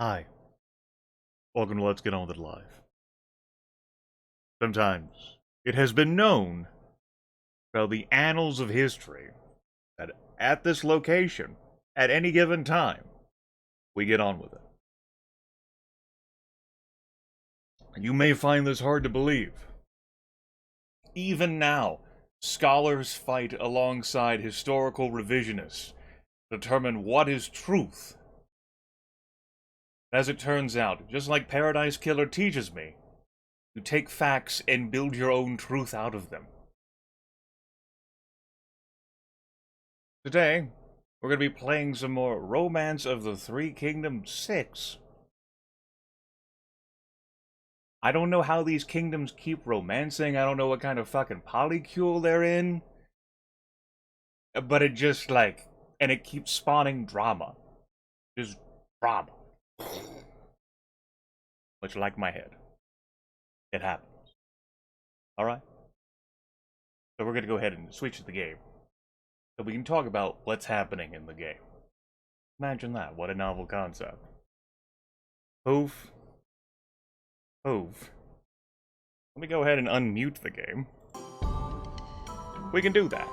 Hi, welcome to Let's Get On With It Live. Sometimes it has been known throughout the annals of history that at this location, at any given time, we get on with it. And you may find this hard to believe. Even now, scholars fight alongside historical revisionists to determine what is truth. As it turns out, just like Paradise Killer teaches me, you take facts and build your own truth out of them. Today, we're going to be playing some more Romance of the Three Kingdoms 6. I don't know how these kingdoms keep romancing. I don't know what kind of fucking polycule they're in. But it just and it keeps spawning drama. Just drama. Much like my head. It happens. Alright? So we're going to go ahead and switch to the game. So we can talk about what's happening in the game. Imagine that. What a novel concept. Poof. Poof. Let me go ahead and unmute the game. We can do that.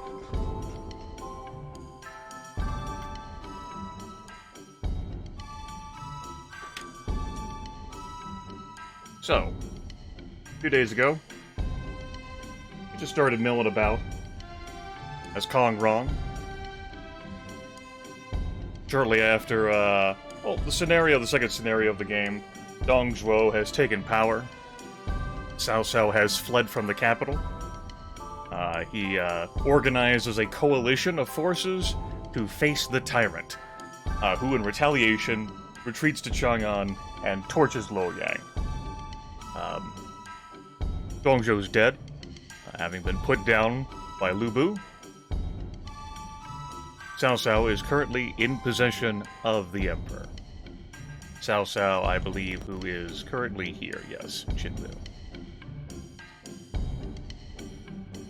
So, a few days ago, we just started milling about as Kong Rong. Shortly after, the second scenario of the game, Dong Zhuo has taken power. Cao Cao has fled from the capital. He organizes a coalition of forces to face the tyrant, who in retaliation retreats to Chang'an and torches Luoyang. Dong Zhuo's dead, having been put down by Lu Bu. Cao Cao is currently in possession of the Emperor. Cao Cao, I believe, who is currently here, yes, Qinlu.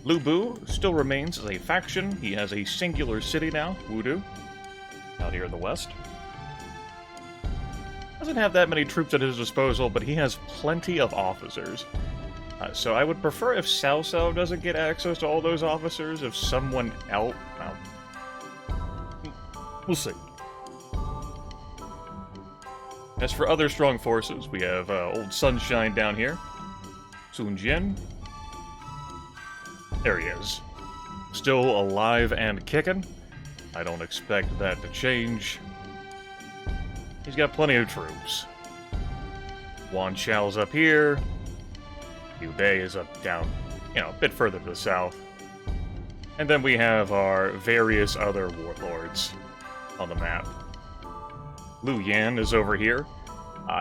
Lu Bu still remains as a faction. He has a singular city now, Wudu, out here in the west. Doesn't have that many troops at his disposal, but he has plenty of officers. So I would prefer if Cao Cao doesn't get access to all those officers, if someone else... we'll see. As for other strong forces, we have Old Sunshine down here. Sun Jian. There he is. Still alive and kicking. I don't expect that to change. He's got plenty of troops. Wan Chao's up here. Liu Bei is down, a bit further to the south. And then we have our various other warlords on the map. Lu Yan is over here.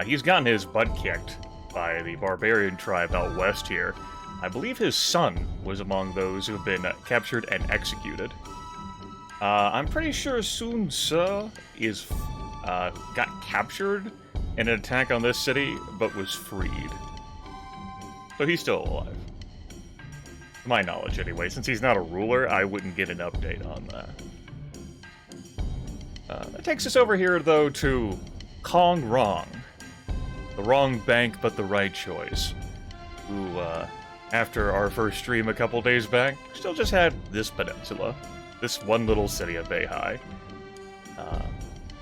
He's gotten his butt kicked by the barbarian tribe out west here. I believe his son was among those who have been captured and executed. I'm pretty sure Sun Ce is got captured in an attack on this city, but was freed. So he's still alive. To my knowledge, anyway. Since he's not a ruler, I wouldn't get an update on that. That takes us over here, though, to Kong Rong. The wrong bank, but the right choice. Who, after our first stream a couple days back, still just had this peninsula. This one little city of Beihai.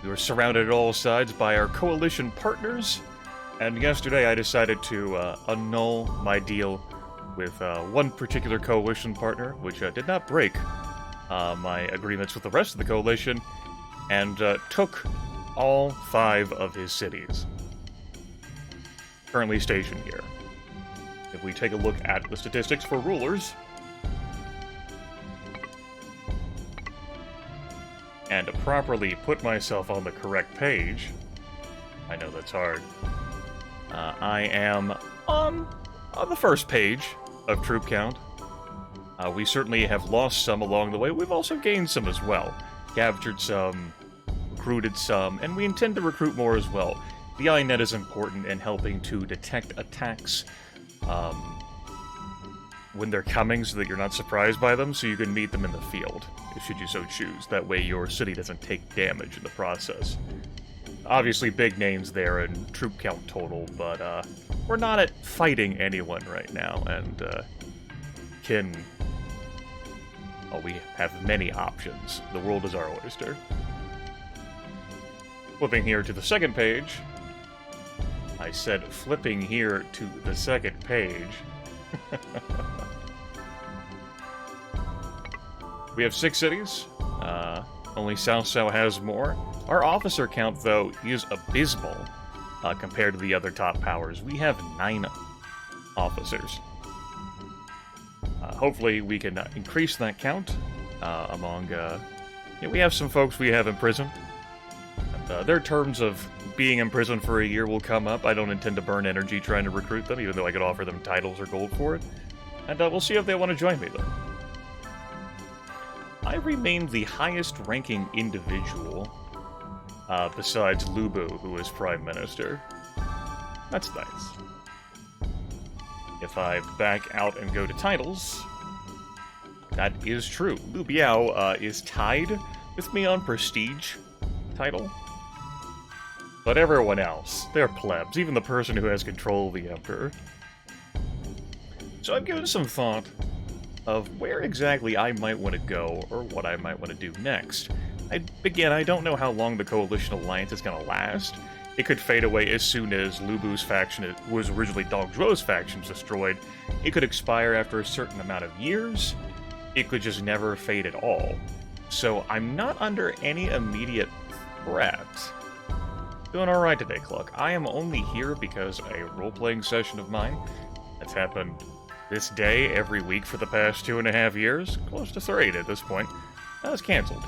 We were surrounded at all sides by our coalition partners, and yesterday I decided to annul my deal with one particular coalition partner, which did not break my agreements with the rest of the coalition, and took all 5 of his cities. Currently stationed here. If we take a look at the statistics for rulers, and to properly put myself on the correct page, I know that's hard, I am on the first page of troop count. We certainly have lost some along the way. We've also gained some as well. Captured some, recruited some, and we intend to recruit more as well. The INET is important in helping to detect attacks when they're coming so that you're not surprised by them, so you can meet them in the field, should you so choose. That way your city doesn't take damage in the process. Obviously big names there and troop count total, but we're not at fighting anyone right now, and well, we have many options. The world is our oyster. Flipping here to the second page. I said flipping here to the second page. We have 6 cities. Only South Sao has more. Our officer count, though, is abysmal compared to the other top powers. We have 9 officers. Hopefully we can increase that count among... we have some folks we have in prison. Their terms of being in prison for a year will come up. I don't intend to burn energy trying to recruit them, even though I could offer them titles or gold for it. And we'll see if they want to join me, though. I remain the highest-ranking individual, besides Lubu, who is Prime Minister. That's nice. If I back out and go to titles, that is true. Lu Biao is tied with me on Prestige title. But everyone else, they're plebs, even the person who has control of the Emperor. So I've given some thought of where exactly I might want to go, or what I might want to do next. Again, I don't know how long the Coalition Alliance is going to last. It could fade away as soon as Lubu's faction was originally Dong Zhuo's faction was destroyed. It could expire after a certain amount of years. It could just never fade at all. So I'm not under any immediate threat. Doing alright today, Cluck. I am only here because a role-playing session of mine that's happened this day every week for the past 2.5 years, close to 3 at this point, that was cancelled.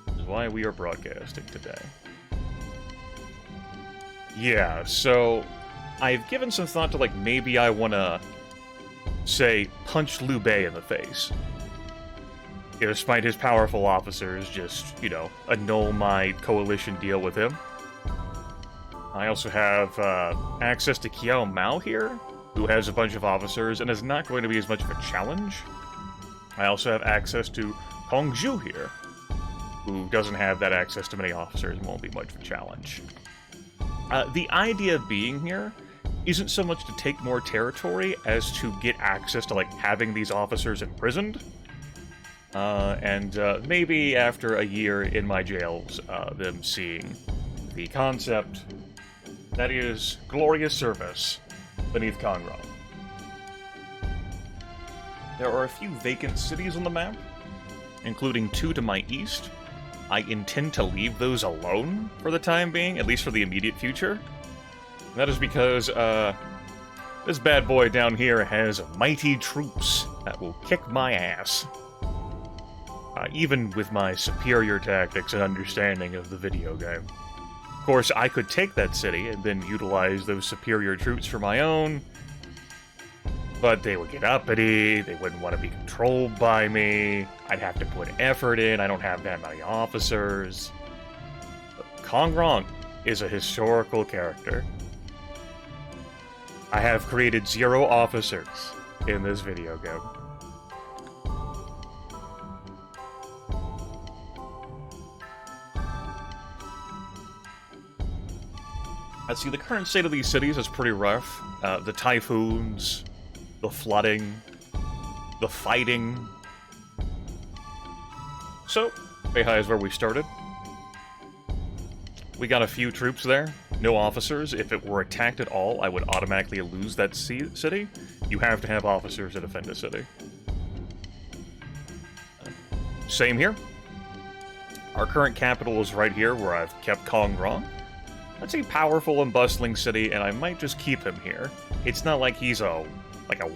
Which is why we are broadcasting today. Yeah, so I've given some thought to, like, maybe I want to, say, punch Liu Bei in the face. Despite his powerful officers, just, annul my coalition deal with him. I also have access to Kiao Mao here, who has a bunch of officers and is not going to be as much of a challenge. I also have access to Hong Zhu here, who doesn't have that access to many officers and won't be much of a challenge. The idea being here isn't so much to take more territory as to get access to, like, having these officers imprisoned. And maybe after a year in my jails, them seeing the concept that is glorious service beneath Kongrong. There are a few vacant cities on the map, including 2 to my east. I intend to leave those alone for the time being, at least for the immediate future. And that is because, this bad boy down here has mighty troops that will kick my ass. Even with my superior tactics and understanding of the video game. Of course, I could take that city and then utilize those superior troops for my own, but they would get uppity, they wouldn't want to be controlled by me, I'd have to put effort in, I don't have that many officers. But Kongrong is a historical character. I have created 0 officers in this video game. Let's see, the current state of these cities is pretty rough. The typhoons, the flooding, the fighting. So, Beihai is where we started. We got a few troops there, no officers. If it were attacked at all, I would automatically lose that city. You have to have officers to defend a city. Same here. Our current capital is right here, where I've kept Kongrong. That's a powerful and bustling city, and I might just keep him here. It's not like he's a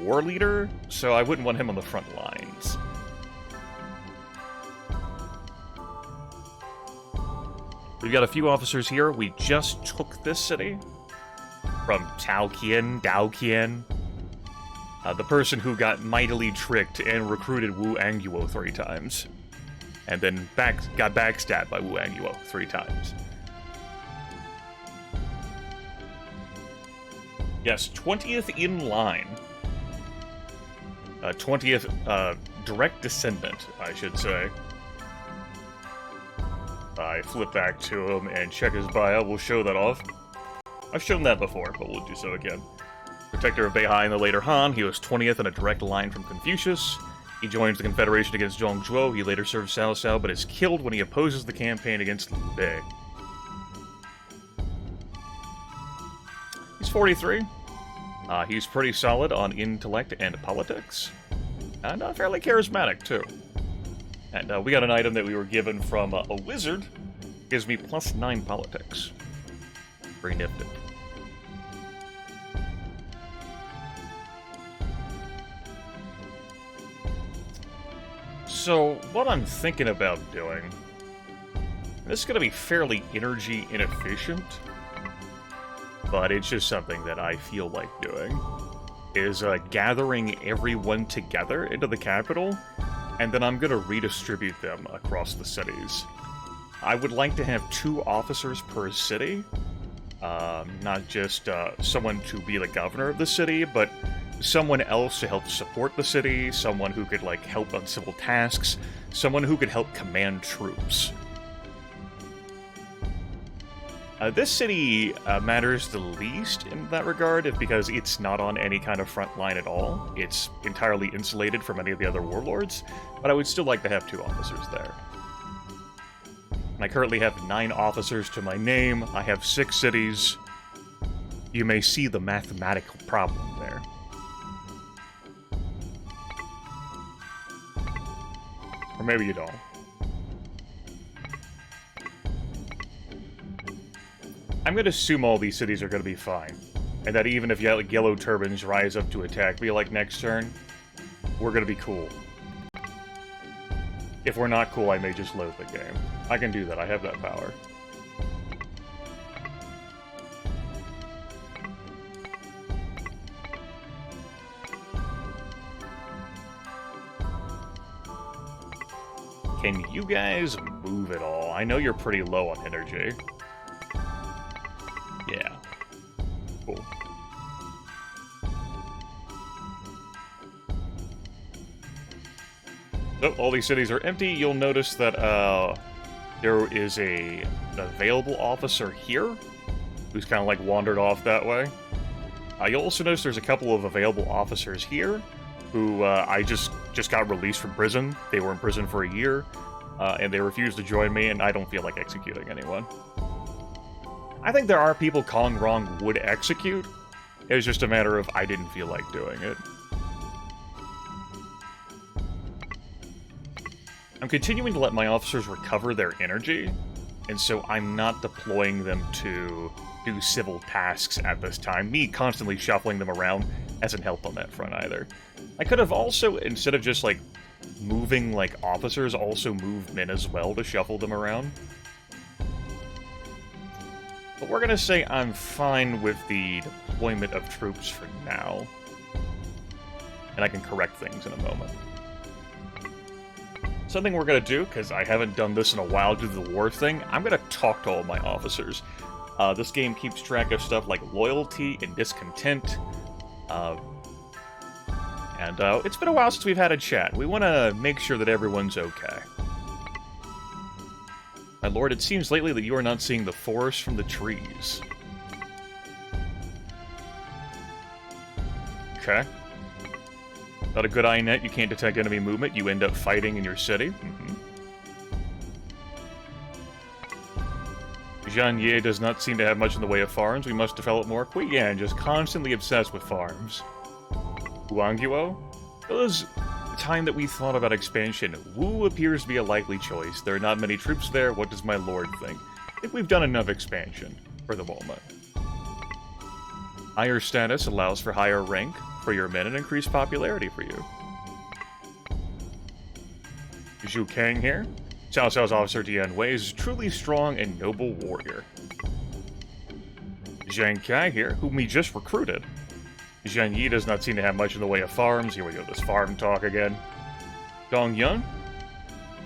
war leader, so I wouldn't want him on the front lines. We've got a few officers here. We just took this city from Dao Qian, the person who got mightily tricked and recruited Wu Anguo 3 times, and then got backstabbed by Wu Anguo 3 times. Yes, 20th in line. 20th direct descendant, I should say. I flip back to him and check his bio. We'll show that off. I've shown that before, but we'll do so again. Protector of Beihai in the later Han, he was 20th in a direct line from Confucius. He joins the Confederation against Zhongzhuo. He later serves Cao Cao, but is killed when he opposes the campaign against Liu Bei. He's 43. He's pretty solid on intellect and politics. And fairly charismatic, too. And we got an item that we were given from a wizard. Gives me +9 politics. Pretty nifty. So, what I'm thinking about doing... This is going to be fairly energy inefficient, but it's just something that I feel like doing, is gathering everyone together into the capital, and then I'm going to redistribute them across the cities. I would like to have 2 officers per city, not just someone to be the governor of the city, but someone else to help support the city, someone who could, like, help on civil tasks, someone who could help command troops. This city matters the least in that regard, because it's not on any kind of front line at all. It's entirely insulated from any of the other warlords, but I would still like to have 2 officers there. And I currently have 9 officers to my name. I have 6 cities. You may see the mathematical problem there. Or maybe you don't. I'm going to assume all these cities are going to be fine. And that even if yellow turbans rise up to attack me like next turn, we're going to be cool. If we're not cool, I may just load the game. I can do that. I have that power. Can you guys move at all? I know you're pretty low on energy. Yeah. Cool. So, all these cities are empty. You'll notice that there is an available officer here who's kind of like wandered off that way. You'll also notice there's a couple of available officers here who I just got released from prison. They were in prison for a year, and they refused to join me, and I don't feel like executing anyone. I think there are people Kong Rong would execute. It was just a matter of I didn't feel like doing it. I'm continuing to let my officers recover their energy, and so I'm not deploying them to do civil tasks at this time. Me constantly shuffling them around hasn't helped on that front either. I could have also, instead of just, like, moving, like, officers, also moved men as well to shuffle them around. But we're gonna say I'm fine with the deployment of troops for now. And I can correct things in a moment. Something we're gonna do, because I haven't done this in a while due to the war thing, I'm gonna talk to all my officers. This game keeps track of stuff like loyalty and discontent. It's been a while since we've had a chat. We want to make sure that everyone's okay. My lord, it seems lately that you are not seeing the forest from the trees. Okay. Not a good eye net, you can't detect enemy movement, you end up fighting in your city. Zhang Ye does not seem to have much in the way of farms, we must develop more. Kui Yan, just constantly obsessed with farms. Guangguo? It was the time that we thought about expansion. Wu appears to be a likely choice. There are not many troops there, what does my lord think? I think we've done enough expansion, for the moment. Higher status allows for higher rank for your men and increased popularity for you. Zhu Kang here. Cao Cao's officer Dian Wei is a truly strong and noble warrior. Zhang Kai here, whom we just recruited. Zhang Yi does not seem to have much in the way of farms. Here we go, this farm talk again. Dong Yun.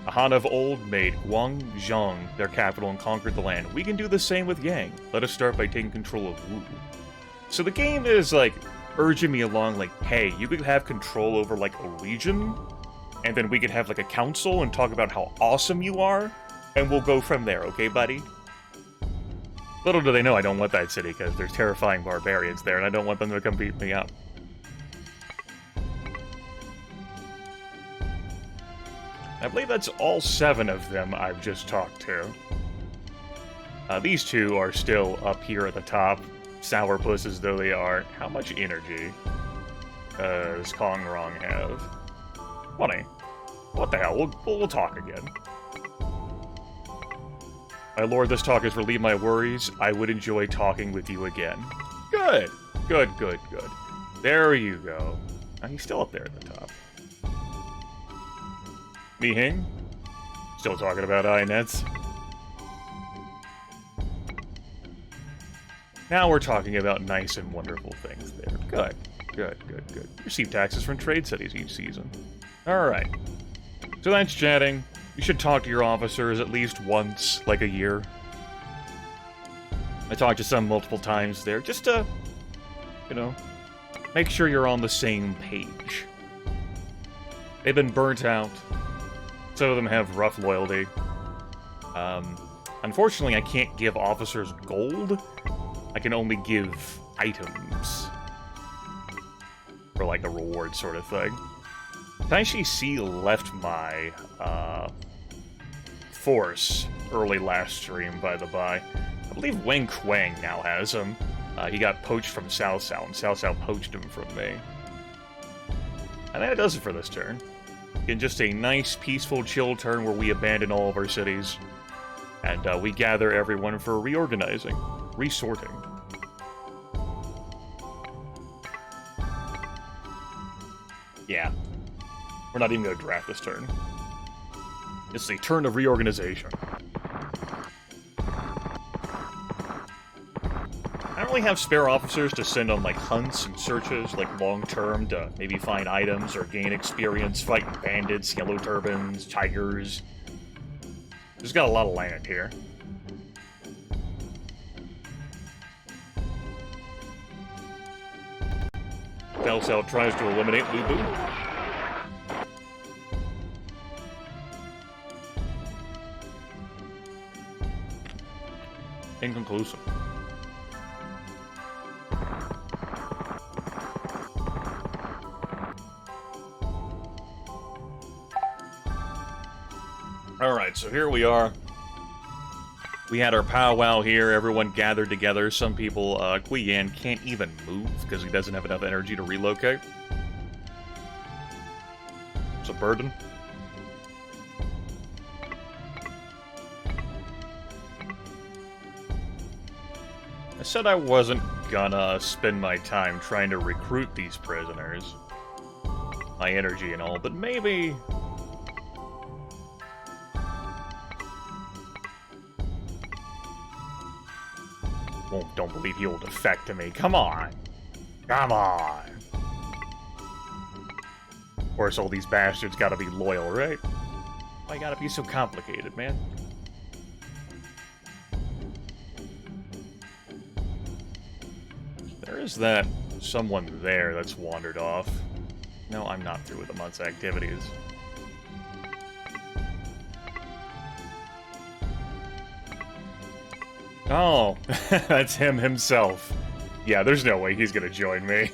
A Han of old made Guangzhong their capital and conquered the land. We can do the same with Yang. Let us start by taking control of Wu. So the game is, like, urging me along, like, hey, you could have control over, like, a region, and then we could have, like, a council and talk about how awesome you are, and we'll go from there, okay, buddy? Little do they know I don't want that city, because there's terrifying barbarians there, and I don't want them to come beat me up. I believe that's all 7 of them I've just talked to. These 2 are still up here at the top, sourpusses though they are. How much energy does Kongrong have? 20. What the hell? We'll talk again. My lord, this talk has relieved my worries. I would enjoy talking with you again. Good. Good, good, good. There you go. Oh, he's still up there at the top. Mihing? Still talking about INETs. Now we're talking about nice and wonderful things there. Good. Good, good, good. Receive taxes from trade cities each season. Alright. So that's chatting. You should talk to your officers at least once, like a year. I talked to some multiple times there, just to, you know, make sure you're on the same page. They've been burnt out. Some of them have rough loyalty. Unfortunately, I can't give officers gold. I can only give items. For like a reward sort of thing. Taishi C left my force early last stream, by the by. I believe Wang Quang now has him. He got poached from Cao Cao, and Cao Cao poached him from me. And that does it for this turn. In just a nice, peaceful, chill turn where we abandon all of our cities. And we gather everyone for reorganizing, resorting. Yeah. We're not even going to draft this turn. It's a turn of reorganization. I don't really have spare officers to send on, like, hunts and searches, like, long-term, to maybe find items or gain experience fighting bandits, yellow turbans, tigers. There's got a lot of land here. Cao Cao tries to eliminate Lu Bu. Inconclusive. Alright, so here we are. We had our powwow here, everyone gathered together. Some people, Gui Yan can't even move because he doesn't have enough energy to relocate. It's a burden. I said I wasn't gonna spend my time trying to recruit these prisoners. My energy and all, but maybe... Well, don't believe he will defect to me. Come on! Come on! Of course, all these bastards gotta be loyal, right? Why you gotta be so complicated, man? There is that someone there that's wandered off. No, I'm not through with the month's activities. Oh, that's him himself. Yeah, there's no way he's gonna join me.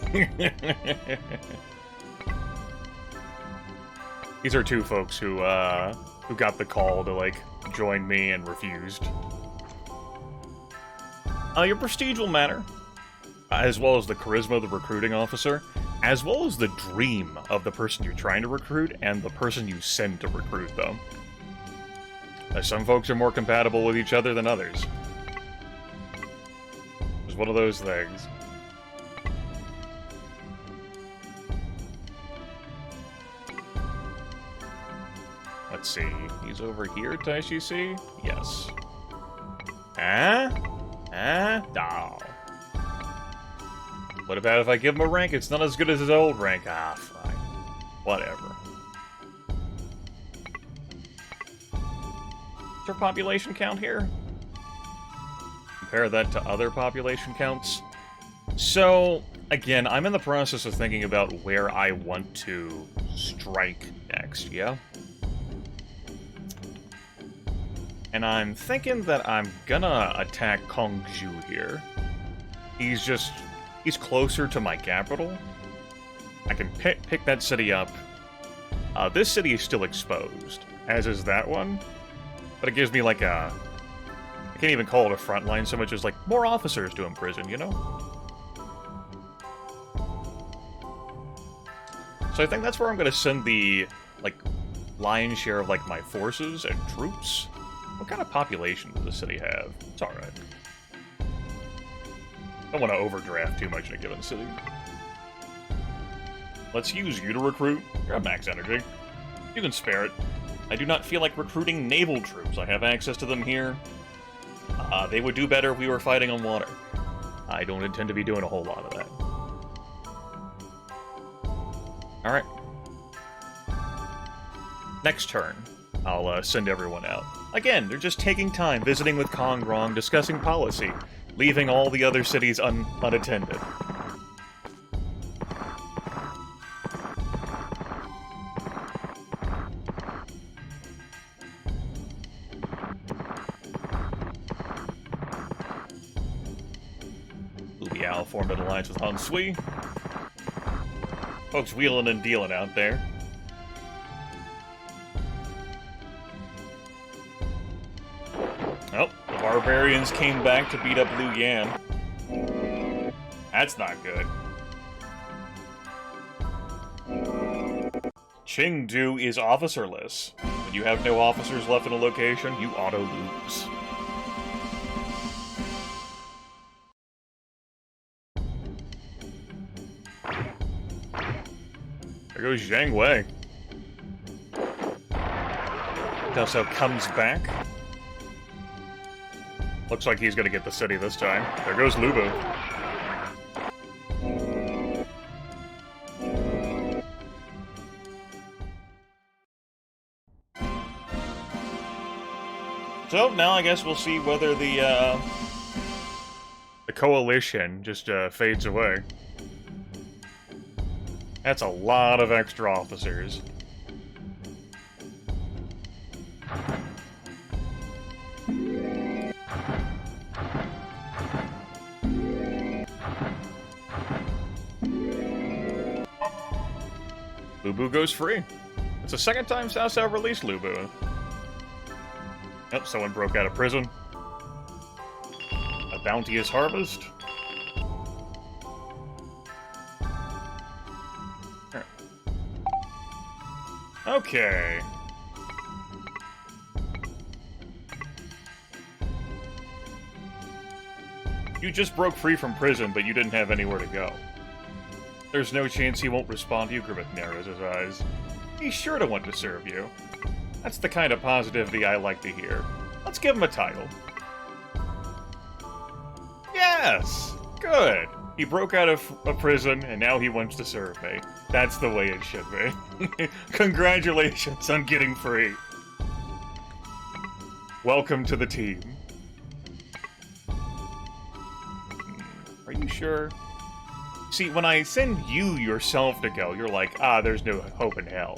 These are 2 folks who got the call to, like, join me and refused. Your prestige will matter, as well as the charisma of the recruiting officer, as well as the dream of the person you're trying to recruit and the person you send to recruit them. Some folks are more compatible with each other than others. It's one of those things. Let's see. He's over here, Taishi C? Yes. Huh? Huh? No. What about if I give him a rank? It's not as good as his old rank. Ah, fine. Whatever. Is there population count here? Compare that to other population counts. So, again, I'm in the process of thinking about where I want to strike next, yeah? And I'm thinking that I'm gonna attack Kongju here. He's closer to my capital. I can pick that city up. This city is still exposed, as is that one. But it gives me like a... I can't even call it a front line so much as like more officers to imprison, you know? So I think that's where I'm gonna send the, like, lion's share of, like, my forces and troops. What kind of population does the city have? It's alright. Don't want to overdraft too much in a given city. Let's use you to recruit. You have max energy. You can spare it. I do not feel like recruiting naval troops. I have access to them here. They would do better if we were fighting on water. I don't intend to be doing a whole lot of that. Alright. Next turn, I'll send everyone out. Again, they're just taking time, visiting with Kong Rong, discussing policy, leaving all the other cities unattended. Liao formed an alliance with Han Sui. Folks wheeling and dealing out there. Oh, the barbarians came back to beat up Liu Yan. That's not good. Chengdu is officerless. When you have no officers left in a location, you auto-lose. There goes Zhang Wei. Also comes back. Looks like he's gonna get the city this time. There goes Lubu. So now I guess we'll see whether the coalition just fades away. That's a lot of extra officers. Lubu goes free. It's the second time South South released Lubu. Yep, someone broke out of prison. A bounteous harvest. Okay. You just broke free from prison, but you didn't have anywhere to go. There's no chance he won't respond to you, Grimith narrows his eyes. He's sure to want to serve you. That's the kind of positivity I like to hear. Let's give him a title. Yes! Good! He broke out of prison, and now he wants to serve me. That's the way it should be. Congratulations on getting free. Welcome to the team. Are you sure? See, when I send you yourself to go, you're like, there's no hope in hell.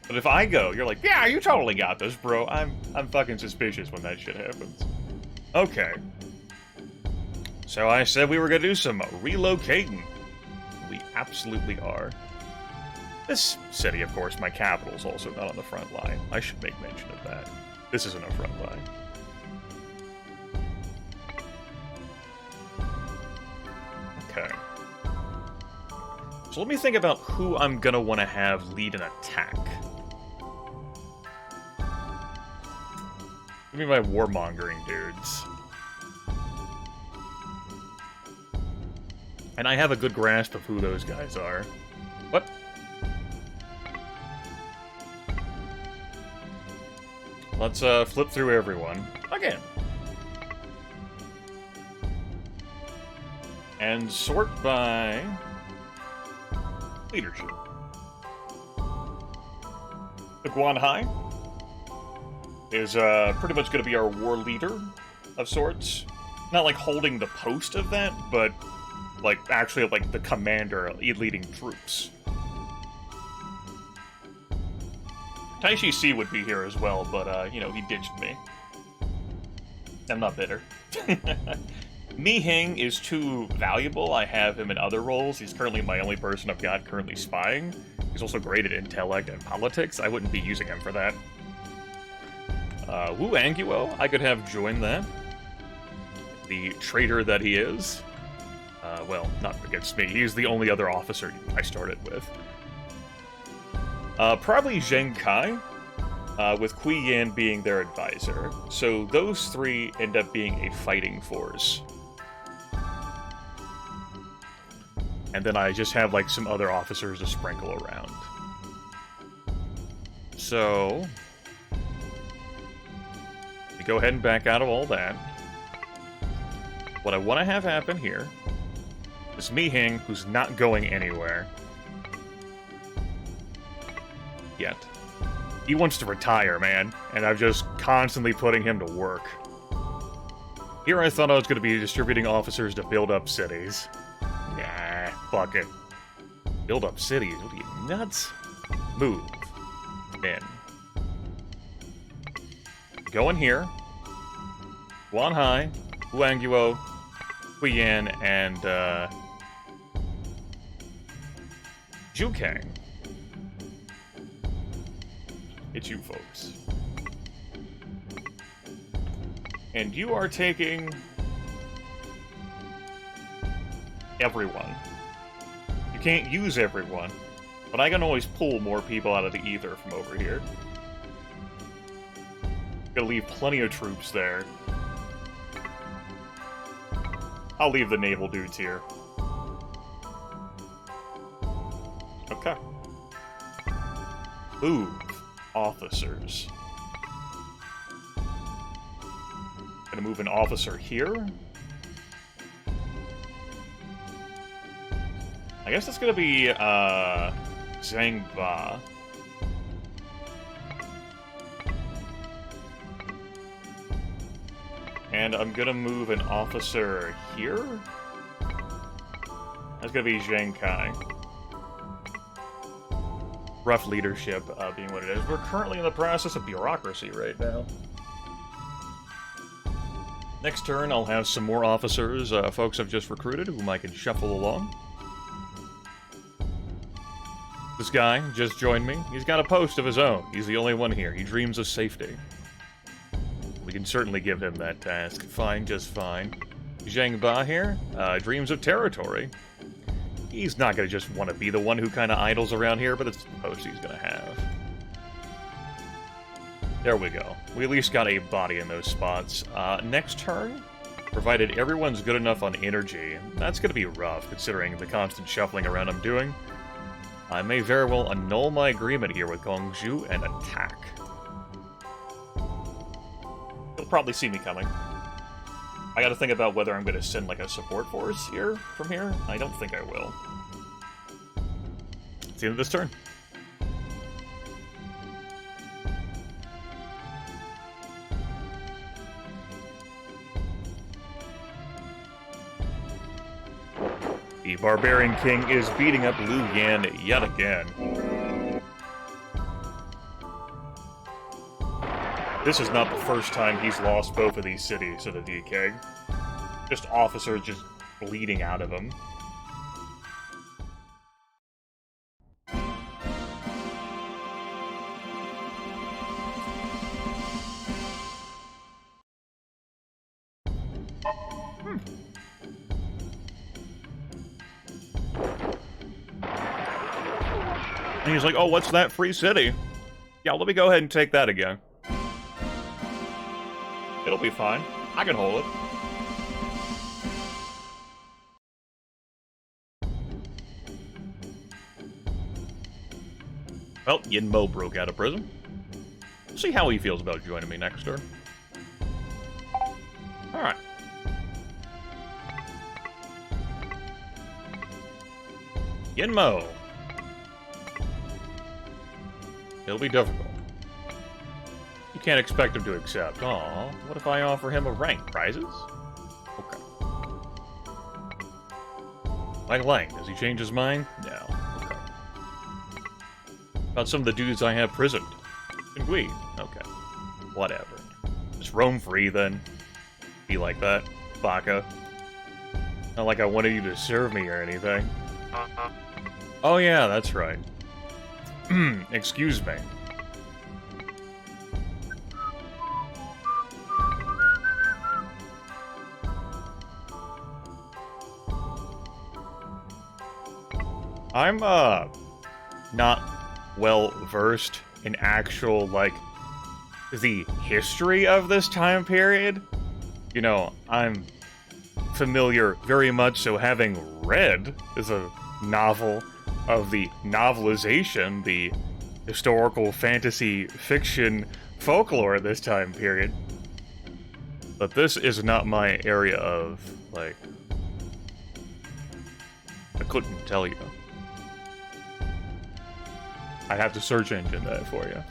But if I go, you're like, yeah, you totally got this, bro. I'm fucking suspicious when that shit happens. Okay. So I said we were gonna do some relocating. We absolutely are. This city, of course, my capital, is also not on the front line. I should make mention of that. This isn't a front line. Okay. So let me think about who I'm gonna want to have lead an attack. Give me my warmongering dudes. And I have a good grasp of who those guys are. What? Let's flip through everyone. Again. And sort by leadership. The Guanhai is pretty much going to be our war leader of sorts. Not like holding the post of that, but like actually like the commander leading troops. Taishi C would be here as well, but you know, he ditched me. I'm not bitter. Mi-Hing is too valuable. I have him in other roles. He's currently my only person I've got currently spying. He's also great at intellect and politics. I wouldn't be using him for that. Wu Anguo, I could have joined that. The traitor that he is. Well, not against me. He's the only other officer I started with. Probably Zheng Kai, with Kui Yan being their advisor. So those three end up being a fighting force. And then I just have, like, some other officers to sprinkle around. So we go ahead and back out of all that. What I want to have happen here is Mi-Hing, who's not going anywhere yet. He wants to retire, man, and I'm just constantly putting him to work. Here I thought I was going to be distributing officers to build up cities. Nah, fuck it. Build up cities? What are you, nuts? Move. In. Go in here. Guan Hai, Wu Anguo, Kui Yan, and Zhu Kang. It's you folks. And you are taking everyone. You can't use everyone, but I can always pull more people out of the ether from over here. Gonna leave plenty of troops there. I'll leave the naval dudes here. Okay. Move officers. Gonna move an officer here. I guess that's gonna be, Zhang Ba. And I'm gonna move an officer here? That's gonna be Zhang Kai. Rough leadership being what it is. We're currently in the process of bureaucracy right now. Next turn, I'll have some more officers, folks I've just recruited, whom I can shuffle along. This guy just joined me. He's got a post of his own. He's the only one here. He dreams of safety. We can certainly give him that task. Fine, just fine. Zhang Ba here, dreams of territory. He's not going to just want to be the one who kind of idles around here, but it's the post he's going to have. There we go. We at least got a body in those spots. Next turn, provided everyone's good enough on energy, that's going to be rough, considering the constant shuffling around I'm doing. I may very well annul my agreement here with Gongzhu and attack. He'll probably see me coming. I gotta think about whether I'm gonna send, like, a support force here, from here. I don't think I will. It's the end of this turn. The Barbarian King is beating up Liu Yan yet again. This is not the first time he's lost both of these cities to the DK. Just officers just bleeding out of him. And he's like, oh, what's that free city? Yeah, let me go ahead and take that again. It'll be fine. I can hold it. Well, Yin Mo broke out of prison. We'll see how he feels about joining me next turn. Alright. Yin Mo. It'll be difficult. You can't expect him to accept. Aw, what if I offer him a rank? Prizes? Okay. Lang Lang, does he change his mind? No. Okay. About some of the dudes I have prisoned. Can we? Okay. Whatever. Just roam free, then. Be like that, Baka. Not like I wanted you to serve me or anything. Oh yeah, that's right. Excuse me. I'm, not well-versed in actual, like, the history of this time period. You know, I'm familiar very much so having read as a novel of the novelization, the historical fantasy fiction folklore of this time period. But this is not my area of, like... I couldn't tell you. I'd have to search engine that for you.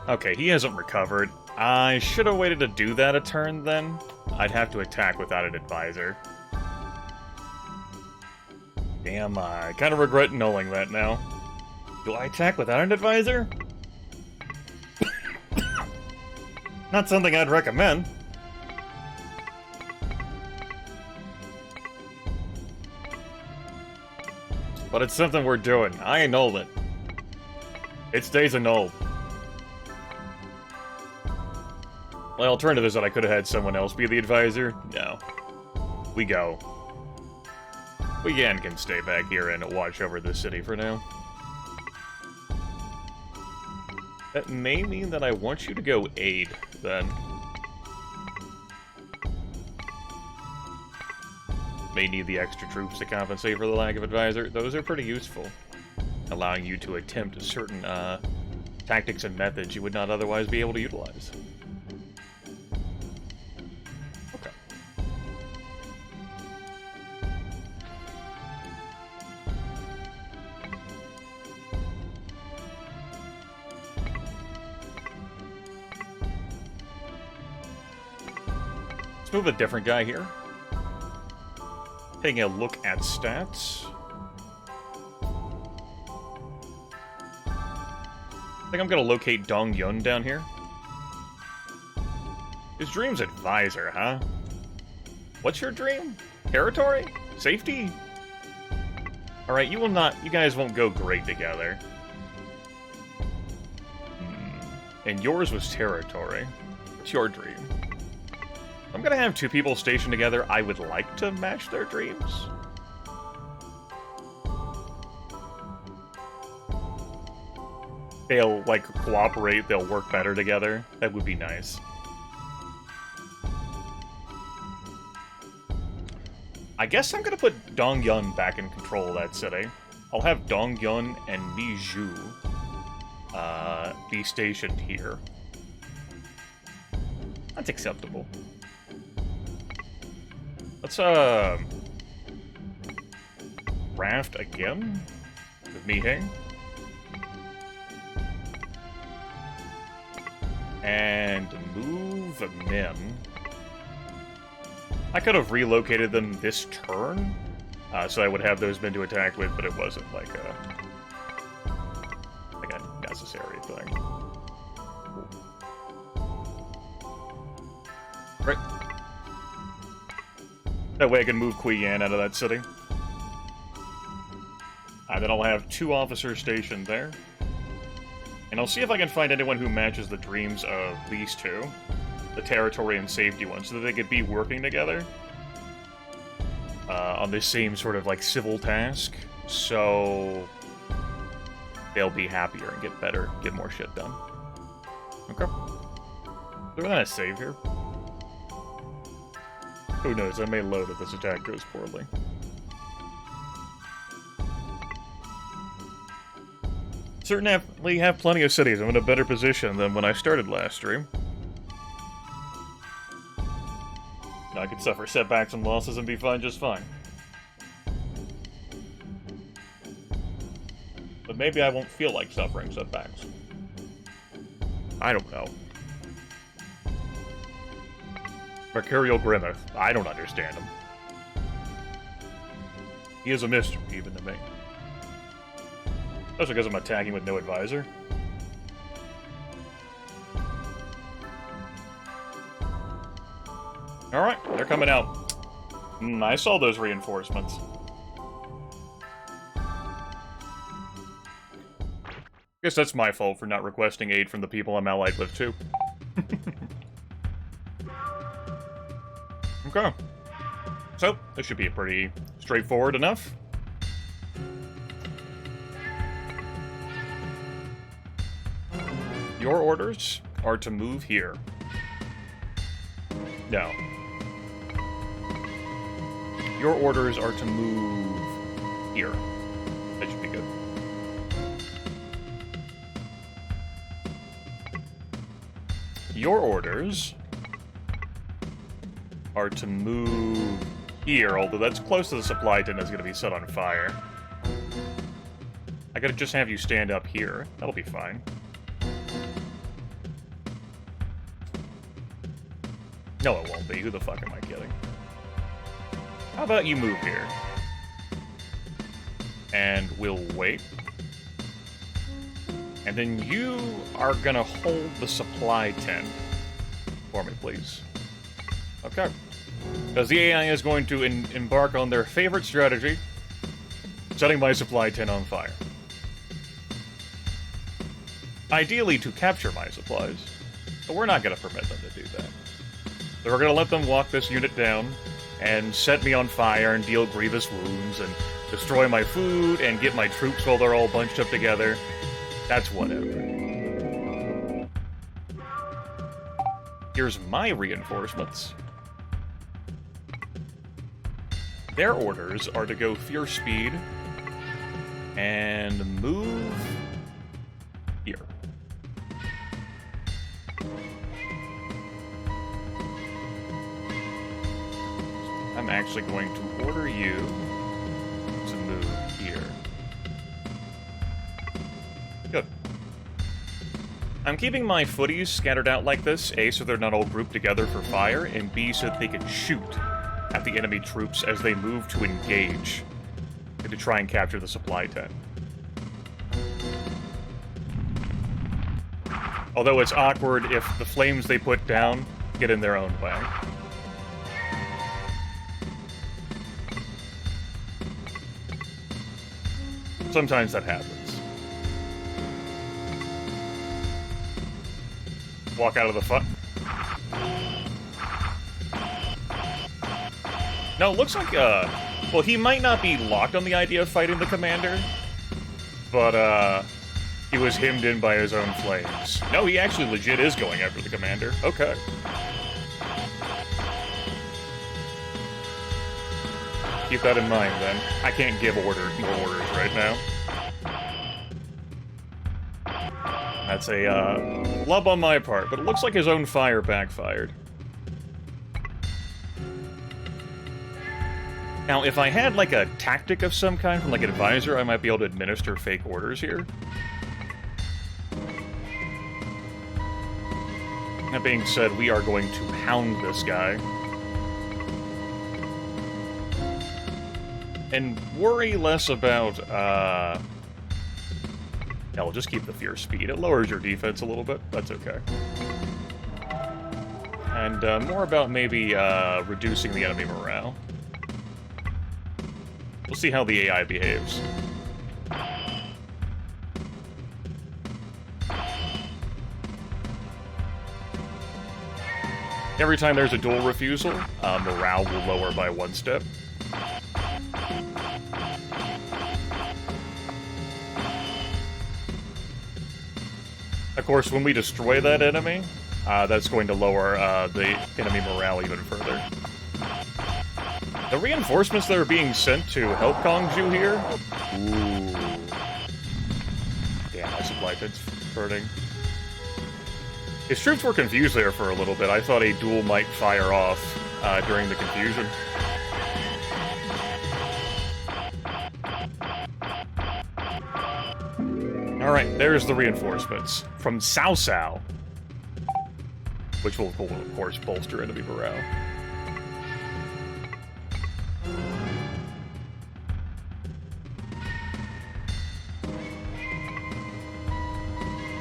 Okay, he hasn't recovered. I should have waited to do that a turn then. I'd have to attack without an advisor. Damn, I kind of regret nulling that now. Do I attack without an advisor? Not something I'd recommend. But it's something we're doing. I annulled it. It stays annulled. My alternative is that I could have had someone else be the advisor. No. We go. We again can stay back here and watch over the city for now. That may mean that I want you to go aid, then. May need the extra troops to compensate for the lack of advisor. Those are pretty useful, allowing you to attempt certain tactics and methods you would not otherwise be able to utilize. Okay. Let's move a different guy here. Taking a look at stats. I think I'm gonna locate Dong Yun down here. His dream's advisor, huh? What's your dream? Territory? Safety? Alright, you guys won't go great together. And yours was territory. What's your dream? I'm gonna have two people stationed together. I would like to match their dreams. They'll, like, cooperate, they'll work better together. That would be nice. I guess I'm gonna put Dong Yun back in control of that city. I'll have Dong Yun and Mi Zhu be stationed here. That's acceptable. Let's, raft again with Mi Hing. And move Min. I could have relocated them this turn, so I would have those men to attack with, but it wasn't like a necessary thing. Right. That way I can move Kui Yan out of that city. And then I'll have two officers stationed there. And I'll see if I can find anyone who matches the dreams of these two. The territory and safety ones, so that they could be working together. On this same sort of, like, civil task. So they'll be happier and get better, get more shit done. Okay. We're gonna save here. Who knows, I may load if this attack goes poorly. Certainly have plenty of cities. I'm in a better position than when I started last stream. Now I could suffer setbacks and losses and be fine just fine. But maybe I won't feel like suffering setbacks. I don't know. Mercurial Grimith. I don't understand him. He is a mystery, even to me. Especially because I'm attacking with no advisor. Alright, they're coming out. I saw those reinforcements. Guess that's my fault for not requesting aid from the people I'm allied with, too. Okay. So, this should be pretty straightforward enough. Your orders are to move here. No. Your orders are to move here. That should be good. Your orders are to move here, although that's close to the supply tent that's going to be set on fire. I gotta just have you stand up here. That'll be fine. No, it won't be. Who the fuck am I kidding? How about you move here? And we'll wait. And then you are gonna hold the supply tent for me, please. Okay. Because the AI is going to embark on their favorite strategy, setting my supply tent on fire. Ideally to capture my supplies, but we're not gonna permit them to do that. So we're gonna let them walk this unit down, and set me on fire and deal grievous wounds, and destroy my food, and get my troops while they're all bunched up together. That's whatever. Here's my reinforcements. Their orders are to go fierce speed, and move here. I'm actually going to order you to move here. Good. I'm keeping my footies scattered out like this, A, so they're not all grouped together for fire, and B, so that they can shoot at the enemy troops as they move to engage, and to try and capture the supply tent. Although it's awkward if the flames they put down get in their own way. Sometimes that happens. Walk out of the front. No, it looks like, well, he might not be locked on the idea of fighting the commander, but, he was hemmed in by his own flames. No, he actually legit is going after the commander. Okay. Keep that in mind, then. I can't give more orders right now. That's a, lub on my part, but it looks like his own fire backfired. Now, if I had, like, a tactic of some kind from, like, an advisor, I might be able to administer fake orders here. That being said, we are going to hound this guy. And worry less about, yeah, we'll just keep the fierce speed. It lowers your defense a little bit. That's okay. And, more about maybe, reducing the enemy morale. We'll see how the AI behaves. Every time there's a duel refusal, morale will lower by 1 step. Of course, when we destroy that enemy, that's going to lower the enemy morale even further. The reinforcements that are being sent to help Kongju here? Ooh. Damn, my supply pit's burning. His troops were confused there for a little bit. I thought a duel might fire off during the confusion. Alright, there's the reinforcements. From Cao Cao. Which will, of course, bolster enemy morale.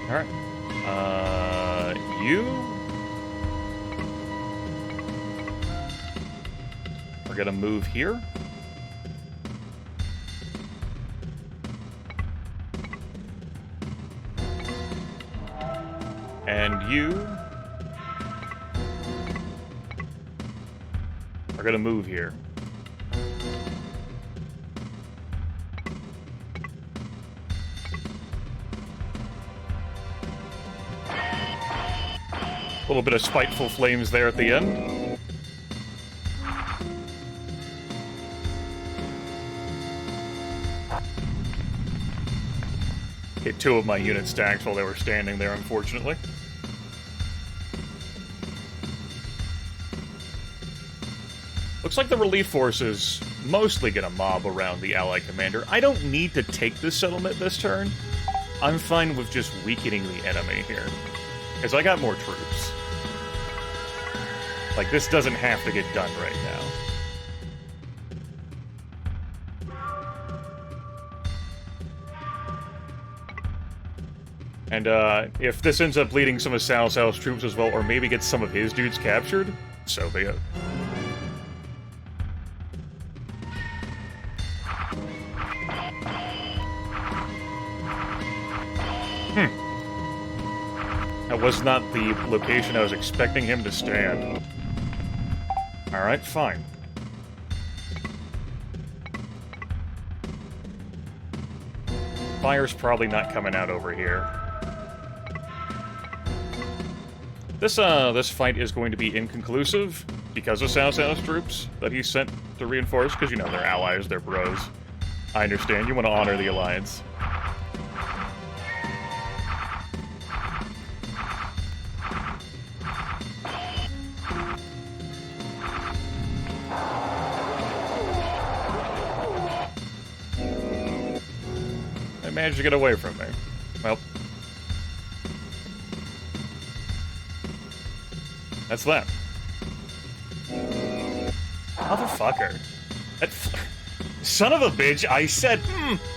Alright. You are gonna move here. And you are gonna move here. A little bit of spiteful flames there at the end. Hit 2 of my unit stacks while they were standing there, unfortunately. Looks like the relief force is mostly gonna mob around the Allied commander. I don't need to take this settlement this turn. I'm fine with just weakening the enemy here. Because I got more troops. Like, this doesn't have to get done right now. And, if this ends up leading some of Cao Cao's troops as well, or maybe gets some of his dudes captured, so be it. That was not the location I was expecting him to stand. Alright, fine. Fire's probably not coming out over here. This fight is going to be inconclusive because of Cao Cao's troops that he sent to reinforce, because, you know, they're allies, they're bros. I understand, you want to honor the alliance. Managed to get away from me. Well, that's that. Motherfucker. That son of a bitch, I said,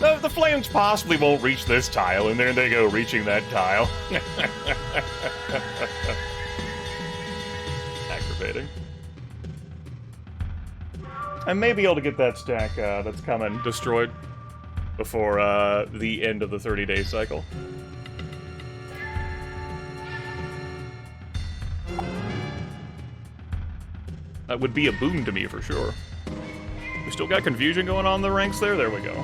the flames possibly won't reach this tile, and there they go, reaching that tile. Aggravating. I may be able to get that stack that's coming destroyed before the end of the 30-day cycle. That would be a boon to me for sure. We still got confusion going on in the ranks there? There we go.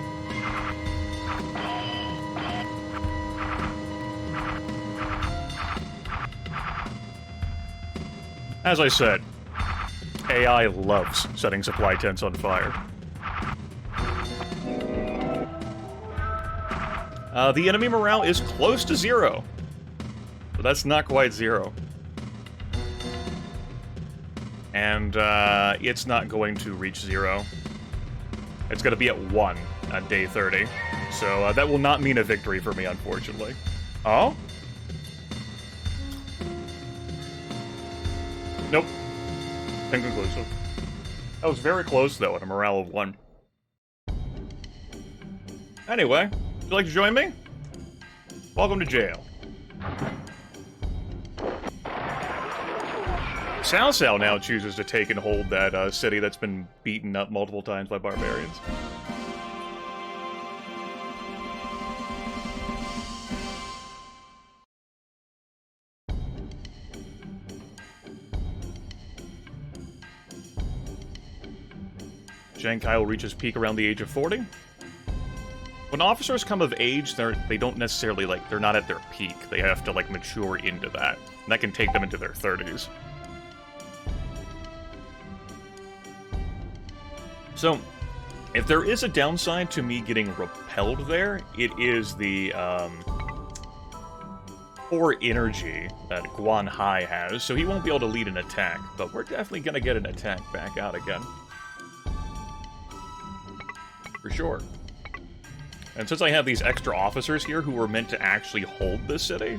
As I said, AI loves setting supply tents on fire. The enemy morale is close to 0. But that's not quite 0. And, it's not going to reach 0. It's gonna be at 1 on day 30. So, that will not mean a victory for me, unfortunately. Oh? Nope. Inconclusive. That was very close, though, at a morale of 1. Anyway, would you like to join me? Welcome to jail. Cao Cao now chooses to take and hold that city that's been beaten up multiple times by barbarians. Zhang Kai will reach his peak around the age of 40. When officers come of age, they don't necessarily, like, they're not at their peak. They have to, like, mature into that. And that can take them into their 30s. So, if there is a downside to me getting repelled there, it is the, poor energy that Guan Hai has, so he won't be able to lead an attack. But we're definitely gonna get an attack back out again. For sure. And since I have these extra officers here who were meant to actually hold this city,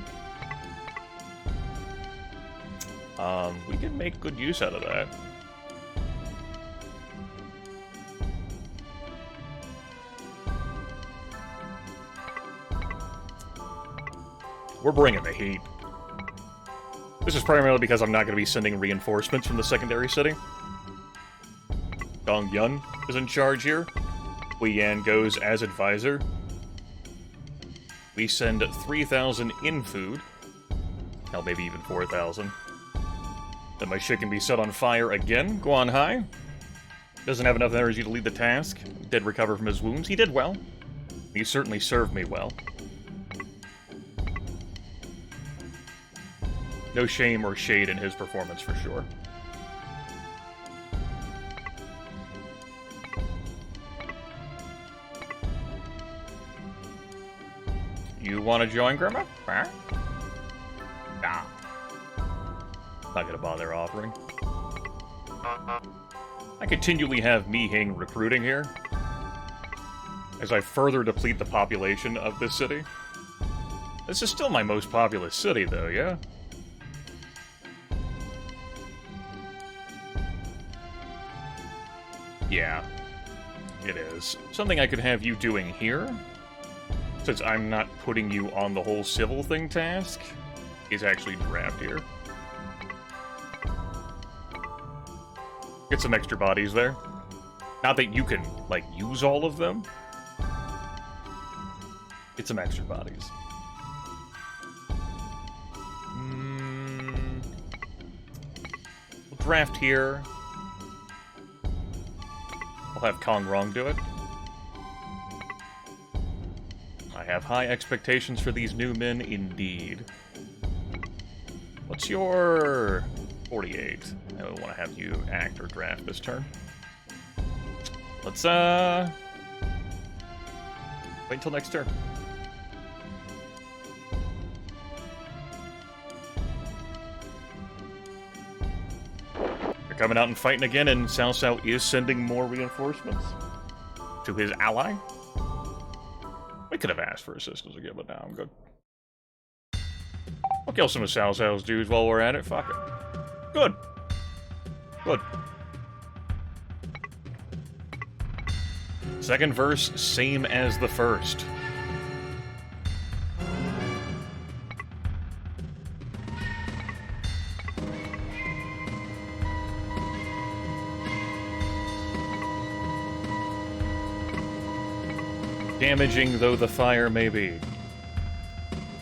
we can make good use out of that. We're bringing the heat. This is primarily because I'm not going to be sending reinforcements from the secondary city. Dong Yun is in charge here. Wei Yan goes as advisor. We send 3,000 in food. Hell, maybe even 4,000. Then my shit can be set on fire again. Guan Hai doesn't have enough energy to lead the task. Did recover from his wounds. He did well. He certainly served me well. No shame or shade in his performance for sure. You want to join, Grimith? Huh? Nah. Not gonna bother offering. I continually have Mi-Hing recruiting here, as I further deplete the population of this city. This is still my most populous city, though, yeah? Yeah, it is. Something I could have you doing here, since I'm not putting you on the whole civil thing task, is actually draft here. Get some extra bodies there. Not that you can, like, use all of them. Get some extra bodies. We'll draft here. I'll have Kong Rong do it. I have high expectations for these new men, indeed. What's your 48? I don't want to have you act or draft this turn. Let's, wait until next turn. They're coming out and fighting again, and Cao Cao is sending more reinforcements to his ally. We could have asked for assistance again, but now I'm good. I'll kill some of Cao Cao's dudes while we're at it. Fuck it. Good. Good. Second verse, same as the first. Damaging though the fire may be.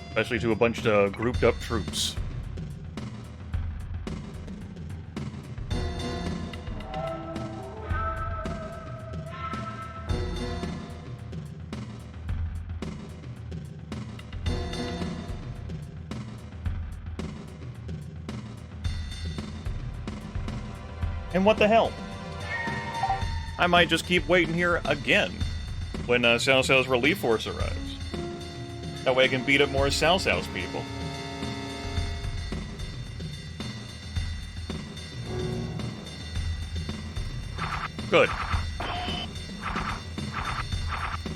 Especially to a bunch of grouped up troops. And what the hell? I might just keep waiting here again when Cao Cao's relief force arrives. That way I can beat up more Cao Cao's people. Good.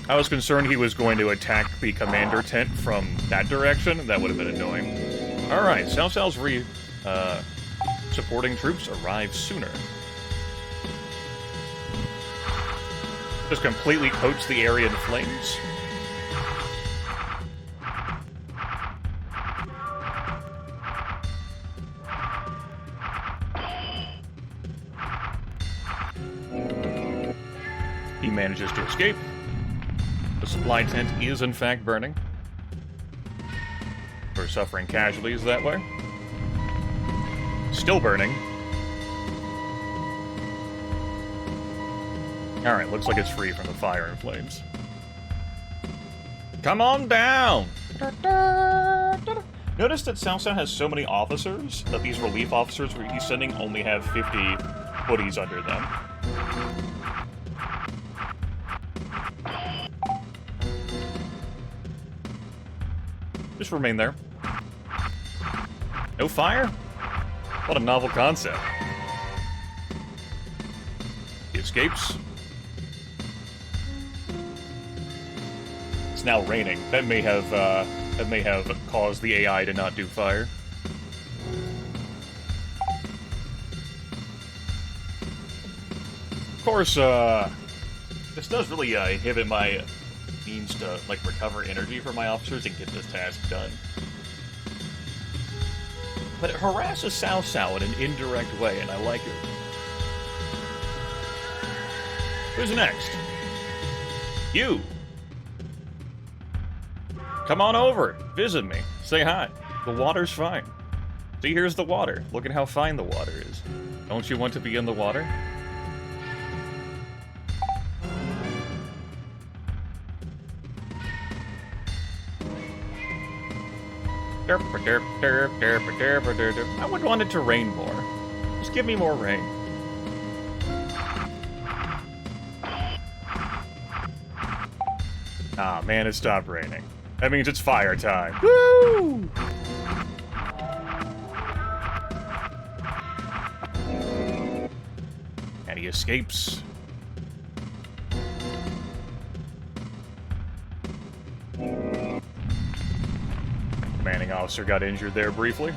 I was concerned he was going to attack the commander tent from that direction. That would have been annoying. Alright, Cao Cao's supporting troops arrive sooner. Just completely coats the area in flames. He manages to escape. The supply tent is in fact burning. We're suffering casualties that way. Still burning. Alright, looks like it's free from the fire and flames. Come on down! Notice that Cao Cao has so many officers that these relief officers he's sending only have 50 hoodies under them. Just remain there. No fire? What a novel concept. He escapes. It's now raining. That may have caused the AI to not do fire. Of course, this does really inhibit my means to like recover energy from my officers and get this task done. But it harasses Cao Cao in an indirect way, and I like it. Who's next? You! Come on over, visit me, say hi. The water's fine. See, here's the water. Look at how fine the water is. Don't you want to be in the water? I would want it to rain more. Just give me more rain. Ah, man, it stopped raining. That means it's fire time. Woo! And he escapes. Commanding officer got injured there briefly.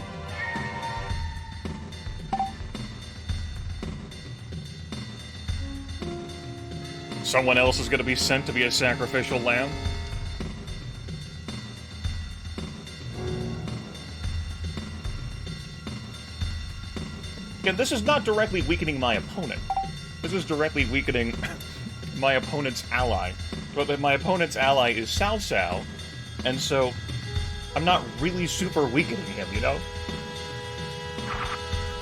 Someone else is going to be sent to be a sacrificial lamb. Again, this is not directly weakening my opponent. This is directly weakening my opponent's ally. But my opponent's ally is Cao Cao, and so I'm not really super weakening him, you know?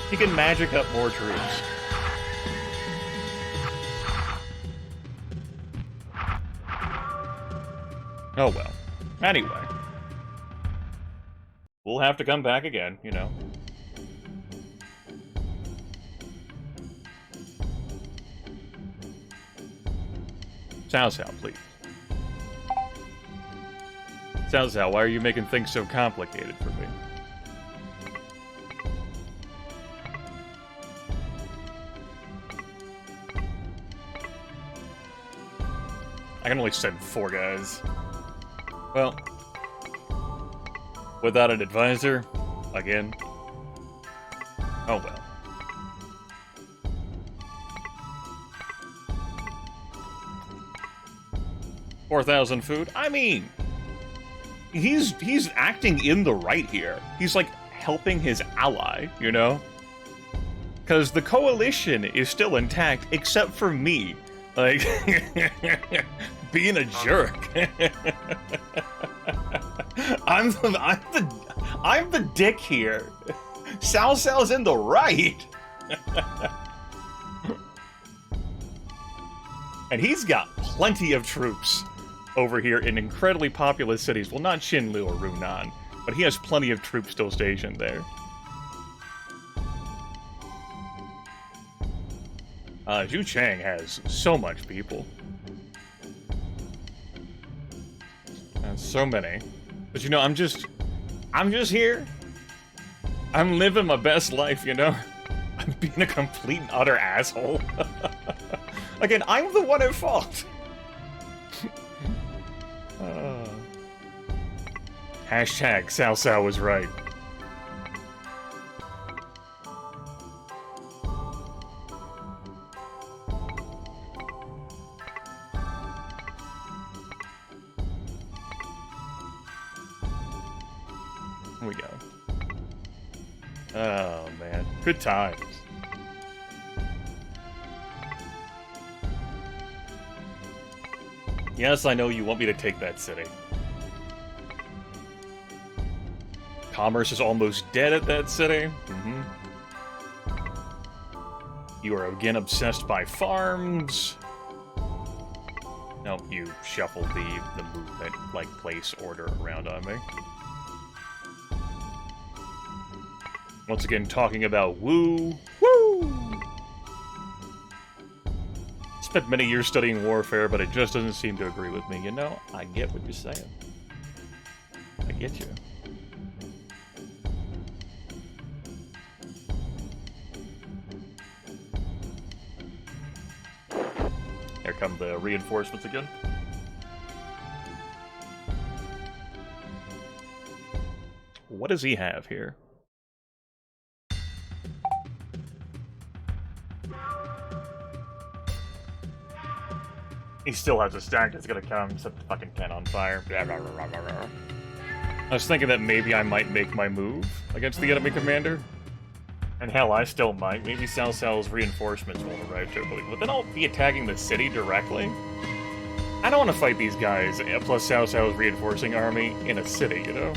He can magic up more troops. Oh well. Anyway. We'll have to come back again, you know. Cao Cao, please. Cao Cao, why are you making things so complicated for me? I can only send 4 guys. Well, without an advisor, again. Oh well. $4,000 food? I mean, he's acting in the right here. He's like helping his ally, you know? Because the coalition is still intact, except for me. Like, being a jerk. I'm the dick here. Cao Cao's in the right. And he's got plenty of troops over here in incredibly populous cities. Well, not Xinlu or Runan, but he has plenty of troops still stationed there. Zhu Chang has so much people. That's so many. But you know, I'm just here. I'm living my best life, you know? I'm being a complete and utter asshole. Again, I'm the one at fault. Hashtag Cao Cao was right. Here we go. Oh, man. Good times. Yes, I know you want me to take that city. Commerce is almost dead at that city. You are again obsessed by farms. Nope, you shuffled the movement, like, place order around on me. Once again, talking about woo. Woo! Spent many years studying warfare, but it just doesn't seem to agree with me. You know, I get what you're saying. I get you. Here come the reinforcements again. What does he have here? He still has a stack that's gonna come, set the fucking tent on fire. Blah, blah, blah, blah, blah. I was thinking that maybe I might make my move against the enemy commander. And hell, I still might. Maybe Cao Cao's reinforcements won't arrive too quickly. But then I'll be attacking the city directly. I don't want to fight these guys, plus Cao Cao's reinforcing army, in a city, you know?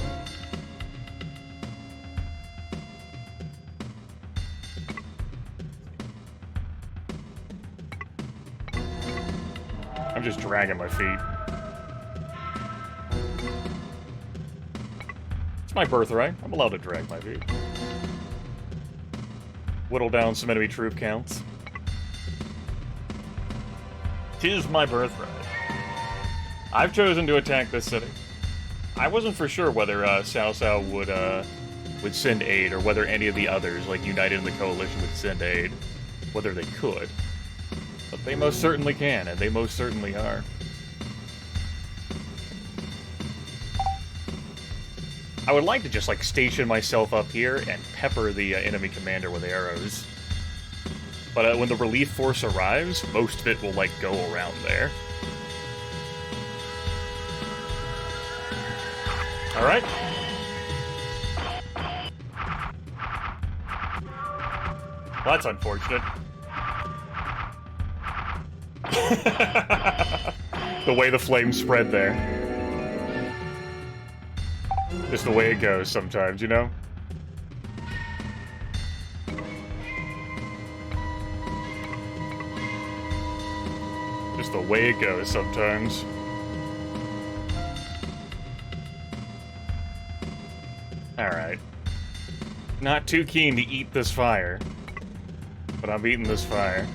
I'm just dragging my feet. It's my birthright. I'm allowed to drag my feet. Whittle down some enemy troop counts. 'Tis my birthright. I've chosen to attack this city. I wasn't for sure whether Cao Cao would send aid, or whether any of the others, like United in the Coalition, would send aid. Whether they could. But they most certainly can, and they most certainly are. I would like to just, like, station myself up here and pepper the enemy commander with arrows. But when the relief force arrives, most of it will, like, go around there. Alright. Well, that's unfortunate. The way the flames spread there. Just the way it goes sometimes, you know? Just the way it goes sometimes. Alright. Not too keen to eat this fire. But I'm eating this fire.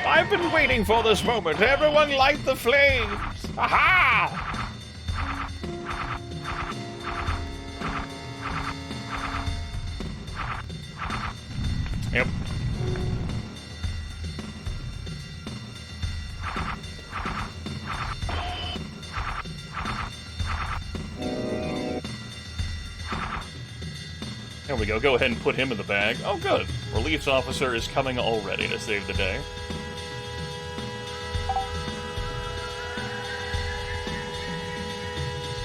I've been waiting for this moment. Everyone light the flames! Aha! Yep. There we go. Go ahead and put him in the bag. Oh, good. Relief's officer is coming already to save the day.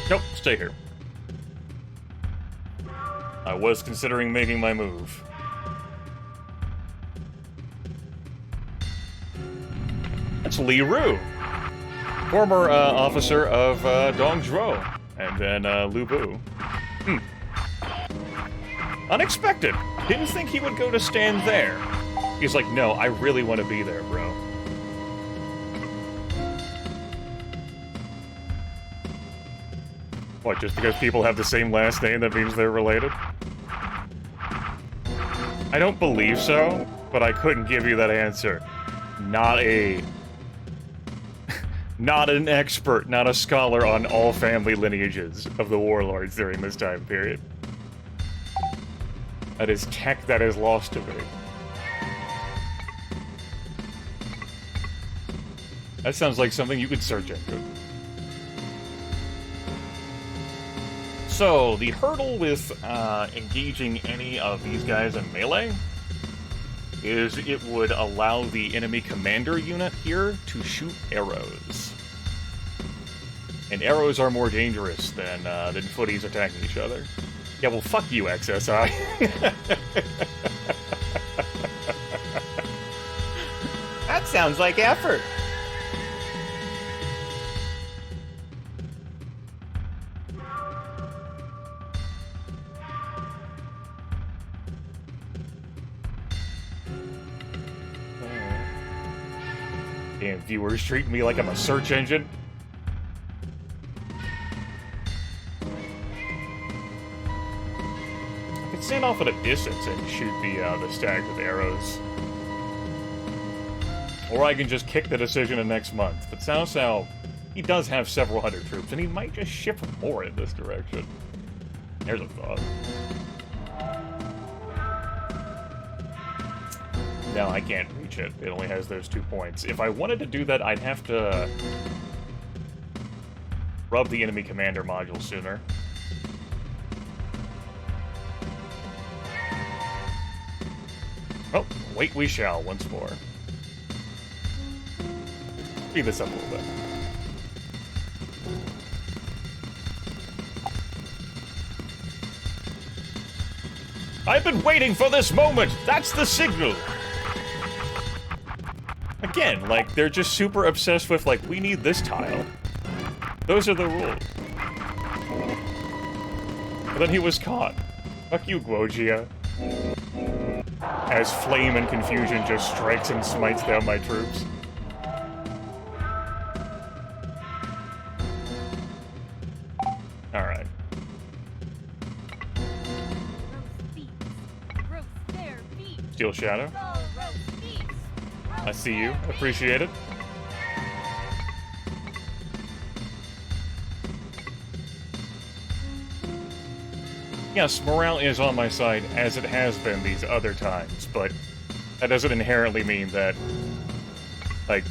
Nope, stay here. I was considering making my move. That's Li Ru, former officer of Dongzhuo, and then Lu Bu. Unexpected. Didn't think he would go to stand there. He's like, no, I really want to be there, bro. What, just because people have the same last name, that means they're related? I don't believe so, but I couldn't give you that answer. Not an expert, not a scholar on all family lineages of the warlords during this time period. That is tech that is lost to me. That sounds like something you could search into. So, the hurdle with engaging any of these guys in melee is it would allow the enemy commander unit here to shoot arrows. And arrows are more dangerous than footies attacking each other. Yeah, well, fuck you, XSI. That sounds like effort. Damn, viewers treating me like I'm a search engine. I can stand off at a distance and shoot the stags with arrows. Or I can just kick the decision in next month. But Cao Cao, he does have several hundred troops, and he might just ship more in this direction. There's a thought. No, I can't reach it. It only has those 2 points. If I wanted to do that, I'd have to rub the enemy commander module sooner. Oh, wait we shall once more. Speed this up a little bit. I've been waiting for this moment! That's the signal! Again, like, they're just super obsessed with, like, we need this tile. Those are the rules. But then he was caught. Fuck you, Guojia. As flame and confusion just strikes and smites down my troops. Alright. Steel Shadow. I see you. Appreciate it. Yes, morale is on my side, as it has been these other times, but that doesn't inherently mean that, like,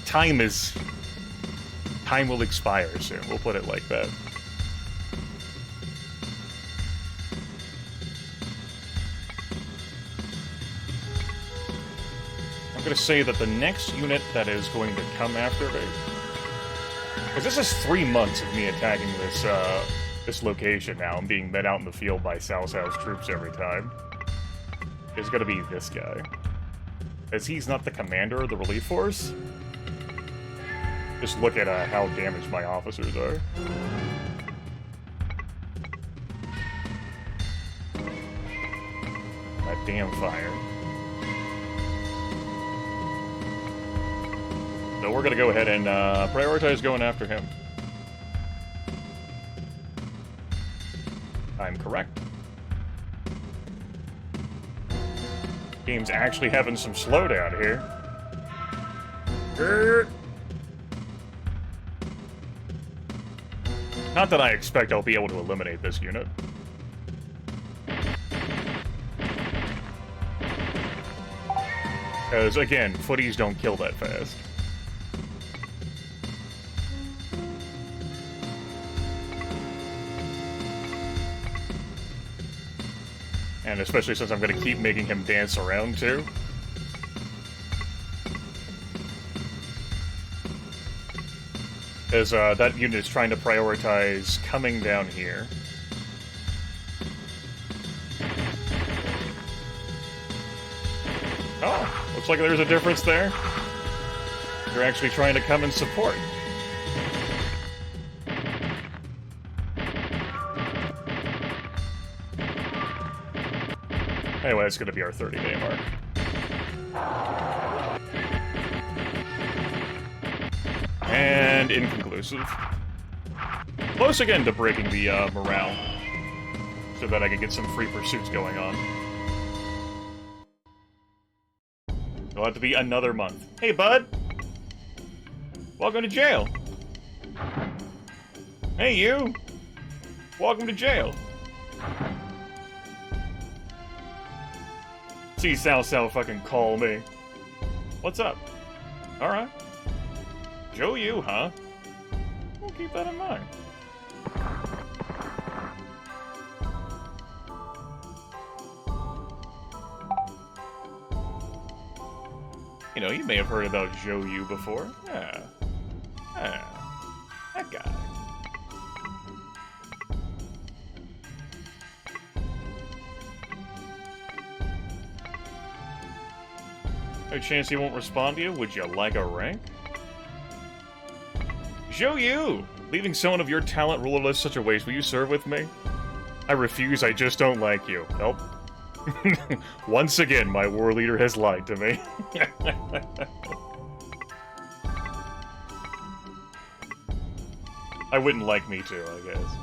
time will expire soon, we'll put it like that. I'm gonna say that the next unit that is going to come after me, because this is 3 months of me attacking this location now and being met out in the field by Cao Cao's troops every time, is gonna be this guy. As he's not the commander of the relief force. Just look at how damaged my officers are. That damn fire. So we're gonna go ahead and prioritize going after him. I'm correct. Game's actually having some slowdown here. Not that I expect I'll be able to eliminate this unit. Because, again, footies don't kill that fast. And especially since I'm going to keep making him dance around, too. Because that unit is trying to prioritize coming down here. Oh, looks like there's a difference there. They're actually trying to come and support. Anyway, it's going to be our 30-day mark. And inconclusive. Close again to breaking the morale, so that I can get some free pursuits going on. It'll have to be another month. Hey, bud! Welcome to jail! Hey, you! Welcome to jail! See Cao Cao fucking call me. What's up? Alright. Joe you, huh? We'll keep that in mind. You know, you may have heard about Zhou Yu before. Yeah. Yeah. That guy. No chance he won't respond to you? Would you like a rank? Zhou Yu! Leaving someone of your talent rulerless such a waste. Will you serve with me? I refuse, I just don't like you. Nope. Once again, my war leader has lied to me. I wouldn't like me too, I guess.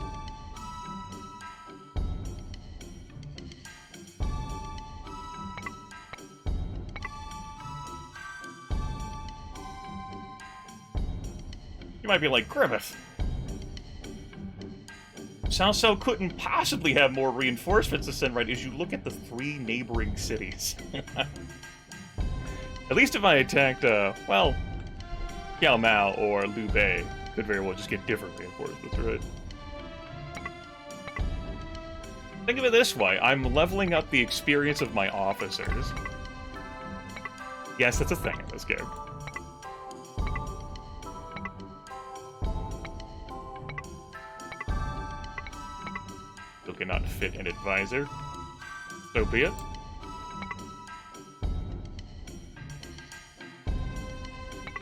You might be like, Grimith. Cao Cao couldn't possibly have more reinforcements to send right as you look at the 3 neighboring cities. At least if I attacked, well, Yao Mao or Liu Bei, could very well just get different reinforcements, right? Think of it this way, I'm leveling up the experience of my officers. Yes, that's a thing in this game. Still cannot fit an advisor. So be it.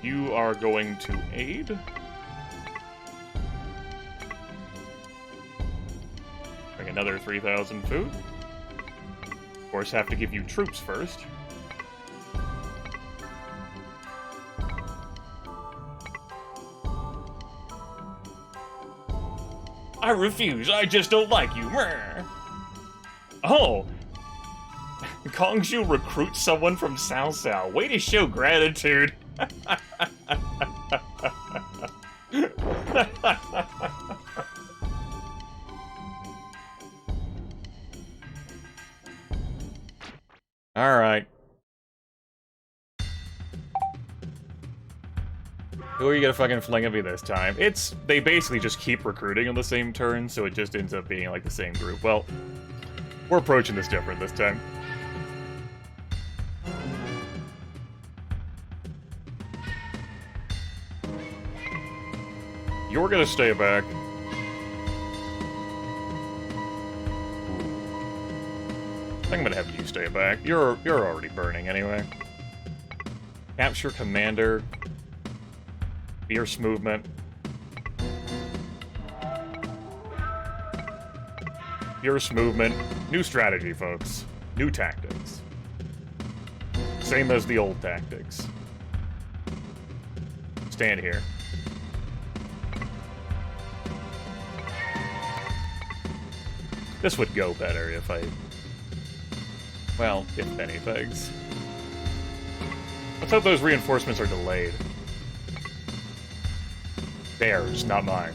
You are going to aid. Bring another 3,000 food. Of course, have to give you troops first. I refuse, I just don't like you. Oh! Kongshu recruits someone from Cao Cao. Way to show gratitude. Alright. Who are you gonna fucking fling at me this time? They basically just keep recruiting on the same turn, so it just ends up being like the same group. Well, we're approaching this different this time. You're gonna stay back. I think I'm gonna have you stay back. You're already burning anyway. Capture commander. Fierce movement. Fierce movement. New strategy, folks. New tactics. Same as the old tactics. Stand here. This would go better if I... Well, if anything. Let's hope those reinforcements are delayed. Theirs, not mine.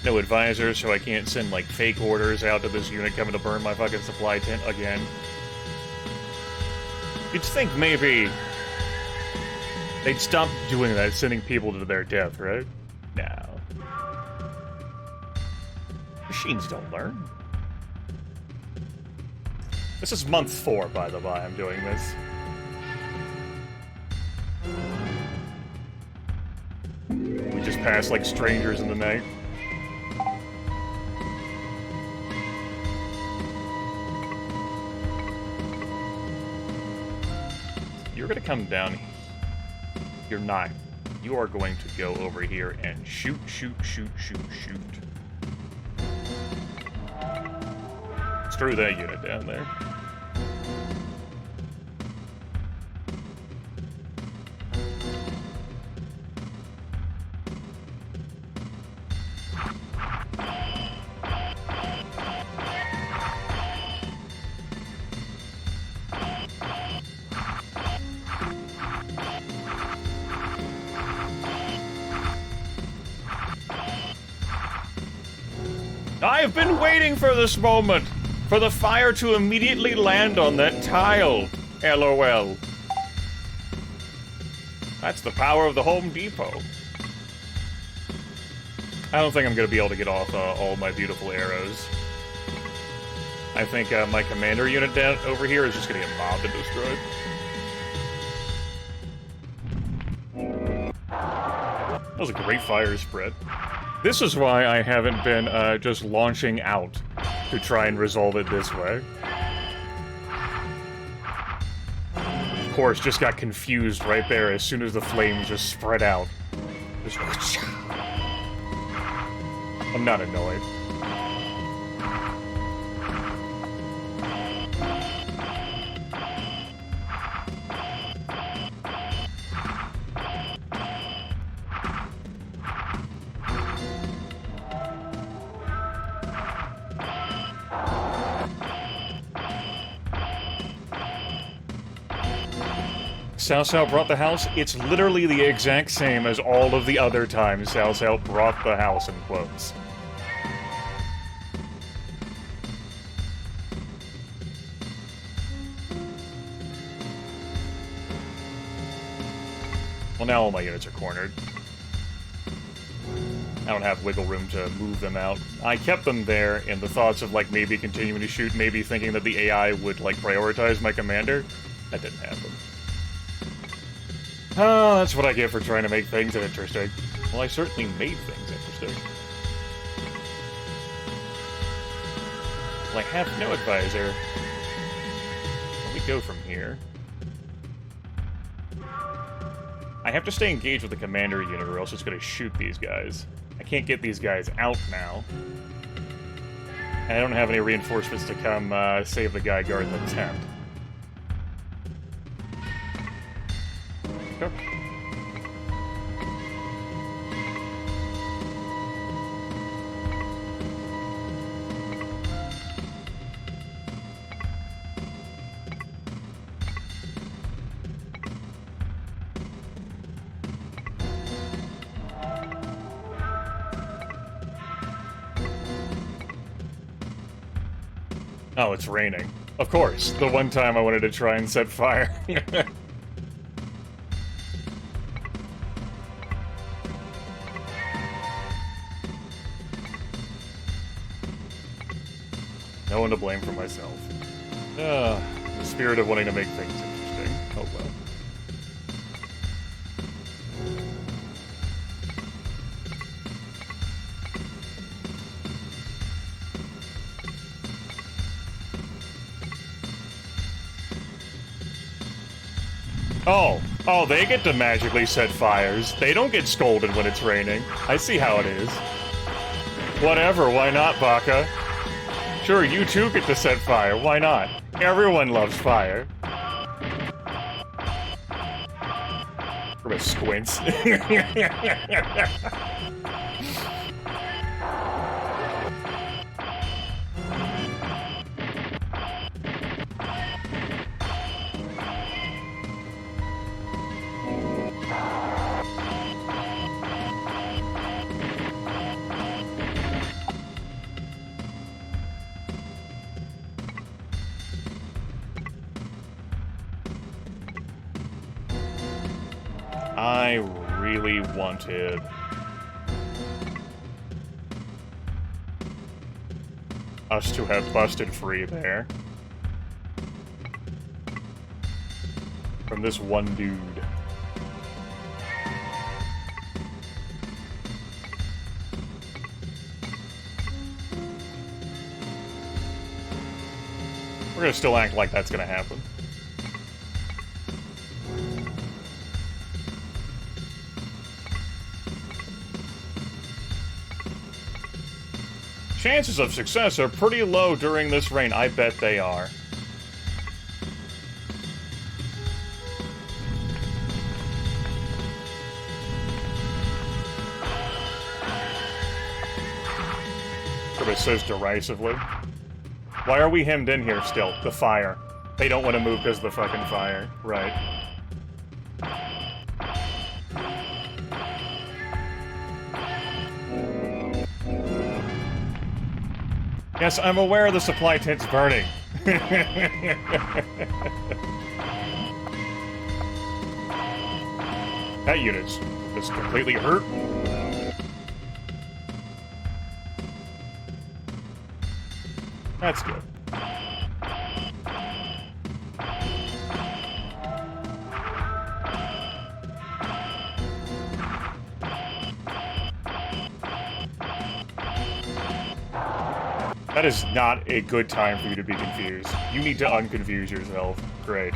No advisors, so I can't send, like, fake orders out to this unit coming to burn my fucking supply tent again. You'd think maybe they'd stop doing that, sending people to their death, right? No. Machines don't learn. This is month 4, by the by, I'm doing this. We just pass like strangers in the night. You're gonna come down. You're not. You are going to go over here and shoot, shoot, shoot, shoot, shoot. Screw that unit down there. I've been waiting for this moment, for the fire to immediately land on that tile. LOL. That's the power of the Home Depot. I don't think I'm going to be able to get off all my beautiful arrows. I think my commander unit down over here is just going to get mobbed and destroyed. That was a great fire spread. This is why I haven't been just launching out to try and resolve it this way. Of course, just got confused right there as soon as the flames just spread out. Just... I'm not annoyed. Cao Cao brought the house, it's literally the exact same as all of the other times Cao Cao brought the house in quotes. Well, now all my units are cornered. I don't have wiggle room to move them out. I kept them there in the thoughts of, like, maybe continuing to shoot, maybe thinking that the AI would, like, prioritize my commander. That didn't happen. Oh, that's what I get for trying to make things interesting. Well, I certainly made things interesting. Well, I have no advisor. Where we go from here? I have to stay engaged with the commander unit or else it's going to shoot these guys. I can't get these guys out now. And I don't have any reinforcements to come save the guy guarding the tent. Go. Oh, it's raining. Of course, the one time I wanted to try and set fire. No one to blame for myself. The spirit of wanting to make things interesting. Oh well. Oh, they get to magically set fires. They don't get scolded when it's raining. I see how it is. Whatever, why not, Baka? Sure, you too get to set fire, why not? Everyone loves fire. From a squints. I really wanted... us to have busted free there. From this one dude. We're gonna still act like that's gonna happen. Chances of success are pretty low during this rain. I bet they are. Grimith says derisively. Why are we hemmed in here still? The fire. They don't want to move because of the fucking fire. Right. Yes, I'm aware the supply tent's burning. That unit's just completely hurt. That's good. That is not a good time for you to be confused. You need to unconfuse yourself. Great.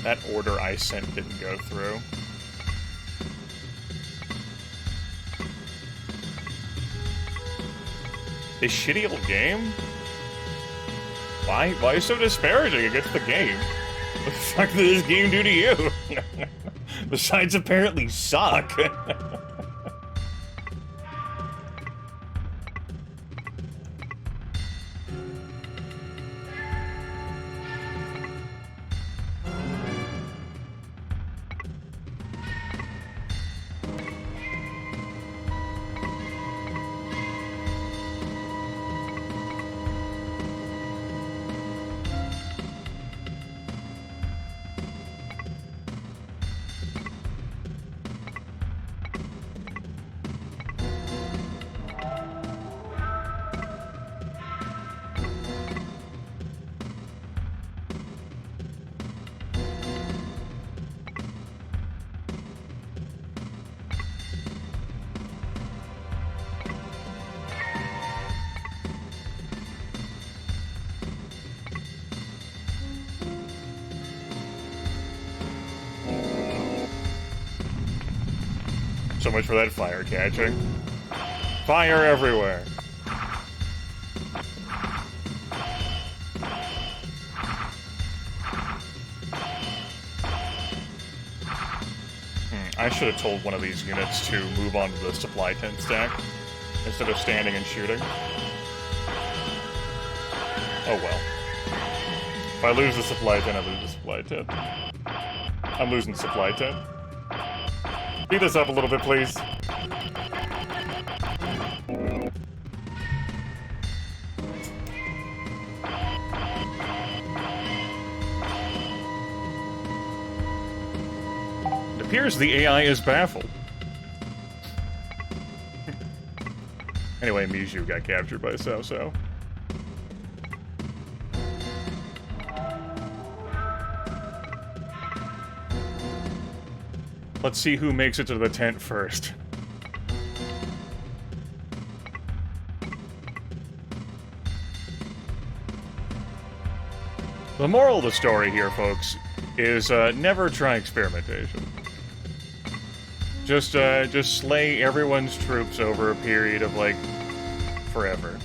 That order I sent didn't go through. This shitty old game? Why so disparaging against the game? What the fuck did this game do to you? Besides apparently suck. So much for that fire catching. Fire everywhere. I should have told one of these units to move on to the supply tent stack instead of standing and shooting. Oh well. If I lose the supply tent, I lose the supply tent. I'm losing the supply tent. Speed this up a little bit, please. It appears the AI is baffled. Anyway, Miju got captured by So-So. Let's see who makes it to the tent first. The moral of the story here, folks, is never try experimentation. Just slay everyone's troops over a period of, like, forever.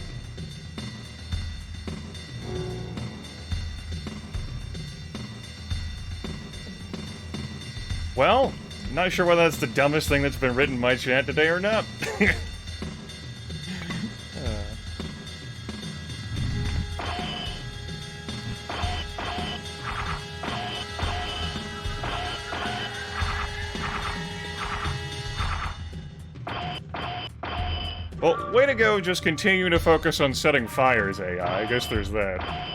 Well, not sure whether that's the dumbest thing that's been written in my chat today or not. Well, way to go, just continue to focus on setting fires, AI. I guess there's that.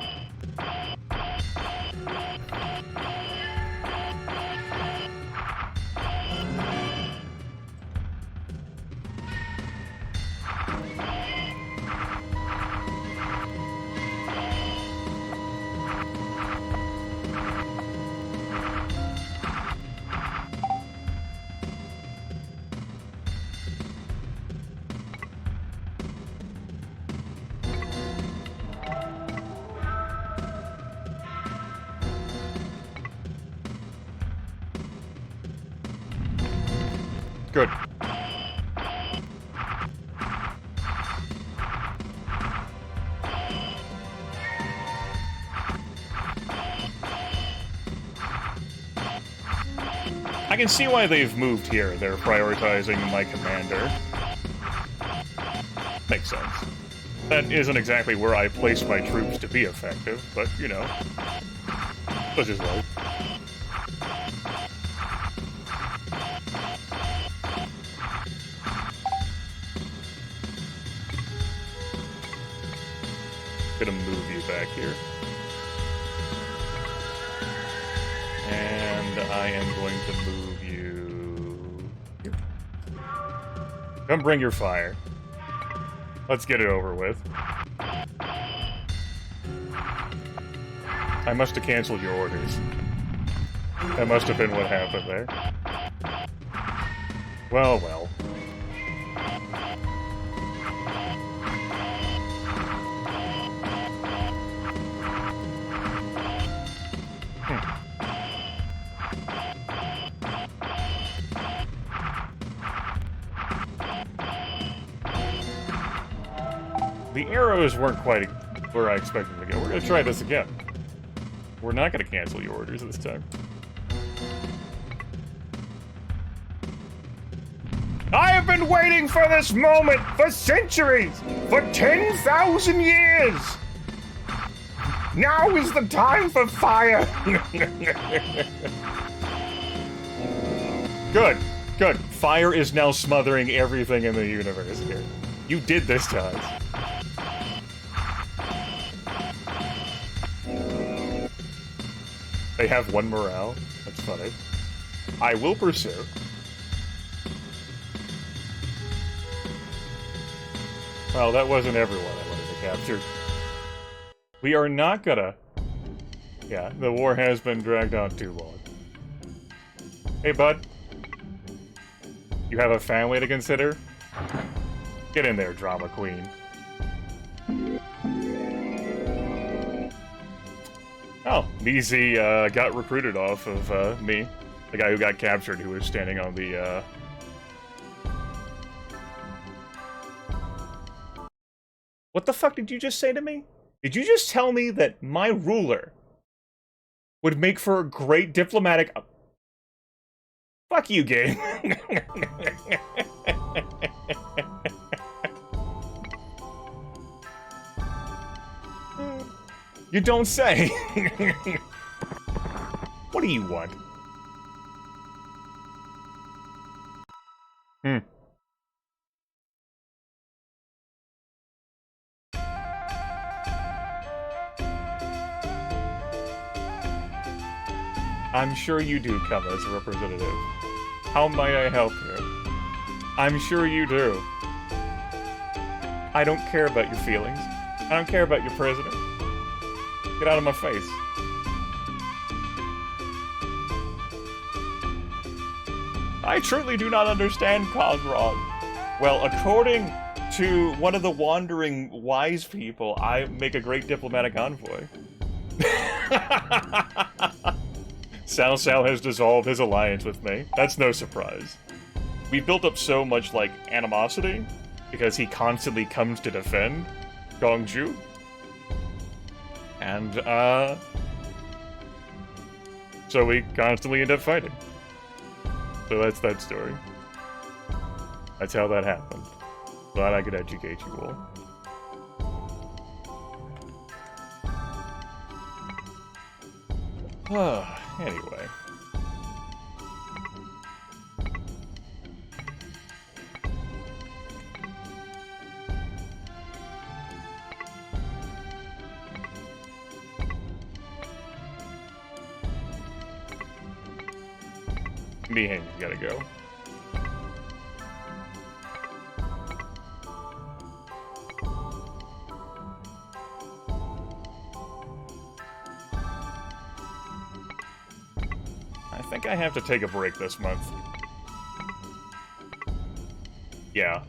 Good. I can see why they've moved here. They're prioritizing my commander. Makes sense. That isn't exactly where I place my troops to be effective, but, you know, such is life. Gonna move you back here. And I am going to move you here. Come bring your fire. Let's get it over with. I must have canceled your orders. That must have been what happened there. Well, well. The arrows weren't quite where I expected them to go. We're going to try this again. We're not going to cancel your orders this time. I have been waiting for this moment for centuries! For 10,000 years! Now is the time for fire! Good. Good. Fire is now smothering everything in the universe here. You did this time. They have one morale. That's funny. I will pursue. Well, that wasn't everyone I wanted to capture. We are not gonna... Yeah, the war has been dragged on too long. Hey, bud. You have a family to consider? Get in there, drama queen. Oh, Neezy got recruited off of me. The guy who got captured, who was standing on the What the fuck did you just say to me? Did you just tell me that my ruler would make for a great diplomatic... Fuck you, game. You don't say. What do you want? I'm sure you do come as a representative. How might I help you? I'm sure you do. I don't care about your feelings. I don't care about your president. Get out of my face. I truly do not understand Congrog. Well, according to one of the wandering wise people, I make a great diplomatic envoy. Cao Cao has dissolved his alliance with me. That's no surprise. We built up so much, like, animosity, because he constantly comes to defend Gongju. And, so we constantly end up fighting. So that's that story. That's how that happened. Glad I could educate you all. Anyway. Miheng's gotta go. I think I have to take a break this month. Yeah,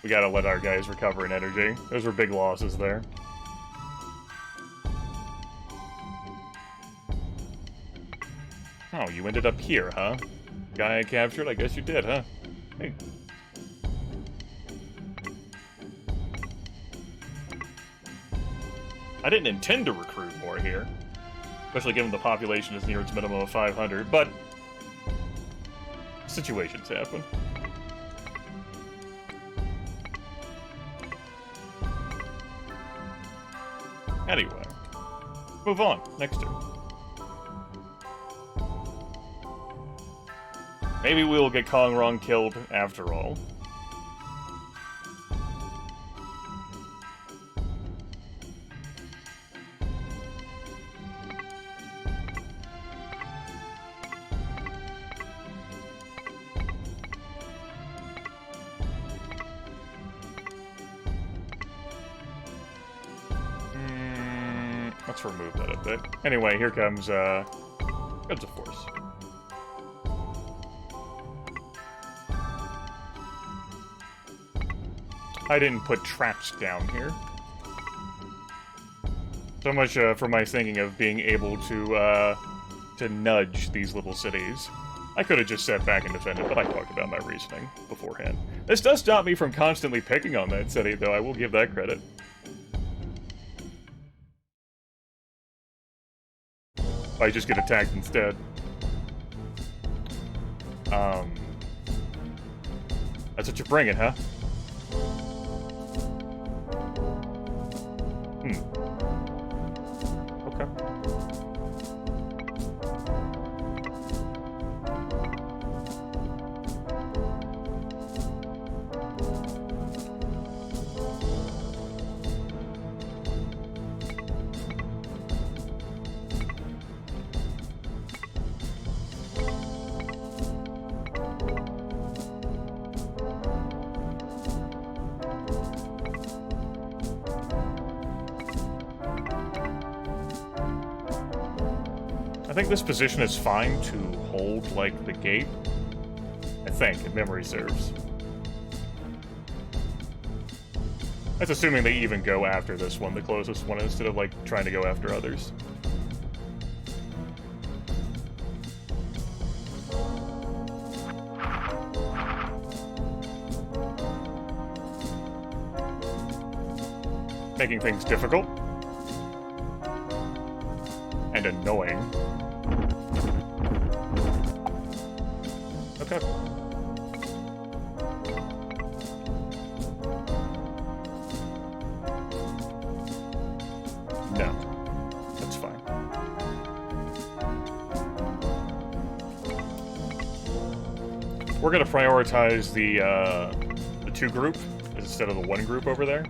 we gotta let our guys recover in energy. Those were big losses there. Oh, you ended up here, huh? Guy I captured? I guess you did, huh? Hey. I didn't intend to recruit more here. Especially given the population is near its minimum of 500, but... situations happen. Anyway. Move on. Next turn. Maybe we'll get Kongrong killed after all. Let's remove that a bit. Anyway, here comes, Goods of Force. I didn't put traps down here. So much for my thinking of being able to nudge these little cities. I could have just sat back and defended, but I talked about my reasoning beforehand. This does stop me from constantly picking on that city, though. I will give that credit. I just get attacked instead. That's what you're bringing, huh? Okay. I think this position is fine to hold, like, the gate. I think, if memory serves. That's assuming they even go after this one, the closest one, instead of, like, trying to go after others. making things difficult and annoying. Okay. No, that's fine. We're gonna prioritize the 2 group instead of the 1 group over there.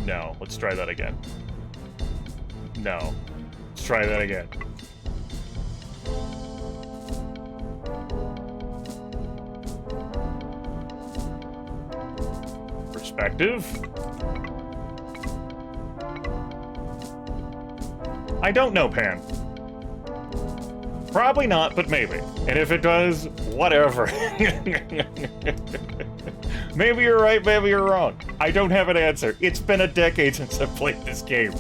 No, let's try that again. No, let's try that again. Perspective. I don't know, Pan. Probably not, but maybe. And if it does, whatever. Maybe you're right, maybe you're wrong. I don't have an answer. It's been a decade since I've played this game.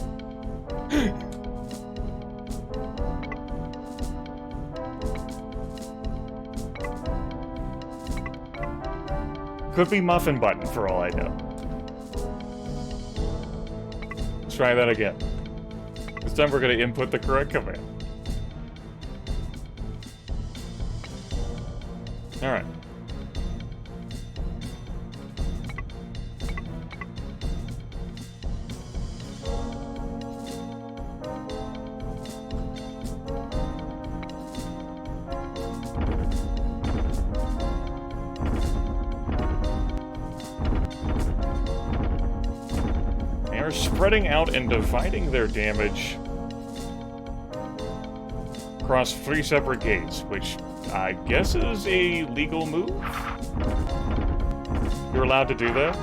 Could be muffin button for all I know. Let's try that again. This time we're going to input the correct command. Alright. They are spreading out and dividing their damage across 3 separate gates, which I guess is a legal move? You're allowed to do that?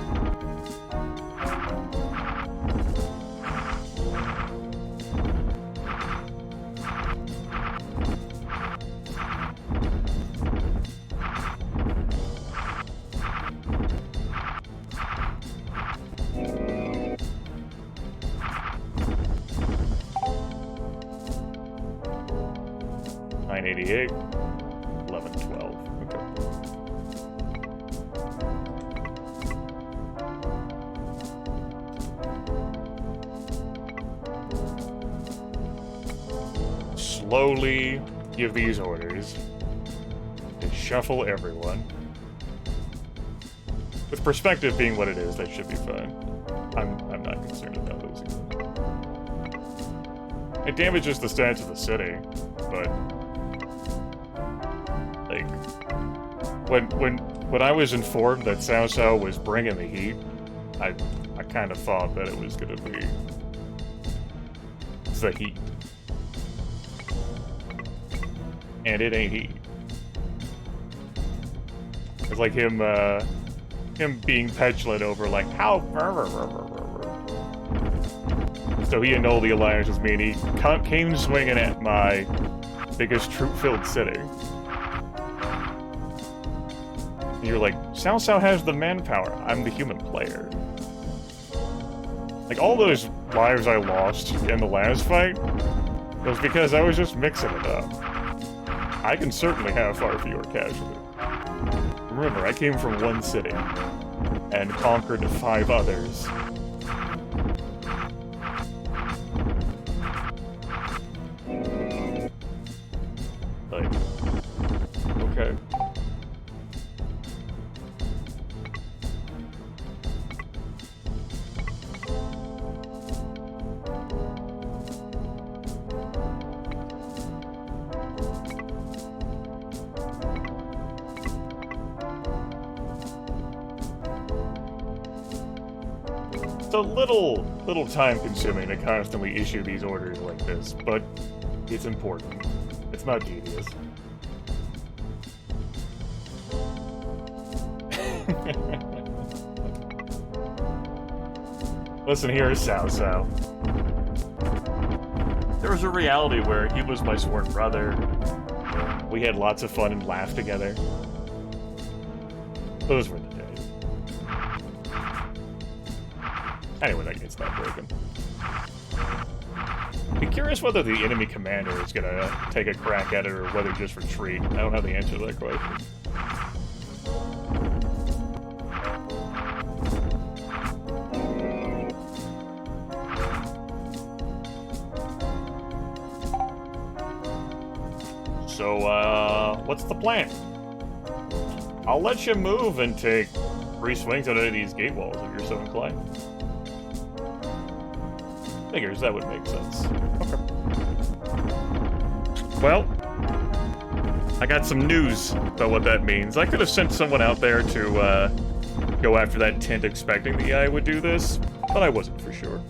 $988. 1112. Okay. Slowly give these orders to shuffle everyone. With perspective being what it is, that should be fine. I'm not concerned about losing them. It damages the stats of the city, but like when I was informed that Cao Cao was bringing the heat, I kind of thought that it was gonna be the heat, and it ain't heat. It's like him being petulant over like how. So he annulled the alliance with me, and he came swinging at my biggest troop-filled city. And you're like, Cao Cao has the manpower. I'm the human player. Like, all those lives I lost in the last fight was because I was just mixing it up. I can certainly have far fewer casualties. Remember, I came from one city and conquered 5 others. Like, okay. It's a little time-consuming to constantly issue these orders like this, but it's important. It's not tedious. Listen here, Cao Cao. There was a reality where he was my sworn brother. We had lots of fun and laughed together. Those were the days. Anyway, that gate's not broken. Be curious whether the enemy commander is gonna take a crack at it or whether just retreat. I don't have the answer to that question. So, what's the plan? I'll let you move and take free swings at any of these gate walls if you're so inclined. Figures that would make sense. Okay. Well, I got some news about what that means. I could have sent someone out there to go after that tent expecting the AI would do this, but I wasn't for sure.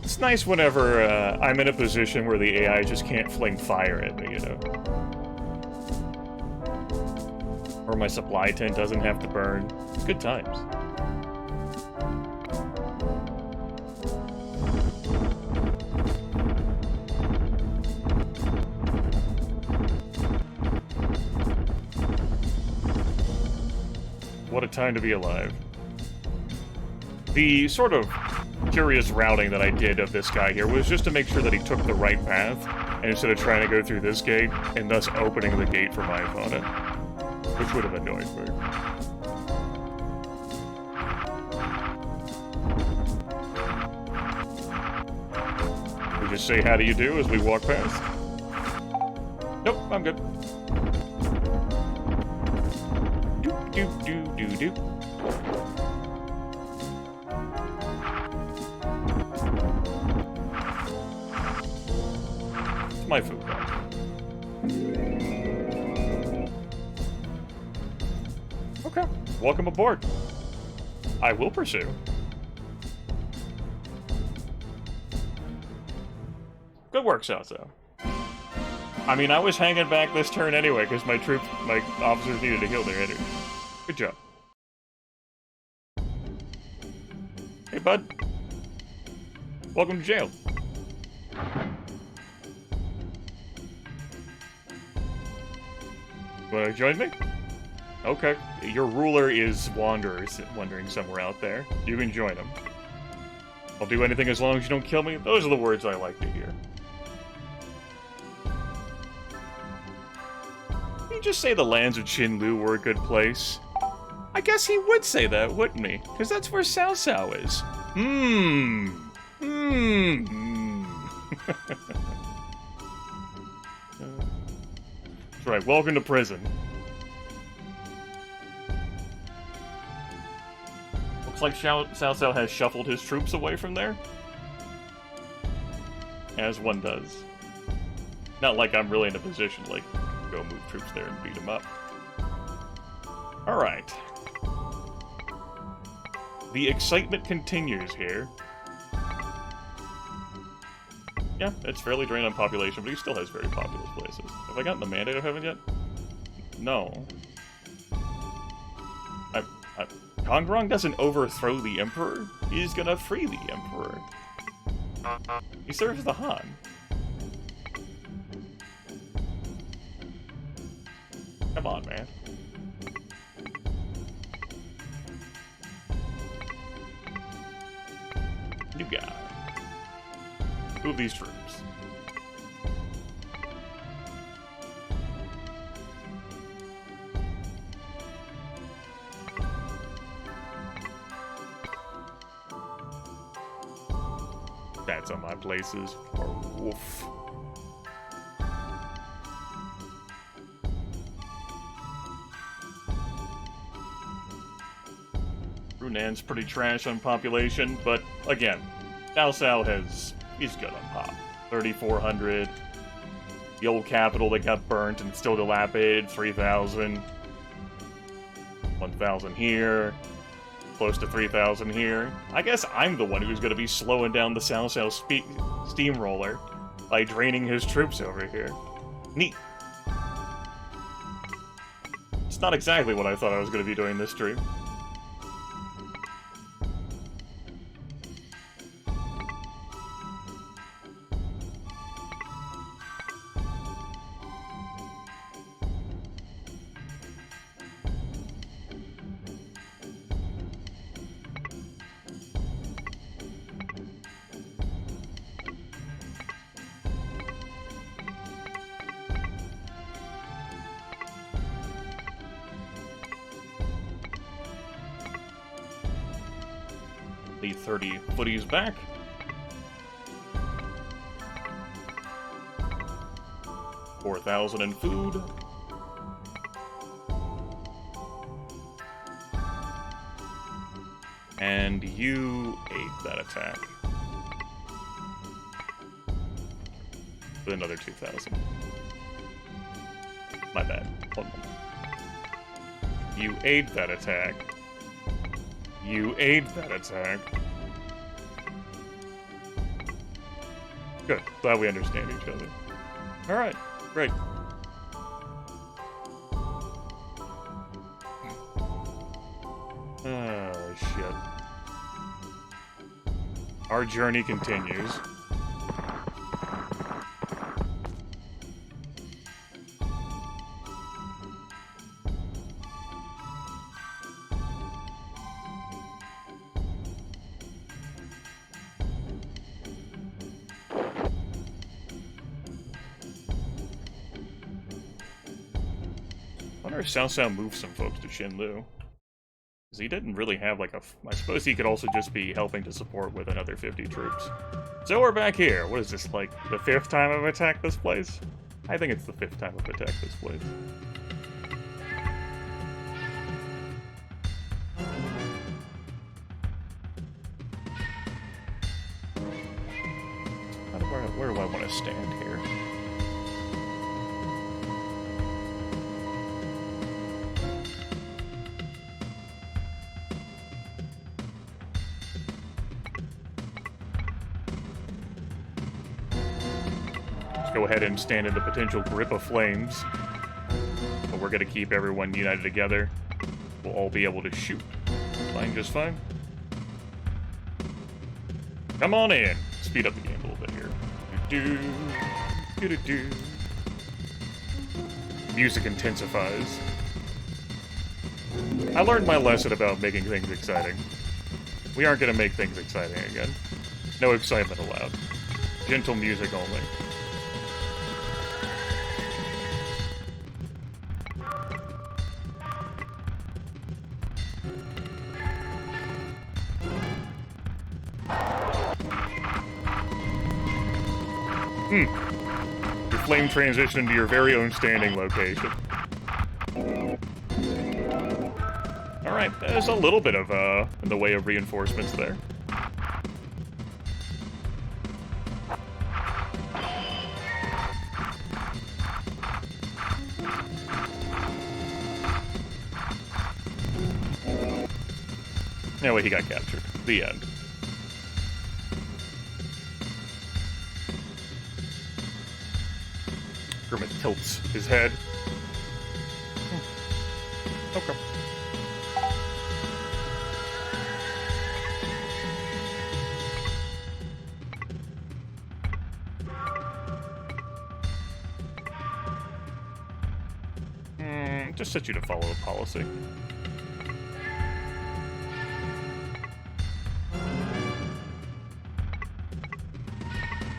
It's nice whenever I'm in a position where the AI just can't fling fire at me, you know? Or my supply tent doesn't have to burn. Good times. What a time to be alive. The sort of curious routing that I did of this guy here was just to make sure that he took the right path, and instead of trying to go through this gate, and thus opening the gate for my opponent, which would have annoyed me. We just say, how do you do, as we walk past? Nope, I'm good. Doop. My food bag. Okay, welcome aboard. I will pursue. Good work, Salso. I mean, I was hanging back this turn anyway, because my officers needed to heal their energy. Good job. Hey, bud. Welcome to jail. Want to join me? Okay. Your ruler is wandering somewhere out there. You can join him. I'll do anything as long as you don't kill me. Those are the words I like to hear. Did you just say the lands of Chinlu were a good place? I guess he would say that, wouldn't he? Because that's where Cao Cao is. That's right, welcome to prison. Looks like Cao Cao has shuffled his troops away from there. As one does. Not like I'm really in a position, like, to go move troops there and beat them up. Alright. The excitement continues here. Yeah, it's fairly drained on population, but he still has very populous places. Have I gotten the Mandate of Heaven yet? No. Kongrong doesn't overthrow the Emperor. He's gonna free the Emperor. He serves the Han. Come on, man. New guy. Move these troops. That's on my places. Or woof. Runan's pretty trash on population, but again, Cao Cao he's good on pop. 3,400. The old capital that got burnt and still dilapidated, 3,000. 1,000 here. Close to 3,000 here. I guess I'm the one who's going to be slowing down the Cao Cao steamroller by draining his troops over here. Neat. It's not exactly what I thought I was going to be doing this stream. The 30 footies back. $4,000 in food. And you ate that attack. With another 2,000. My bad. One moment. You ate that attack. You ate that attack. Good. Glad we understand each other. Alright. Great. Oh, shit. Our journey continues. I wonder if Cao moved some folks to Shinlu. Because he didn't really have like a... I suppose he could also just be helping to support with another 50 troops. So we're back here. What is this, like, the 5th time I've attacked this place? I think it's the 5th time I've attacked this place. Where do I want to stand here? Go ahead and stand in the potential grip of flames. But we're gonna keep everyone united together. We'll all be able to shoot. Fine, just fine. Come on in. Speed up the game a little bit here. Do-do-do. Music intensifies. I learned my lesson about making things exciting. We aren't gonna make things exciting again. No excitement allowed. Gentle music only. Your flame transitioned to your very own standing location. Alright, there's a little bit of, in the way of reinforcements there. Anyway, he got captured. The end. Grimith tilts his head. Okay. Just set you to follow the policy.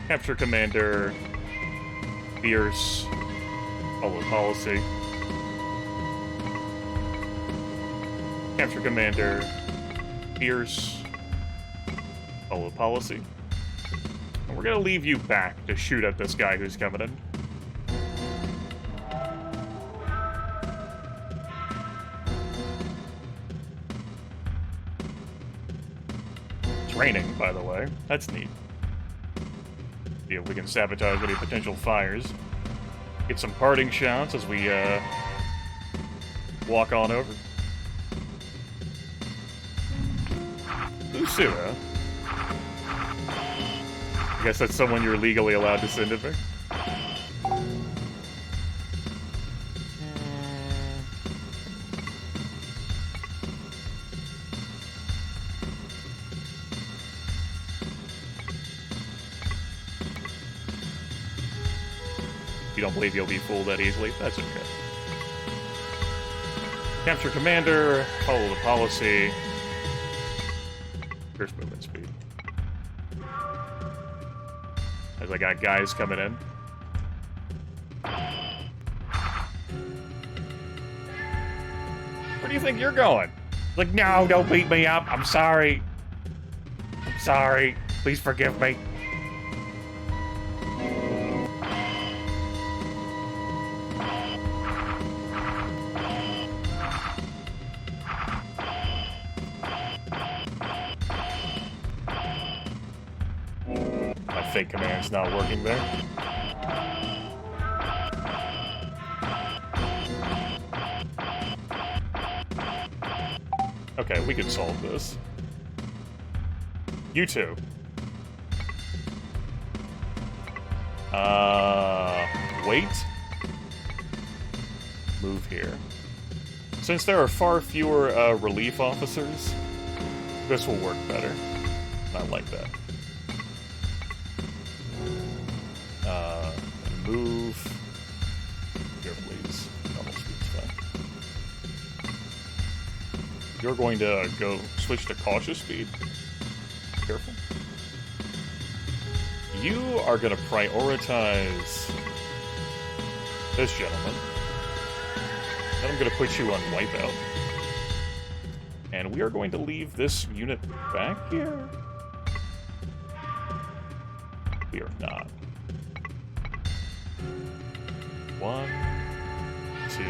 Capture Commander, Fierce, follow policy. Capture Commander, Fierce, follow policy. And we're gonna leave you back to shoot at this guy who's coming in. It's raining, by the way. That's neat. See if we can sabotage any potential fires. Get some parting shots as we walk on over. Lucida? I guess that's someone you're legally allowed to send at me. You don't believe you'll be fooled that easily? That's okay. Capture Commander, follow the policy. First movement speed. As I got guys coming in. Where do you think you're going? Like, no, don't beat me up. I'm sorry. sorry. Please forgive me. My fake command's not working there. Okay, we can solve this. You two. Wait. Move here. Since there are far fewer, relief officers, this will work better. I like that. Move. Here, please. Normal speed's fine. You're going to go switch to cautious speed. Careful. You are going to prioritize this gentleman. Then I'm going to put you on wipeout. And we are going to leave this unit back here. We are not. 1, 2.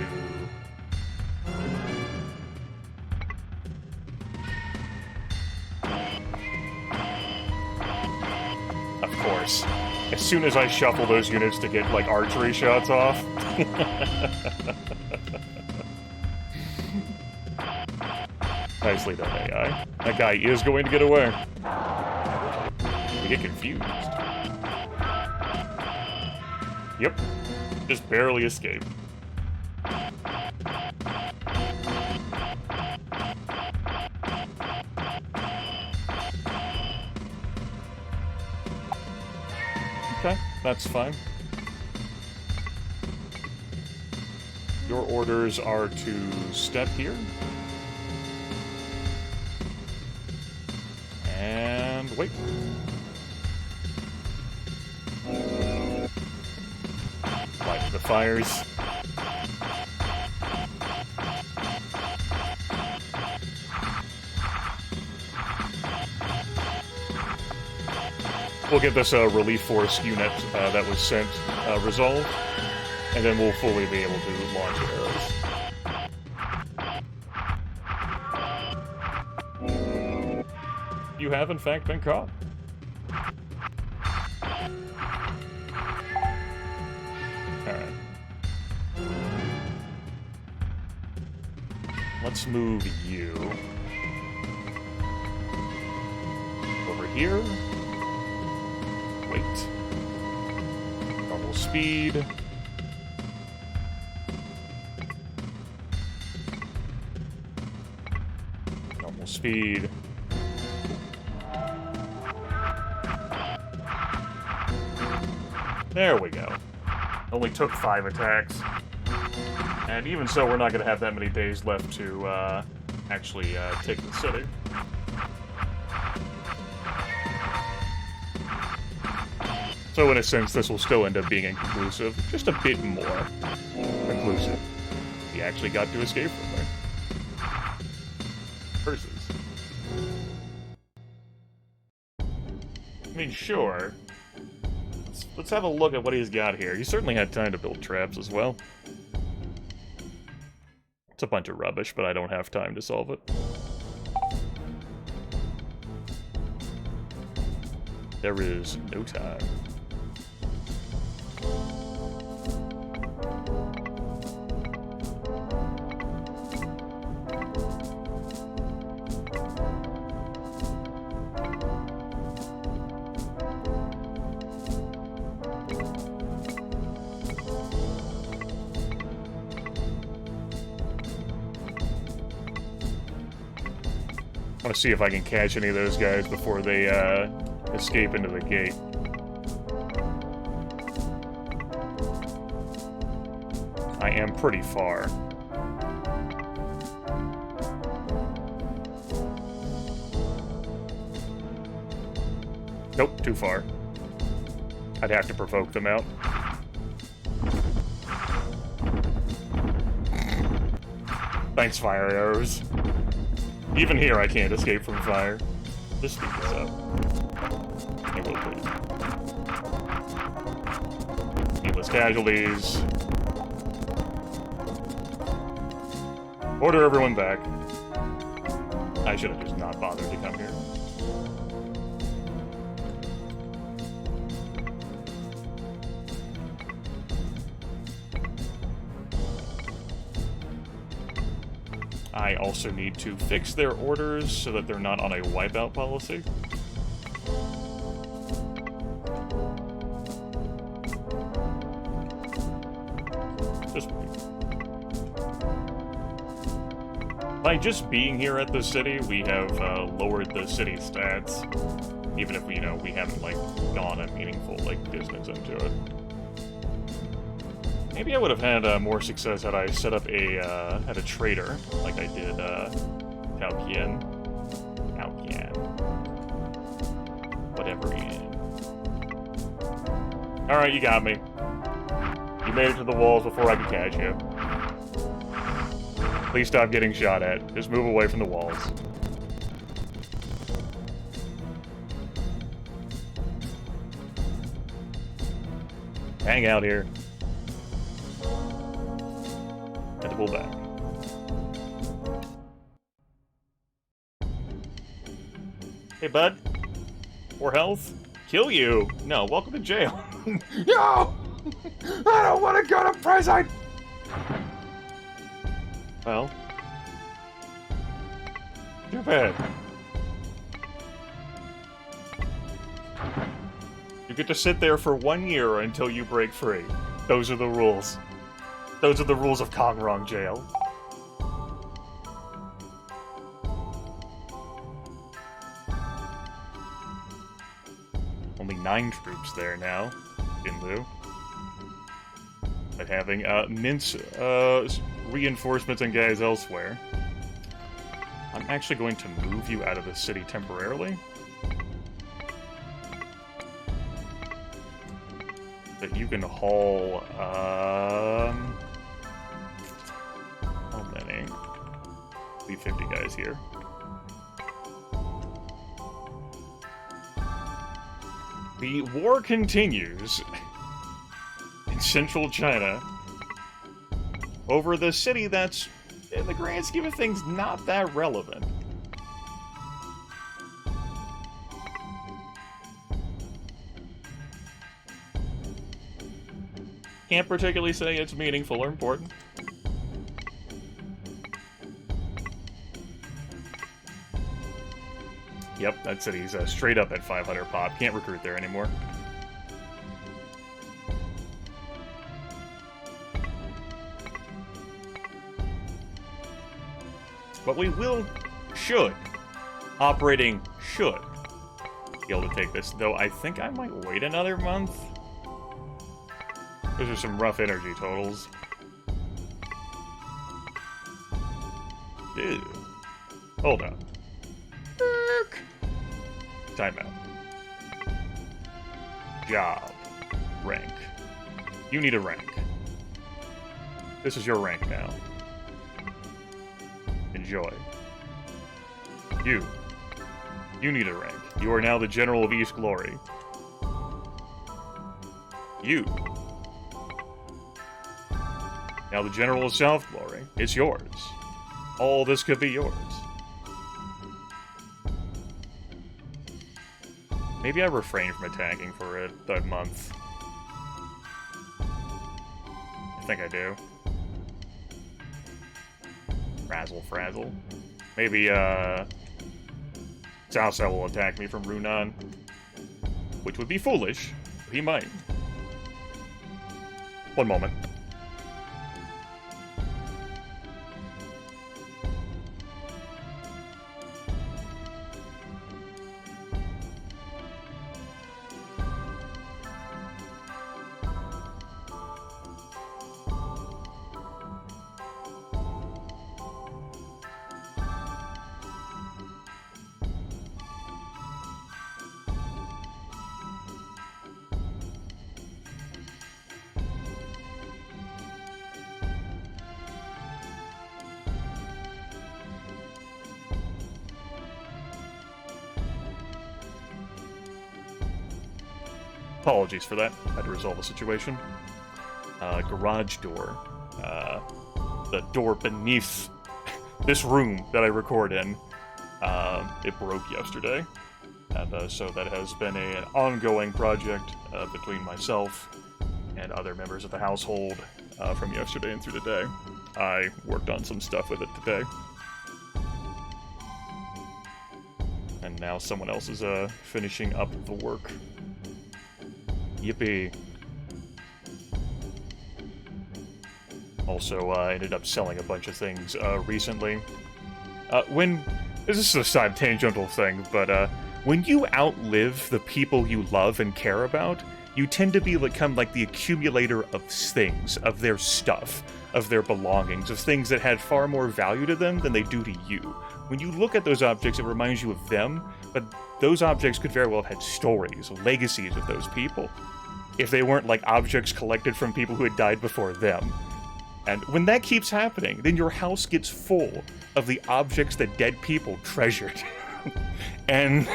Of course. As soon as I shuffle those units to get, like, archery shots off. Nicely done, AI. That guy is going to get away. We get confused. Yep. Just barely escaped. Okay, that's fine. Your orders are to step here. And wait. Light the fires. We'll get this relief force unit that was sent resolved, and then we'll fully be able to launch arrows. You have, in fact, been caught. Alright. Let's move you over here. Wait. Normal speed. Normal speed. There we go. Only took 5 attacks. And even so, we're not going to have that many days left to actually take the city. So in a sense, this will still end up being inconclusive. Just a bit more conclusive. He actually got to escape from there. Versus. I mean, sure. Let's have a look at what he's got here. He certainly had time to build traps as well. It's a bunch of rubbish, but I don't have time to solve it. There is no time. I want to see if I can catch any of those guys before they escape into the gate. I am pretty far. Nope, too far. I'd have to provoke them out. Thanks, fire arrows. Even here, I can't escape from fire. Just speed this up. It will please. Needless casualties. Order everyone back. I should have just not bothered to come here. I also need to fix their orders so that they're not on a wipeout policy. Just by just being here at the city, we have lowered the city stats, even if we haven't like gone a meaningful like distance into it. Maybe I would have had more success had I set up a trader like I did Taoqian, whatever Ian. All right, you got me. You made it to the walls before I could catch you. Please stop getting shot at. Just move away from the walls. Hang out here. Had to pull back. Hey, bud. More health? Kill you? No, welcome to jail. No! I don't want to go to prison! Well. Too bad. You get to sit there for 1 year until you break free. Those are the rules. Those are the rules of Kongrong Jail. Only 9 troops there now, in lieu. But having mince reinforcements and guys elsewhere. I'm actually going to move you out of the city temporarily. That you can haul, how many? Leave 50 guys here. The war continues in central China over the city that's, in the grand scheme of things, not that relevant. Can't particularly say it's meaningful or important. Yep, that city's straight up at 500 pop. Can't recruit there anymore. But we should be able to take this. Though I think I might wait another month. Those are some rough energy totals. Ew. Hold on. Timeout. Job. Rank. You need a rank. This is your rank now. Enjoy. You need a rank. You are now the General of East Glory. You. Now the General of South Glory. It's yours. All this could be yours. Maybe I refrain from attacking for a month. I think I do. Frazzle. Maybe, Cao Cao will attack me from Runan. Which would be foolish. He might. One moment. Apologies for that. Had to resolve the situation. Garage door. The door beneath this room that I record in. It broke yesterday. And so that has been an ongoing project between myself and other members of the household from yesterday and through today. I worked on some stuff with it today. And now someone else is finishing up the work. Yippee. Also, I ended up selling a bunch of things recently. This is a side tangential thing, but when you outlive the people you love and care about, you tend to become like the accumulator of things, of their stuff, of their belongings, of things that had far more value to them than they do to you. When you look at those objects, it reminds you of them, but those objects could very well have had stories, legacies of those people, if they weren't like objects collected from people who had died before them. And when that keeps happening, then your house gets full of the objects that dead people treasured. And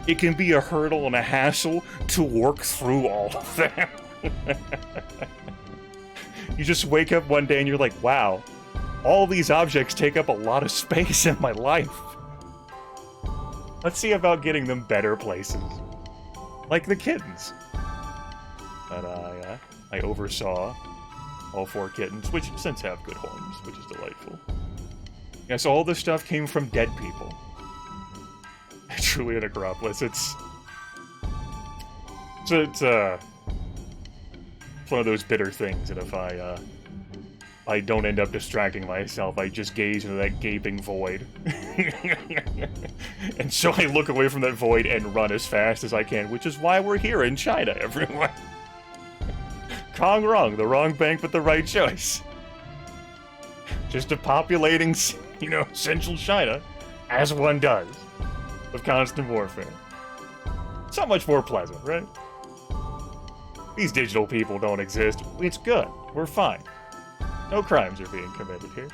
it can be a hurdle and a hassle to work through all of that. You just wake up one day and you're like, wow, all these objects take up a lot of space in my life. Let's see about getting them better places. Like the kittens. But I oversaw all 4 kittens, which since have good homes, which is delightful. Yeah, so all this stuff came from dead people. Truly a necropolis. It's one of those bitter things that if I don't end up distracting myself, I just gaze into that gaping void. And so I look away from that void and run as fast as I can, which is why we're here in China, everyone. Kong wrong, the wrong bank, but the right choice. Just a populating, central China, as one does, of constant warfare. It's not much more pleasant, right? These digital people don't exist. It's good. We're fine. No crimes are being committed here.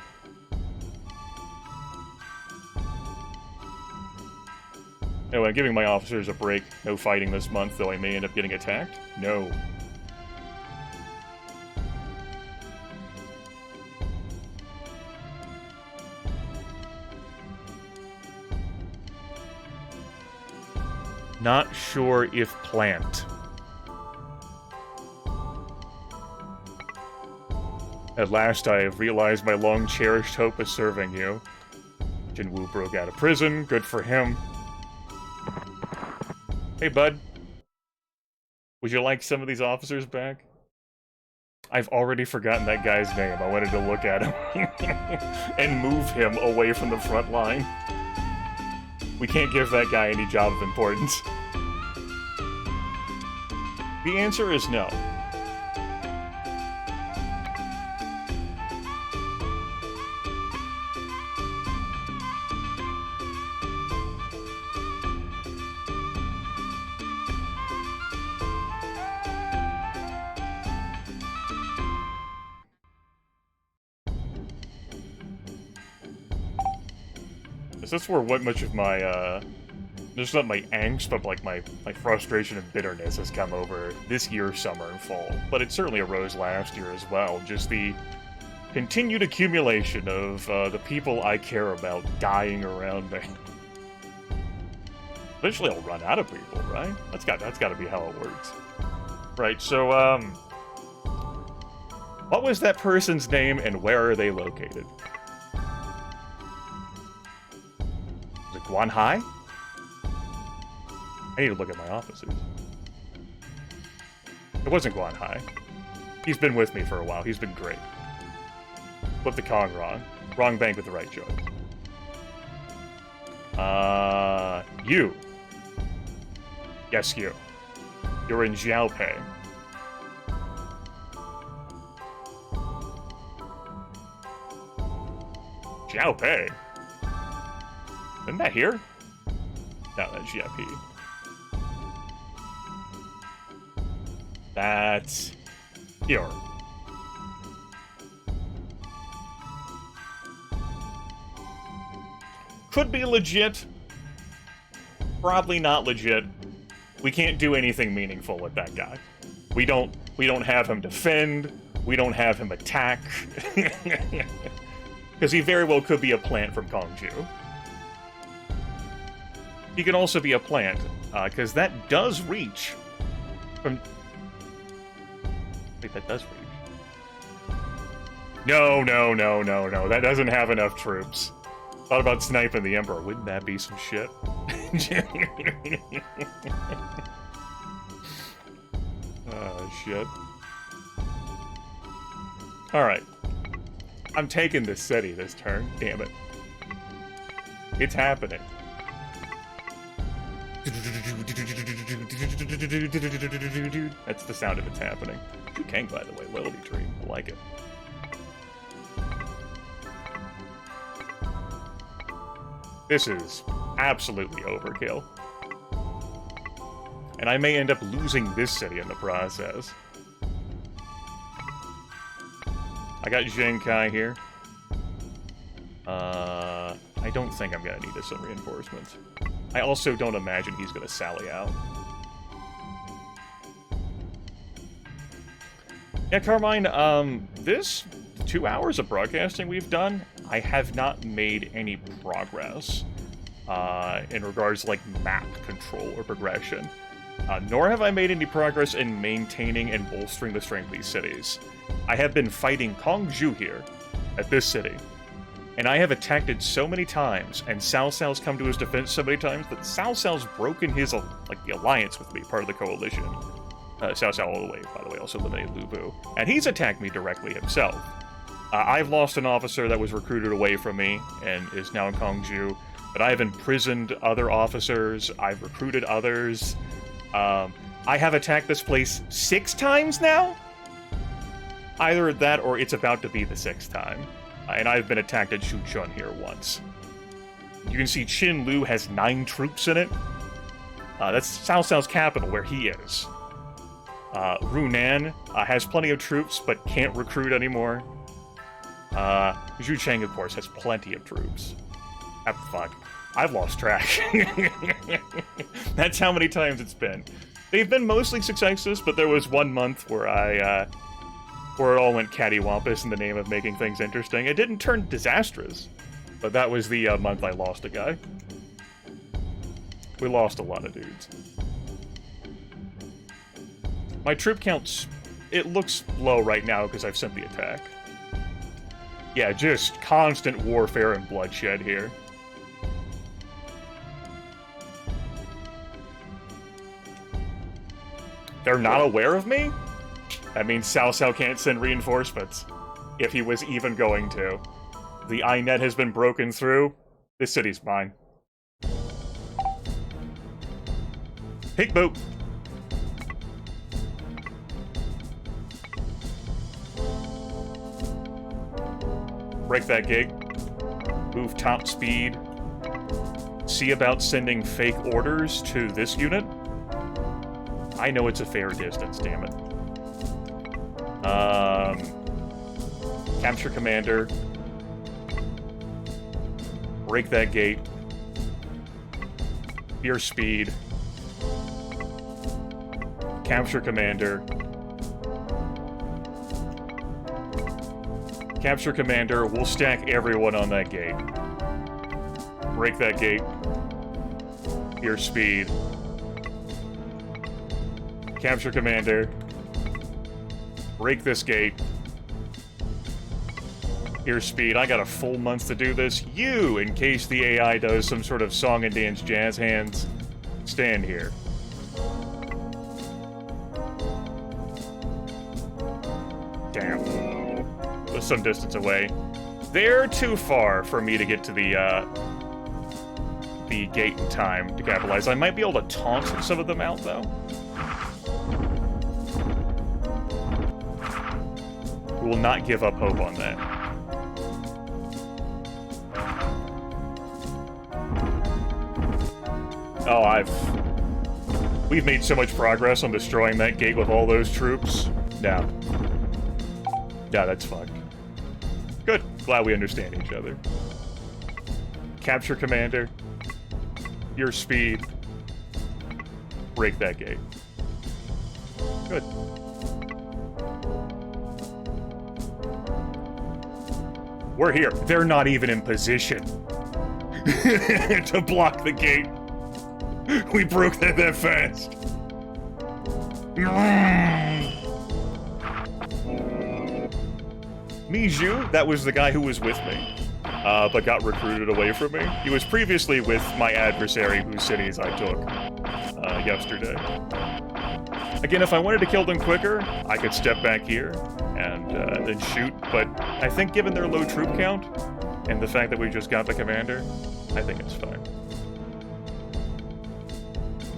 Anyway, I'm giving my officers a break. No fighting this month, though I may end up getting attacked. No. Not sure if plant. At last I have realized my long-cherished hope is serving you. Jinwoo broke out of prison, good for him. Hey, bud. Would you like some of these officers back? I've already forgotten that guy's name. I wanted to look at him and move him away from the front line. We can't give that guy any job of importance. The answer is no. That's where much of my, just not my angst, but like my frustration and bitterness has come over this year, summer and fall. But it certainly arose last year as well. Just the continued accumulation of the people I care about dying around me. Eventually I'll run out of people, right? That's got to be how it works. Right, so, what was that person's name and where are they located? Guanhai? I need to look at my officers. It wasn't Guanhai. He's been with me for a while. He's been great. Flipped the Kong wrong. Wrong bank with the right choice. You. Yes, you. You're in Xiaopei. Xiaopei? Isn't that here? No, that's Yippie. That's here. Could be legit. Probably not legit. We can't do anything meaningful with that guy. We don't have him defend. We don't have him attack. Because he very well could be a plant from Kongju. He can also be a plant, because that does reach from... Wait, that does reach. No, that doesn't have enough troops. Thought about sniping the Emperor. Wouldn't that be some shit? Oh, shit. Alright. I'm taking this city this turn. Damn it. It's happening. That's the sound of it's happening. Kang, by the way. Loyalty tree. I like it. This is absolutely overkill. And I may end up losing this city in the process. I got Zenkai here. I don't think I'm gonna need some reinforcements. I also don't imagine he's gonna sally out. Yeah, Carmine, this 2 hours of broadcasting we've done, I have not made any progress in regards to, like, map control or progression. Nor have I made any progress in maintaining and bolstering the strength of these cities. I have been fighting Kongju here, at this city, and I have attacked it so many times, and Cao Cao's come to his defense so many times, that Cao Cao's broken his, like, the alliance with me, part of the coalition. Cao Cao all the way, by the way, also eliminated Lu Bu. And he's attacked me directly himself. I've lost an officer that was recruited away from me, and is now in Kongju, but I have imprisoned other officers, I've recruited others. I have attacked this place 6 times now? Either that, or it's about to be the 6th time. And I've been attacked at Shuchun here once. You can see Qin Lu has 9 troops in it. That's Cao Cao's capital, where he is. Runan has plenty of troops, but can't recruit anymore. Zhu Cheng, of course, has plenty of troops. Fuck. I've lost track. That's how many times it's been. They've been mostly successes, but there was 1 month where where it all went cattywampus in the name of making things interesting. It didn't turn disastrous, but that was the month I lost a guy. We lost a lot of dudes. My troop count's... it looks low right now because I've sent the attack. Yeah, just constant warfare and bloodshed here. They're not aware of me? That means Cao Cao can't send reinforcements, if he was even going to. The iNet has been broken through. This city's mine. Peek boop! Break that gig. Move top speed. See about sending fake orders to this unit. I know it's a fair distance, damn it. Capture commander. Break that gate. Your speed. Capture commander. Capture commander. We'll stack everyone on that gate. Break that gate. Your speed. Capture commander. Break this gate. Your speed. I got a full month to do this. You, in case the AI does some sort of song and dance jazz hands, stand here. Damn. That's some distance away. They're too far for me to get to the gate in time to capitalize. I might be able to taunt some of them out, though. We will not give up hope on that. Oh, we've made so much progress on destroying that gate with all those troops. No. Yeah, that's fucked. Good. Glad we understand each other. Capture commander. Your speed. break that gate. Good. We're here. They're not even in position to block the gate. We broke that fast. Miju, that was the guy who was with me, but got recruited away from me. He was previously with my adversary, whose cities I took yesterday. Again, if I wanted to kill them quicker, I could step back here and then shoot, but I think given their low troop count and the fact that we just got the commander, I think it's fine.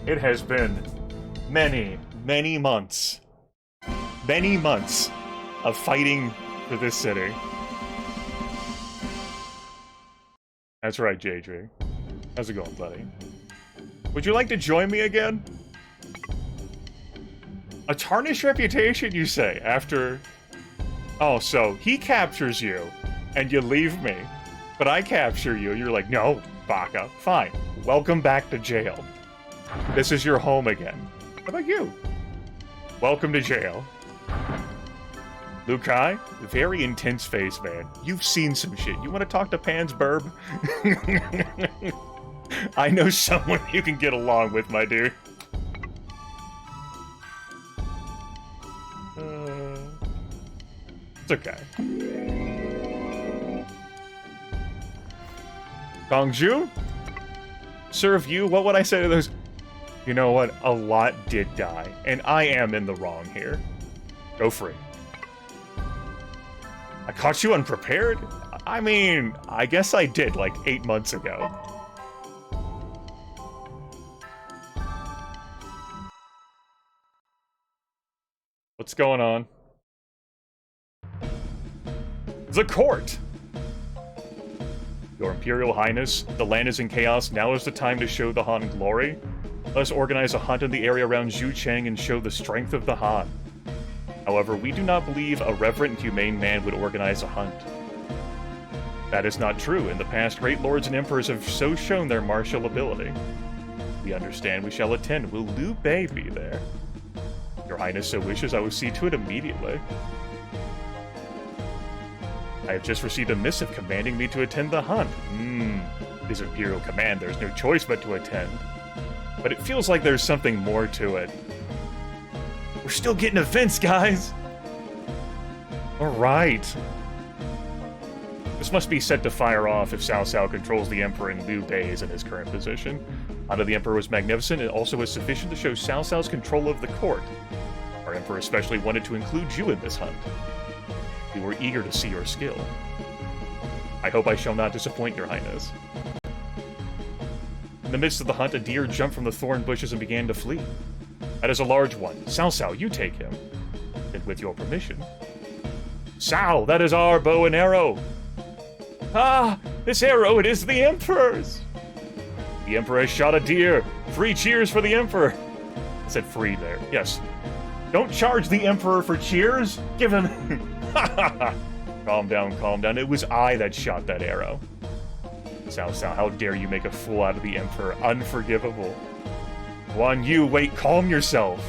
It has been many, many months of fighting for this city. That's right, JJ. How's it going, buddy? Would you like to join me again? A tarnished reputation, you say, after... Oh, so he captures you, and you leave me. But I capture you, you're like, no, Baka, fine. Welcome back to jail. This is your home again. What about you? Welcome to jail. Lukai, very intense face, man. You've seen some shit. You want to talk to Pan's Burb? I know someone you can get along with, my dude. It's okay. Gongju? Serve you? What would I say to those? You know what? A lot did die, and I am in the wrong here. Go free. I caught you unprepared? I mean, I guess I did, like, 8 months ago. What's going on? The court! Your Imperial Highness, the land is in chaos. Now is the time to show the Han glory. Let us organize a hunt in the area around Zhucheng and show the strength of the Han. However, we do not believe a reverent and humane man would organize a hunt. That is not true. In the past, great lords and emperors have so shown their martial ability. We understand we shall attend. Will Liu Bei be there? Your Highness so wishes, I will see to it immediately. I have just received a missive commanding me to attend the hunt. It is Imperial command, there's no choice but to attend. But it feels like there's something more to it. We're still getting events, guys! Alright. This must be set to fire off if Cao Cao controls the Emperor and Liu Bei is in his current position. Honor the Emperor was magnificent, and also was sufficient to show Cao Cao's control of the court. Our Emperor especially wanted to include you in this hunt. We were eager to see your skill. I hope I shall not disappoint your Highness. In the midst of the hunt, a deer jumped from the thorn bushes and began to flee. That is a large one. Cao Cao, you take him. And with your permission. Cao, that is our bow and arrow. Ah, this arrow, it is the Emperor's. The Emperor has shot a deer. 3 cheers for the Emperor. I said free there. Yes. Don't charge the Emperor for cheers. Give him... Calm down, calm down. It was I that shot that arrow. Cao Cao, how dare you make a fool out of the Emperor? Unforgivable. Guan Yu, wait, calm yourself.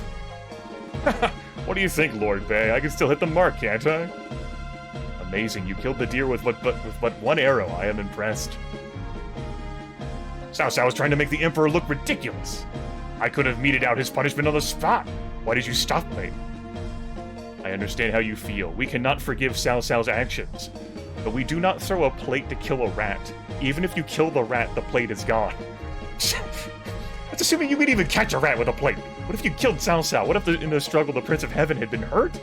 What do you think, Lord Bei? I can still hit the mark, can't I? Amazing, you killed the deer with but 1 arrow. I am impressed. Cao Cao was trying to make the Emperor look ridiculous. I could have meted out his punishment on the spot. Why did you stop me? I understand how you feel. We cannot forgive Cao Cao's actions. But we do not throw a plate to kill a rat. Even if you kill the rat, the plate is gone. That's assuming you could even catch a rat with a plate. What if you killed Cao Cao? What if in the struggle the Prince of Heaven had been hurt?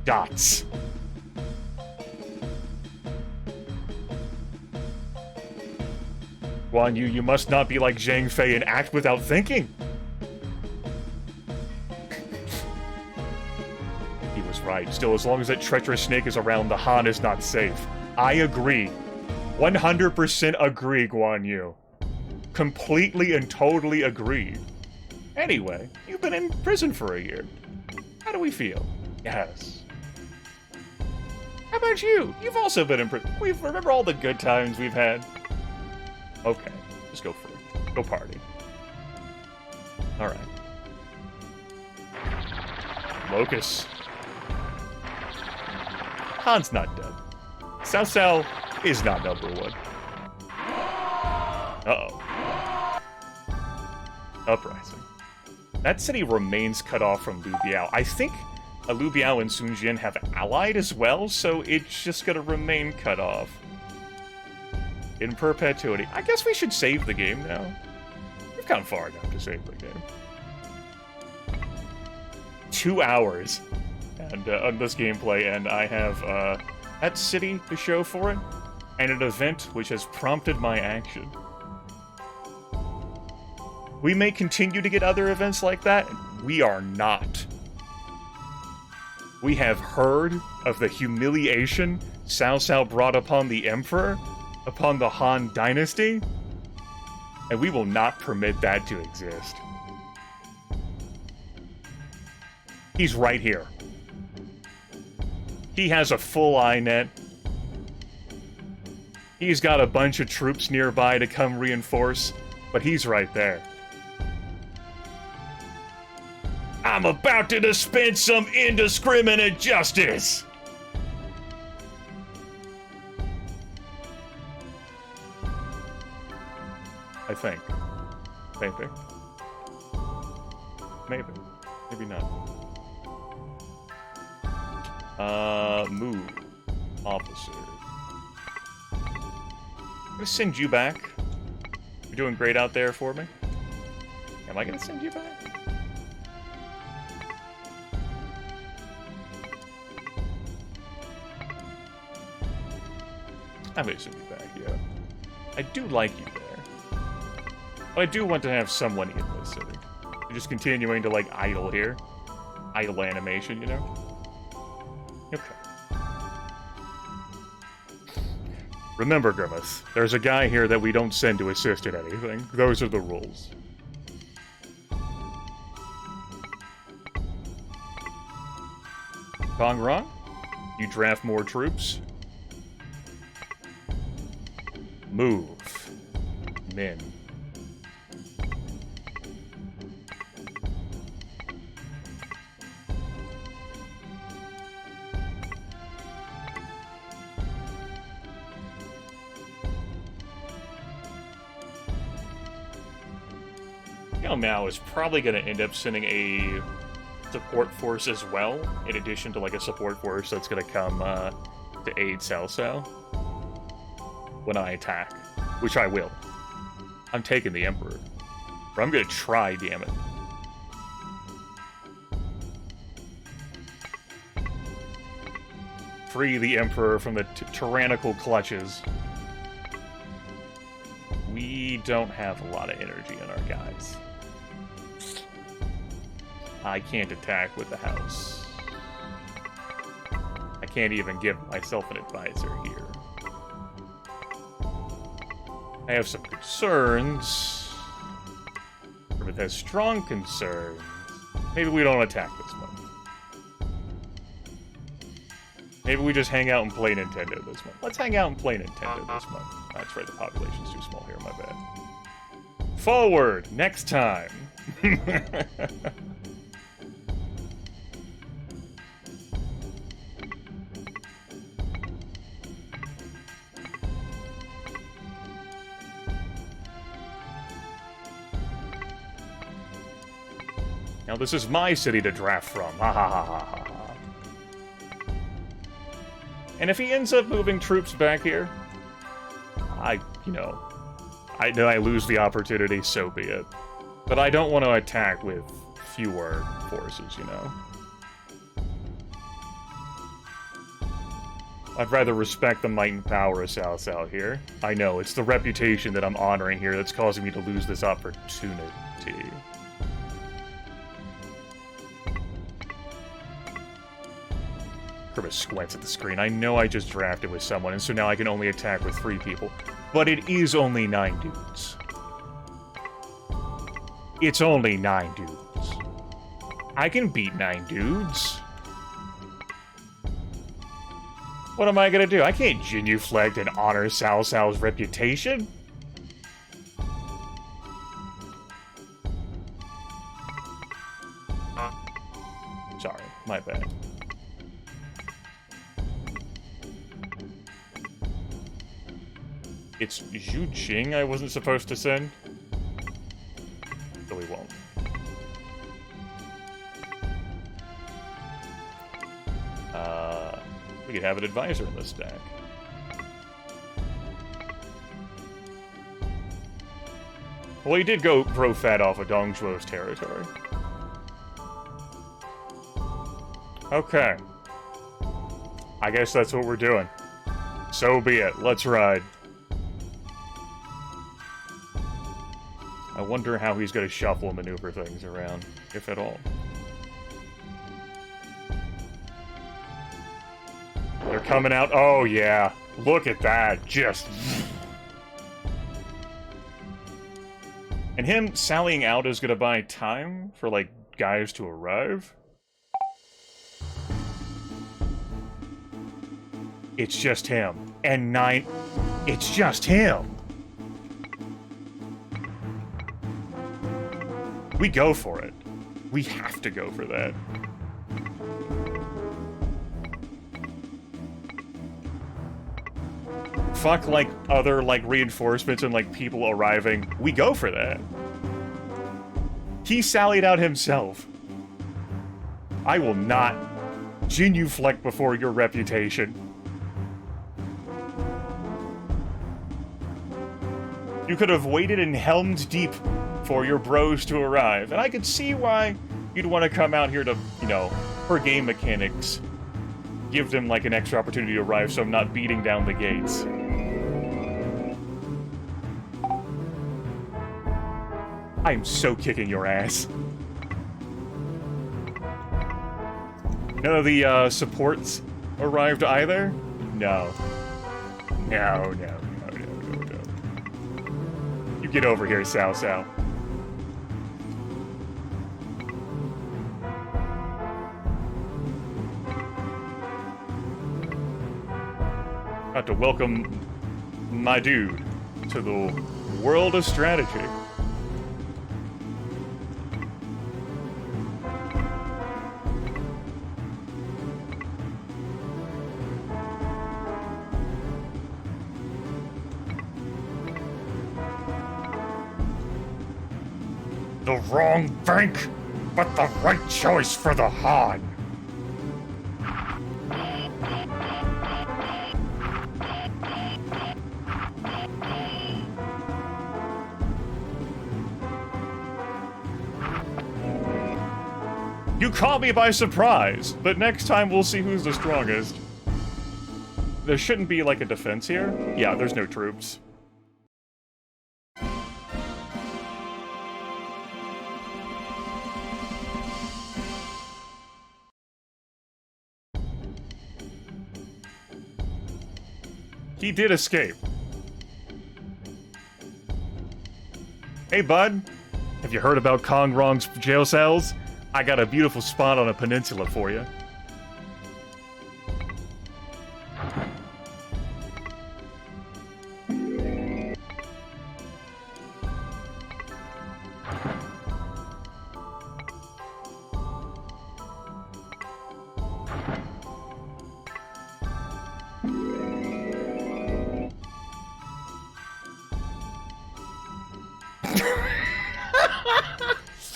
Dots. Guan Yu, you must not be like Zhang Fei and act without thinking. He was right. Still, as long as that treacherous snake is around, the Han is not safe. I agree. 100% agree, Guan Yu. Completely and totally agree. Anyway, you've been in prison for a year. How do we feel? Yes. How about you? You've also been in prison. Remember all the good times we've had? Okay, just go for it. Go party. Alright. Locus. Han's not dead. Cao Cao is not number one. Uh-oh. Uprising. That city remains cut off from Lu Biao. I think Lu Biao and Sun Jian have allied as well, so it's just gonna remain cut off. In perpetuity. I guess we should save the game now. We've gone far enough to save the game. 2 hours and on this gameplay, and I have that city to show for it, and an event which has prompted my action. We may continue to get other events like that. We are not. We have heard of the humiliation Cao Cao brought upon the Emperor, upon the Han Dynasty, and we will not permit that to exist. He's right here. He has a full eye net. He's got a bunch of troops nearby to come reinforce, but he's right there. I'm about to dispense some indiscriminate justice! I think. Maybe. Maybe. Maybe not. Move. Officer. I'm gonna send you back. You're doing great out there for me. Am I gonna send you back? I'm gonna send you back, yeah. I do like you there. But I do want to have someone in this city. You're just continuing to, like, idle here. Idle animation, you know? Okay. Remember, Grimith, there's a guy here that we don't send to assist in anything. Those are the rules. Kongrong, you draft more troops. Move. Min. Mao is probably going to end up sending a support force as well, in addition to like a support force that's going to come to aid Cao Cao when I attack, which I will. I'm taking the Emperor. Or I'm going to try, damn it. Free the Emperor from the tyrannical clutches. We don't have a lot of energy in our guys. I can't attack with the house. I can't even give myself an advisor here. I have some concerns. Grimith has strong concerns. Maybe we don't attack this month. Maybe we just hang out and play Nintendo this month. Let's hang out and play Nintendo this month. That's right, the population's too small here, my bad. Forward! Next time! Now this is my city to draft from. Ha ha ha ha ha. And if he ends up moving troops back here, I know I lose the opportunity, so be it. But I don't want to attack with fewer forces, you know? I'd rather respect the might and power of Cao Cao here. I know, it's the reputation that I'm honoring here that's causing me to lose this opportunity. Grimith squints at the screen. I know I just drafted with someone, and so now I can only attack with 3 people. But it is only 9 dudes. It's only 9 dudes. I can beat 9 dudes. What am I gonna do? I can't genuflect and honor Cao Cao's reputation. It's Zhu Jing I wasn't supposed to send. So we won't. We could have an advisor in this deck. Well, he did go grow fat off of Dongzhuo's territory. Okay. I guess that's what we're doing. So be it. Let's ride. I wonder how he's going to shuffle and maneuver things around, if at all. They're coming out. Oh, yeah. Look at that. Just... And him sallying out is going to buy time for, like, guys to arrive? It's just him. And 9... It's just him! We go for it. We have to go for that. Fuck, like, other, like, reinforcements and, like, people arriving. We go for that. He sallied out himself. I will not genuflect before your reputation. You could have waited in Helm's Deep for your bros to arrive, and I could see why you'd want to come out here to, you know, for game mechanics, give them, like, an extra opportunity to arrive so I'm not beating down the gates. I'm so kicking your ass. None of the supports arrived either? No. No. You get over here, Cao Cao. About to welcome my dude to the world of strategy. The wrong bank, but the right choice for the Han. You caught me by surprise, but next time we'll see who's the strongest. There shouldn't be, like, a defense here. Yeah, there's no troops. He did escape. Hey, bud. Have you heard about Kong Rong's jail cells? I got a beautiful spot on a peninsula for you.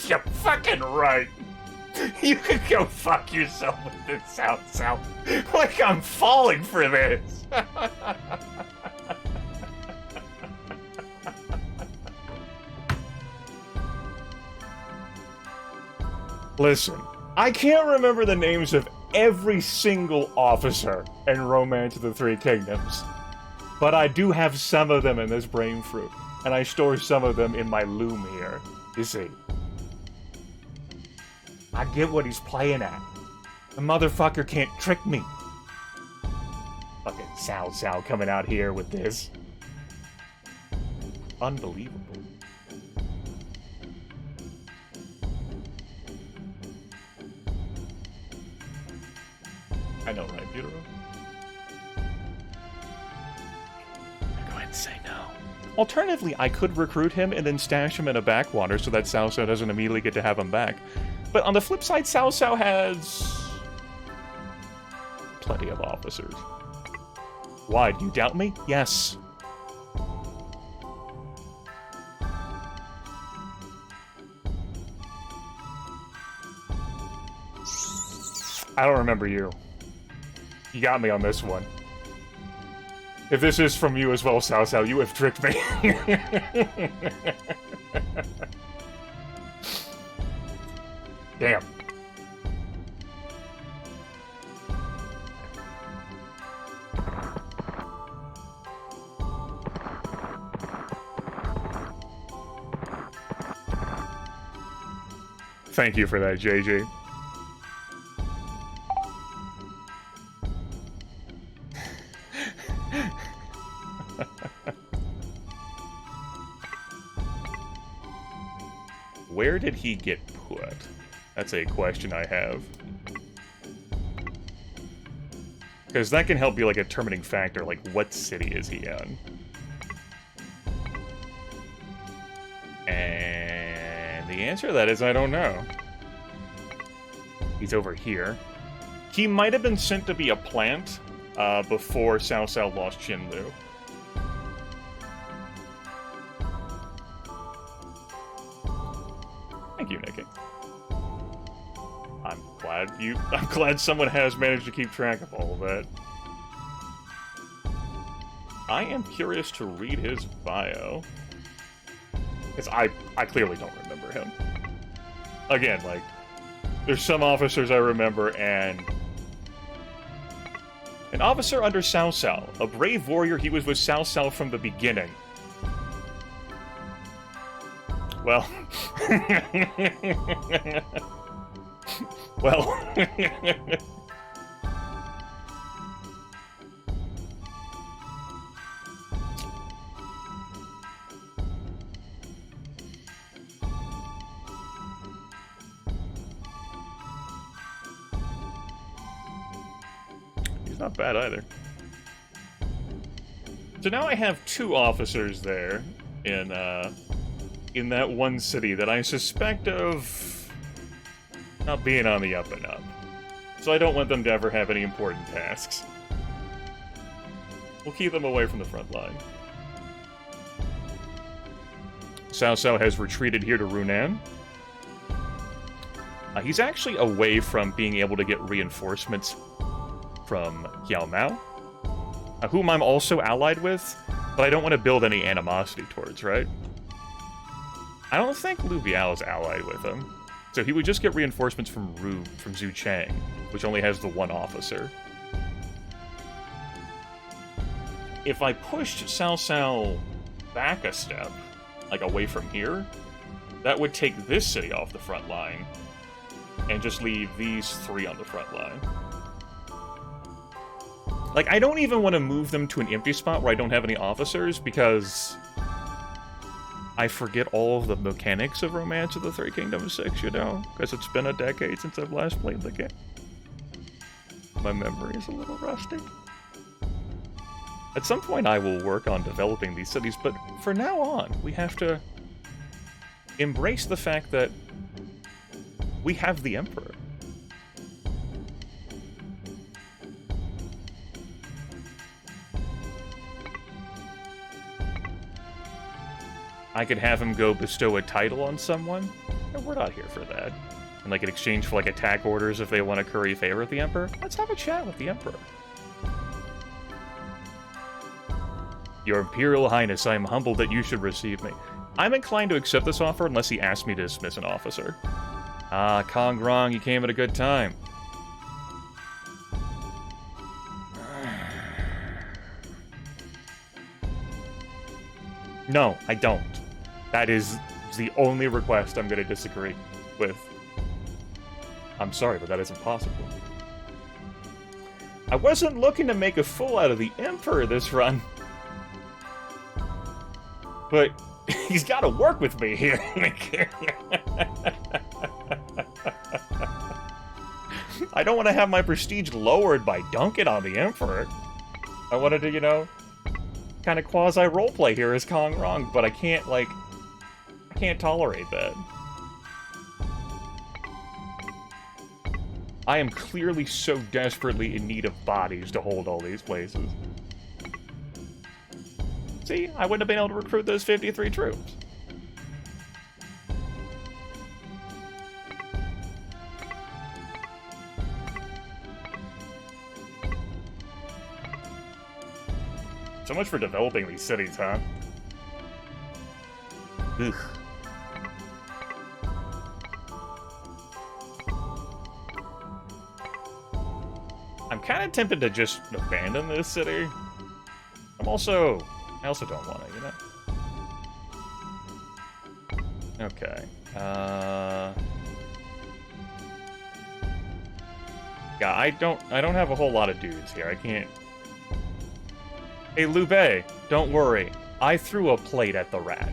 You're fucking right. You could go fuck yourself with this Cao Cao. Like I'm falling for this. Listen, I can't remember the names of every single officer in Romance of the Three Kingdoms, but I do have some of them in this brain fruit, and I store some of them in my loom here. You see. I get what he's playing at. The motherfucker can't trick me. Fucking Cao Cao coming out here with this. Unbelievable. I know, right, Bureau? Go ahead and say no. Alternatively, I could recruit him and then stash him in a backwater so that Cao Cao doesn't immediately get to have him back. But on the flip side, Cao Cao has plenty of officers. Why? Do you doubt me? Yes. I don't remember you. You got me on this one. If this is from you as well, Cao Cao, you have tricked me. Damn. Thank you for that, JJ. Where did he get put? That's a question I have. Because that can help be like a determining factor, like what city is he in? And the answer to that is I don't know. He's over here. He might have been sent to be a plant before Cao Cao lost Chinlu. Thank you, Nikki. I'm glad someone has managed to keep track of all of that. I am curious to read his bio. Because I clearly don't remember him. Again, like, there's some officers I remember, and... An officer under Cao Cao. A brave warrior, he was with Cao Cao from the beginning. Well... well... He's not bad either. So now I have 2 officers there in that one city that I suspect of not being on the up and up. So I don't want them to ever have any important tasks. We'll keep them away from the front line. Cao Cao has retreated here to Runan. He's actually away from being able to get reinforcements from Yao Mao, whom I'm also allied with, but I don't want to build any animosity towards, right? I don't think Liu Biao is allied with him. So he would just get reinforcements from Zhu Chang, which only has the 1 officer. If I pushed Cao Cao back a step, like away from here, that would take this city off the front line, and just leave these 3 on the front line. Like, I don't even want to move them to an empty spot where I don't have any officers, because I forget all of the mechanics of Romance of the Three Kingdoms 6, you know? Because it's been a decade since I've last played the game. My memory is a little rusty. At some point I will work on developing these cities, but for now on, we have to embrace the fact that we have the Emperor. I could have him go bestow a title on someone. No, we're not here for that. And like in exchange for like attack orders if they want to curry favor with the Emperor, let's have a chat with the Emperor. Your Imperial Highness, I am humbled that you should receive me. I'm inclined to accept this offer unless he asks me to dismiss an officer. Ah, Kong Rong, you came at a good time. No, I don't. That is the only request I'm going to disagree with. I'm sorry, but that isn't possible. I wasn't looking to make a fool out of the Emperor this run. But he's got to work with me here. I don't want to have my prestige lowered by dunking on the Emperor. I wanted to, you know, kind of quasi-roleplay here as Kong Rong, but I can't, like, I can't tolerate that. I am clearly so desperately in need of bodies to hold all these places. See, I wouldn't have been able to recruit those 53 troops. So much for developing these cities, huh? Ugh. I'm kind of tempted to just abandon this city. I also don't want to, you know? Okay. Yeah, I don't have a whole lot of dudes here. I can't. Hey, Lube, don't worry. I threw a plate at the rat.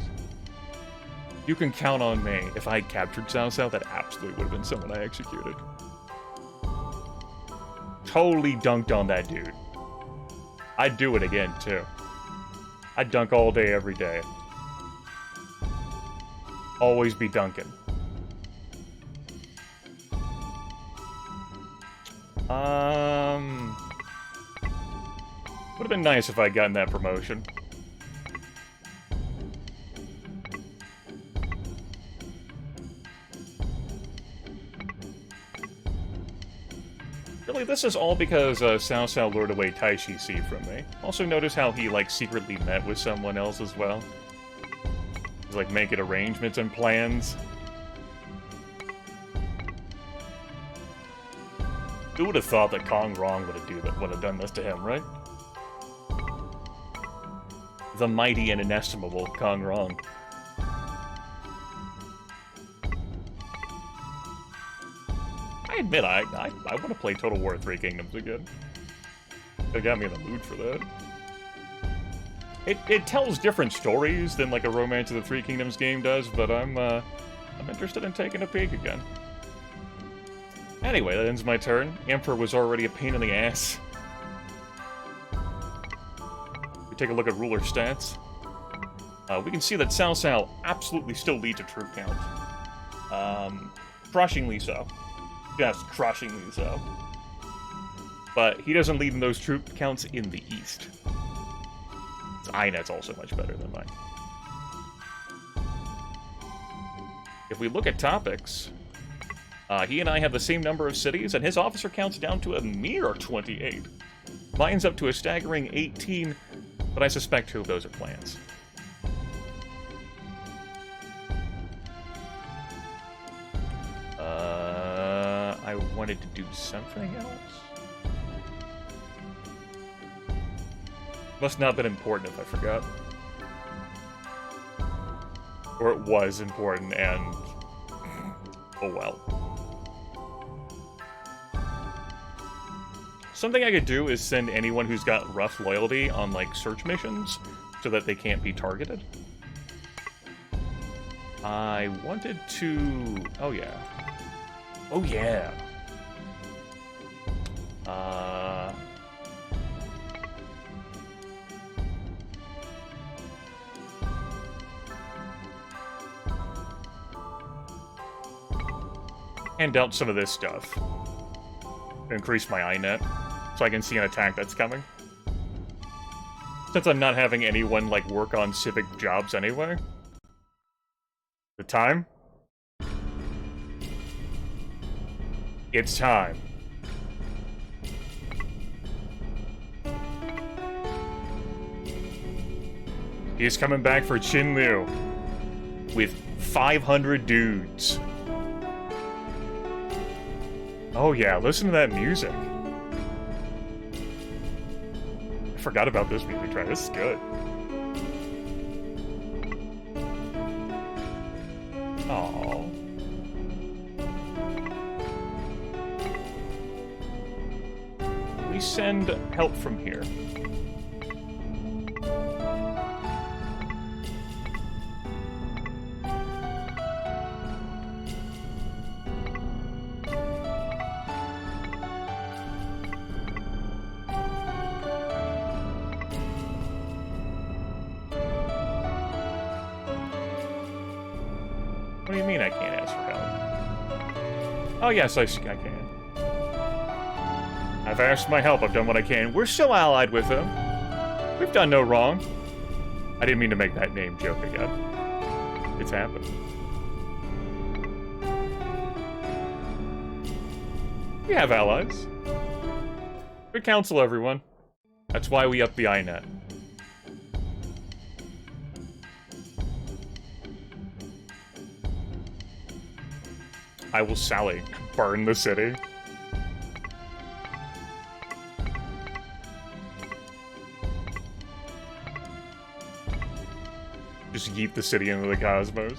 You can count on me. If I had captured Cao Cao, that absolutely would have been someone I executed. Totally dunked on that dude. I'd do it again, too. I'd dunk all day, every day. Always be dunking. Would have been nice if I'd gotten that promotion. Really, this is all because Cao Cao lured away Taishi C from me. Also notice how he, like, secretly met with someone else as well. He's, like, making arrangements and plans. Who would have thought that Kong Rong would have done this to him, right? The mighty and inestimable Kong Rong. I admit, I want to play Total War 3 Kingdoms again. It got me in the mood for that. It tells different stories than like a Romance of the Three Kingdoms game does, but I'm interested in taking a peek again. Anyway, that ends my turn. Emperor was already a pain in the ass. We take a look at ruler stats. We can see that Cao Cao absolutely still leads a troop count. Crushingly so. Just crushingly so. But he doesn't lead in those troop counts in the east. His INET's also much better than mine. If we look at topics, he and I have the same number of cities, and his officer count's down to a mere 28. Mine's up to a staggering 18, but I suspect 2 of those are plans. I wanted to do something else? Must not have been important if I forgot. Or it was important and... oh well. Something I could do is send anyone who's got rough loyalty on, like, search missions so that they can't be targeted. I wanted to... oh yeah. Oh yeah! Hand out some of this stuff. Increase my INET, so I can see an attack that's coming. Since I'm not having anyone, like, work on civic jobs anyway. The time? It's time. He's coming back for Qin Liu with 500 dudes. Oh yeah, listen to that music. I forgot about this music track. This is good. Aww. We send help from here. What do you mean I can't ask for help? Oh yes, I can. I've asked my help, I've done what I can. We're still allied with them. We've done no wrong. I didn't mean to make that name joke again. It's happened. We have allies. Good counsel, everyone. That's why we up the INET. I will sally. Burn the city. Just yeet the city into the cosmos.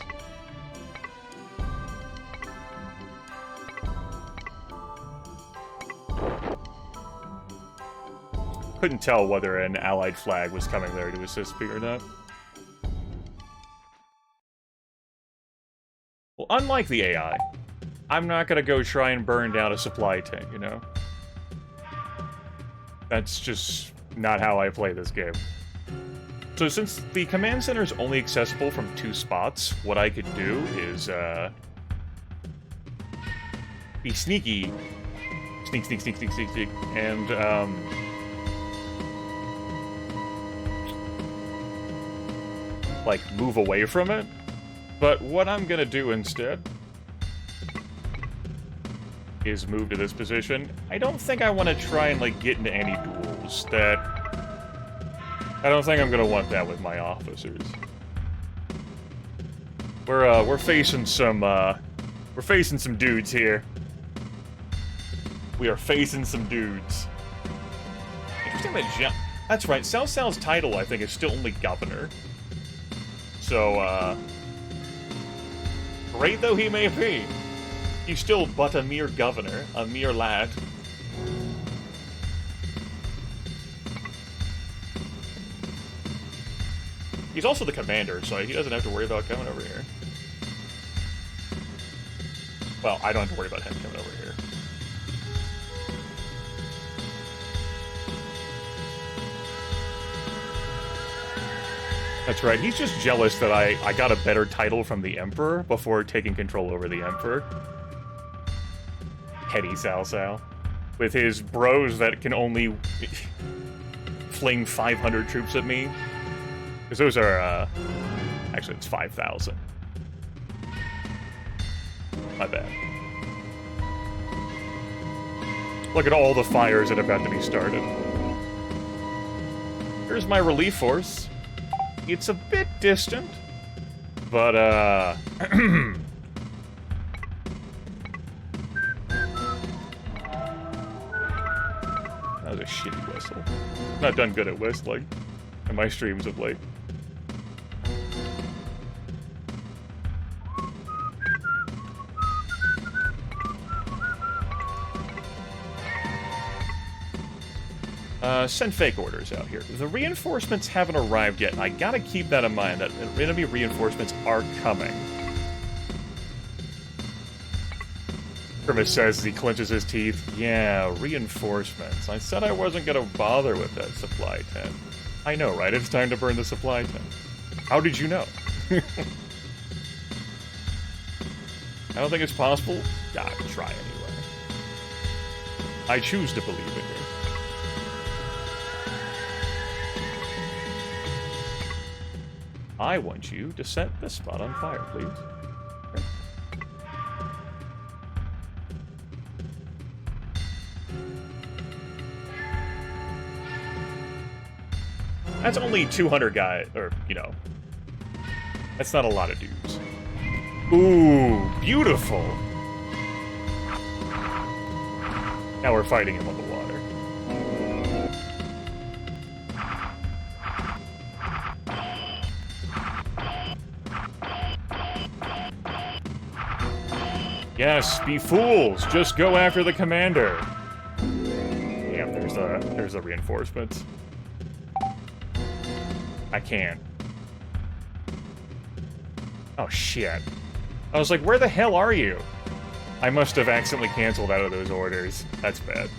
Couldn't tell whether an allied flag was coming there to assist me or not. Well, unlike the AI, I'm not gonna go try and burn down a supply tank, you know? That's just not how I play this game. So since the command center is only accessible from 2 spots, what I could do is, be sneaky. Sneak, and, like, move away from it. But what I'm gonna do instead is move to this position. I don't think I want to try and, like, get into any duels. I don't think I'm gonna want that with my officers. We're facing some dudes here. We are facing some dudes. Interesting that that's right, Cao Cao's title, I think, is still only governor. So, great though he may be, he's still but a mere governor, a mere lad. He's also the commander, so he doesn't have to worry about coming over here. Well, I don't have to worry about him coming over here. That's right, he's just jealous that I got a better title from the Emperor before taking control over the Emperor. Petty Cao Cao. With his bros that can only fling 500 troops at me. Because those are, actually it's 5,000. My bad. Look at all the fires that are about to be started. Here's my relief force. It's a bit distant, but, that was a shitty whistle. Not done good at whistling in my streams of late. Send fake orders out here. The reinforcements haven't arrived yet, and I gotta keep that in mind, that enemy reinforcements are coming. Grimith says as he clenches his teeth, yeah, reinforcements. I said I wasn't gonna bother with that supply tent. I know, right? It's time to burn the supply tent. How did you know? I don't think it's possible. God, try anyway. I choose to believe in you. I want you to set this spot on fire, please. Okay. That's only 200 guys, or, you know, that's not a lot of dudes. Ooh, beautiful! Now we're fighting him on the water. Yes, be fools! Just go after the commander! Damn, there's the reinforcements. I can't. Oh, shit. I was like, where the hell are you? I must have accidentally canceled out of those orders. That's bad.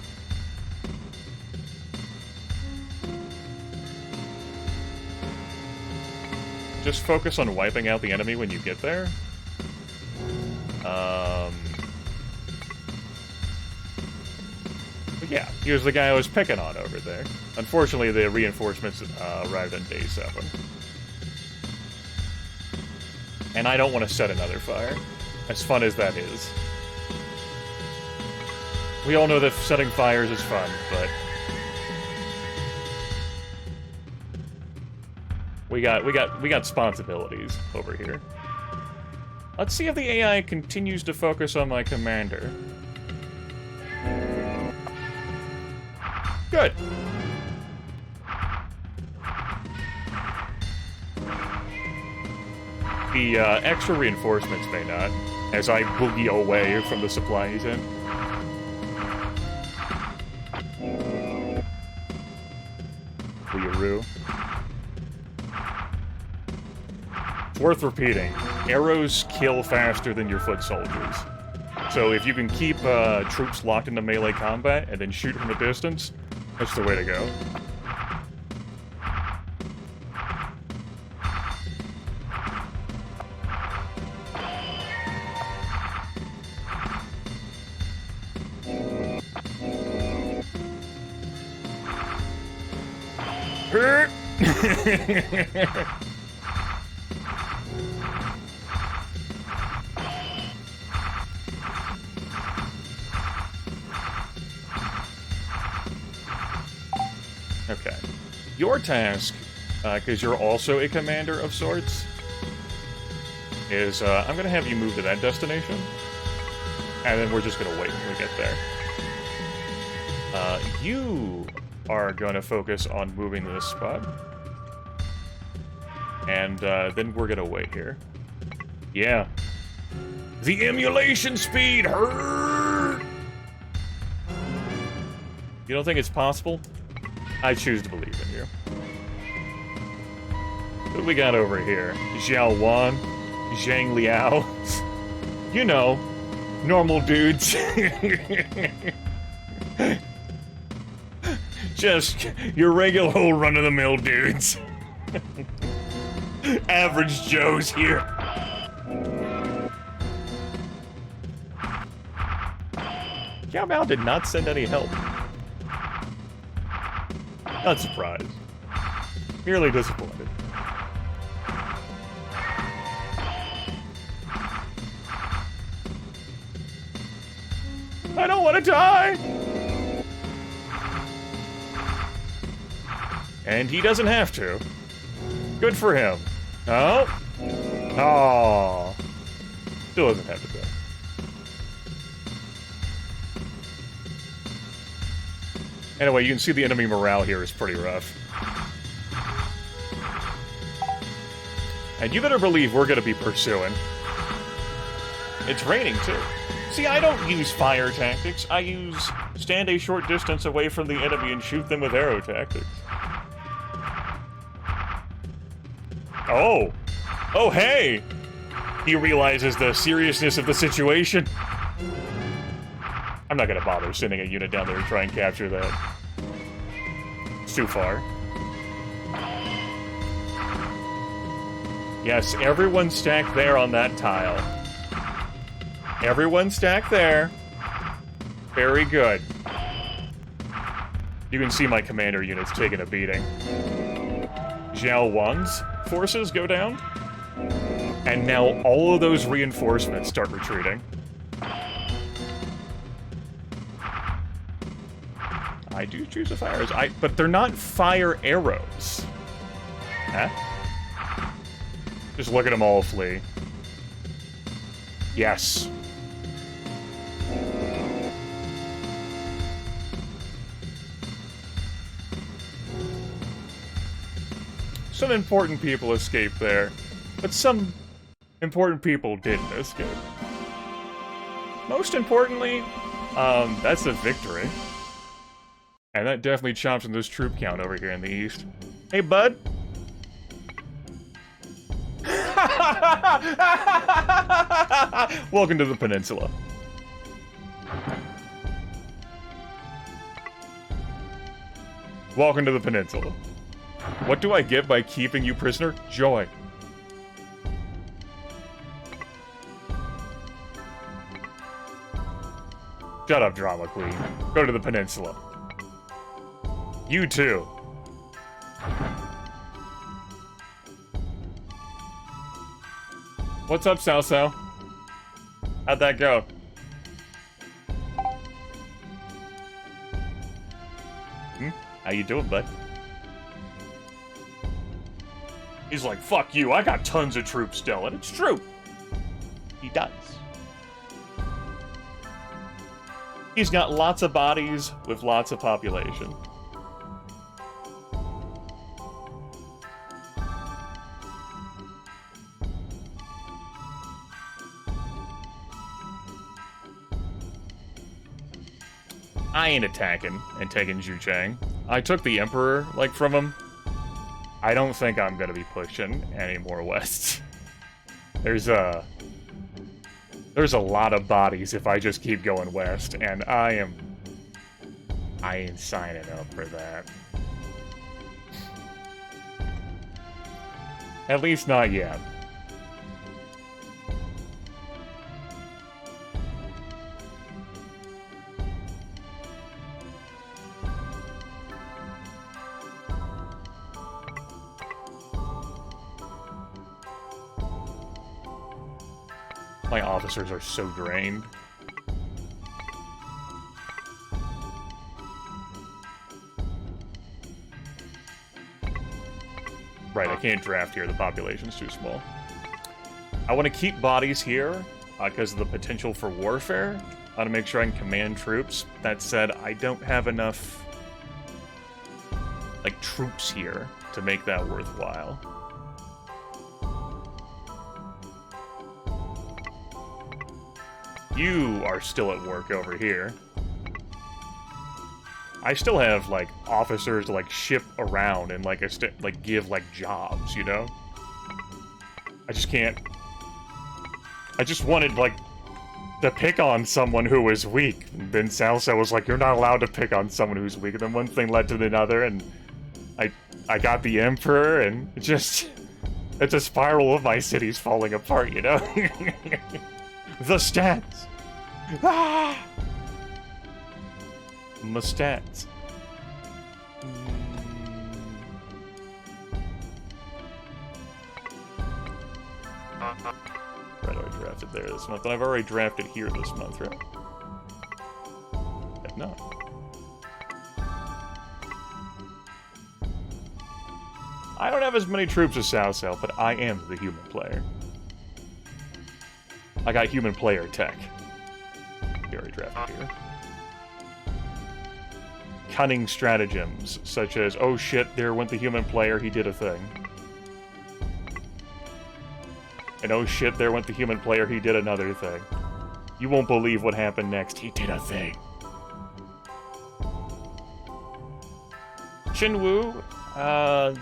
Just focus on wiping out the enemy when you get there. But yeah, he was the guy I was picking on over there. Unfortunately, the reinforcements arrived on day 7. And I don't want to set another fire, as fun as that is. We all know that setting fires is fun, but we got responsibilities over here. Let's see if the AI continues to focus on my commander. Good. The extra reinforcements may not, as I boogie away from the supply he's in. Weiroo. It's worth repeating. Arrows kill faster than your foot soldiers. So if you can keep troops locked into melee combat and then shoot from a distance, that's the way to go. Okay. Your task, because you're also a commander of sorts, is I'm going to have you move to that destination, and then we're just going to wait until we get there. You are going to focus on moving to this spot, and then we're going to wait here. Yeah. The emulation speed hurt! You don't think it's possible? I choose to believe in you. What do we got over here? Xiao Wan, Zhang Liao. You know, normal dudes. Just your regular old run-of-the-mill dudes. Average Joes here. Xiao Mao did not send any help. Not surprised. Merely disappointed. I don't want to die! And he doesn't have to. Good for him. Oh? Oh. Still doesn't have to die. Anyway, you can see the enemy morale here is pretty rough. And you better believe we're gonna be pursuing. It's raining, too. See, I don't use fire tactics. I use stand a short distance away from the enemy and shoot them with arrow tactics. Oh! Oh, hey! He realizes the seriousness of the situation. I'm not gonna bother sending a unit down there to try and capture that. It's too far. Yes, everyone stacked there on that tile. Everyone stacked there. Very good. You can see my commander units taking a beating. Zhao Wan's forces go down. And now all of those reinforcements start retreating. I do choose the fires. But they're not fire arrows. Huh? Just look at them all flee. Yes. Some important people escaped there, but some important people didn't escape. Most importantly, that's a victory. And that definitely chomps in this troop count over here in the east. Hey, bud. Welcome to the peninsula. Welcome to the peninsula. What do I get by keeping you prisoner? Joy. Shut up, drama queen. Go to the peninsula. You too. What's up, Sao Sao? How'd that go? How you doing, bud? He's like, fuck you, I got tons of troops still, and it's true. He does. He's got lots of bodies with lots of population. I ain't attacking and taking Zhuchang. I took the Emperor, like, from him. I don't think I'm gonna be pushing any more west. There's a lot of bodies if I just keep going west, and I ain't signing up for that. At least not yet. My officers are so drained. Right, I can't draft here. The population's too small. I want to keep bodies here because of the potential for warfare. I want to make sure I can command troops. That said, I don't have enough, like, troops here to make that worthwhile. You are still at work over here. I still have, like, officers to, like, ship around and, like, give, like, jobs, you know? I just can't... I just wanted, like, to pick on someone who was weak. And then Salsa was like, you're not allowed to pick on someone who's weak. And then one thing led to another, and I got the Emperor, and it just... It's a spiral of my cities falling apart, you know? The stats! Ah! My stats. Right, I drafted there this month, and I've already drafted here this month, right? If not. I don't have as many troops as Sao, but I am the human player. I got human player tech. He already drafted here. Cunning stratagems, such as, oh shit, there went the human player, he did a thing. And oh shit, there went the human player, he did another thing. You won't believe what happened next, he did a thing. Shinwu,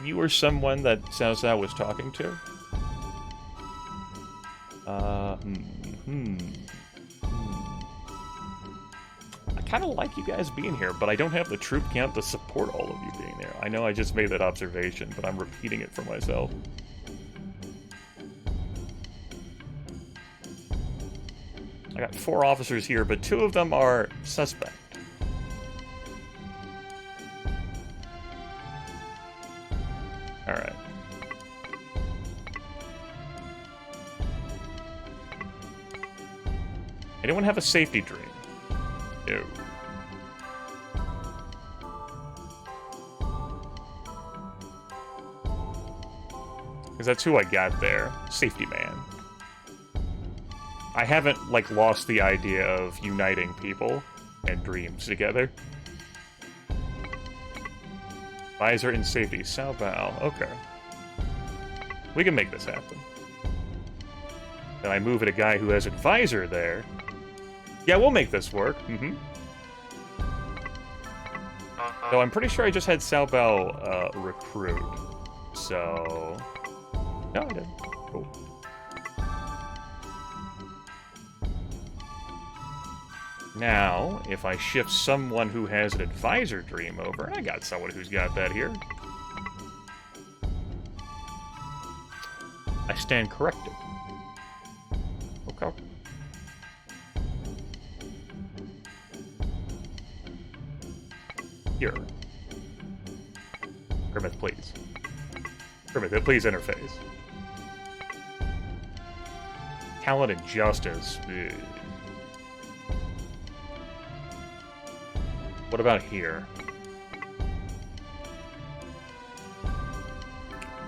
you were someone that Cao Cao was talking to? I kind of like you guys being here, but I don't have the troop count to support all of you being there. I know I just made that observation, but I'm repeating it for myself. I got 4 officers here, but 2 of them are suspect. Alright. Anyone have a safety dream? No. Because that's who I got there. Safety man. I haven't, like, lost the idea of uniting people and dreams together. Visor and safety. Sao Bao. Okay. We can make this happen. Then I move at a guy who has advisor there. Yeah, we'll make this work. Though I'm pretty sure I just had Sao Bao recruit. So... No, I didn't. Cool. Now, if I shift someone who has an advisor dream over, I got someone who's got that here. I stand corrected. Okay. Here. Grimith, please. Grimith, please interface. Talent and justice. Ugh. What about here?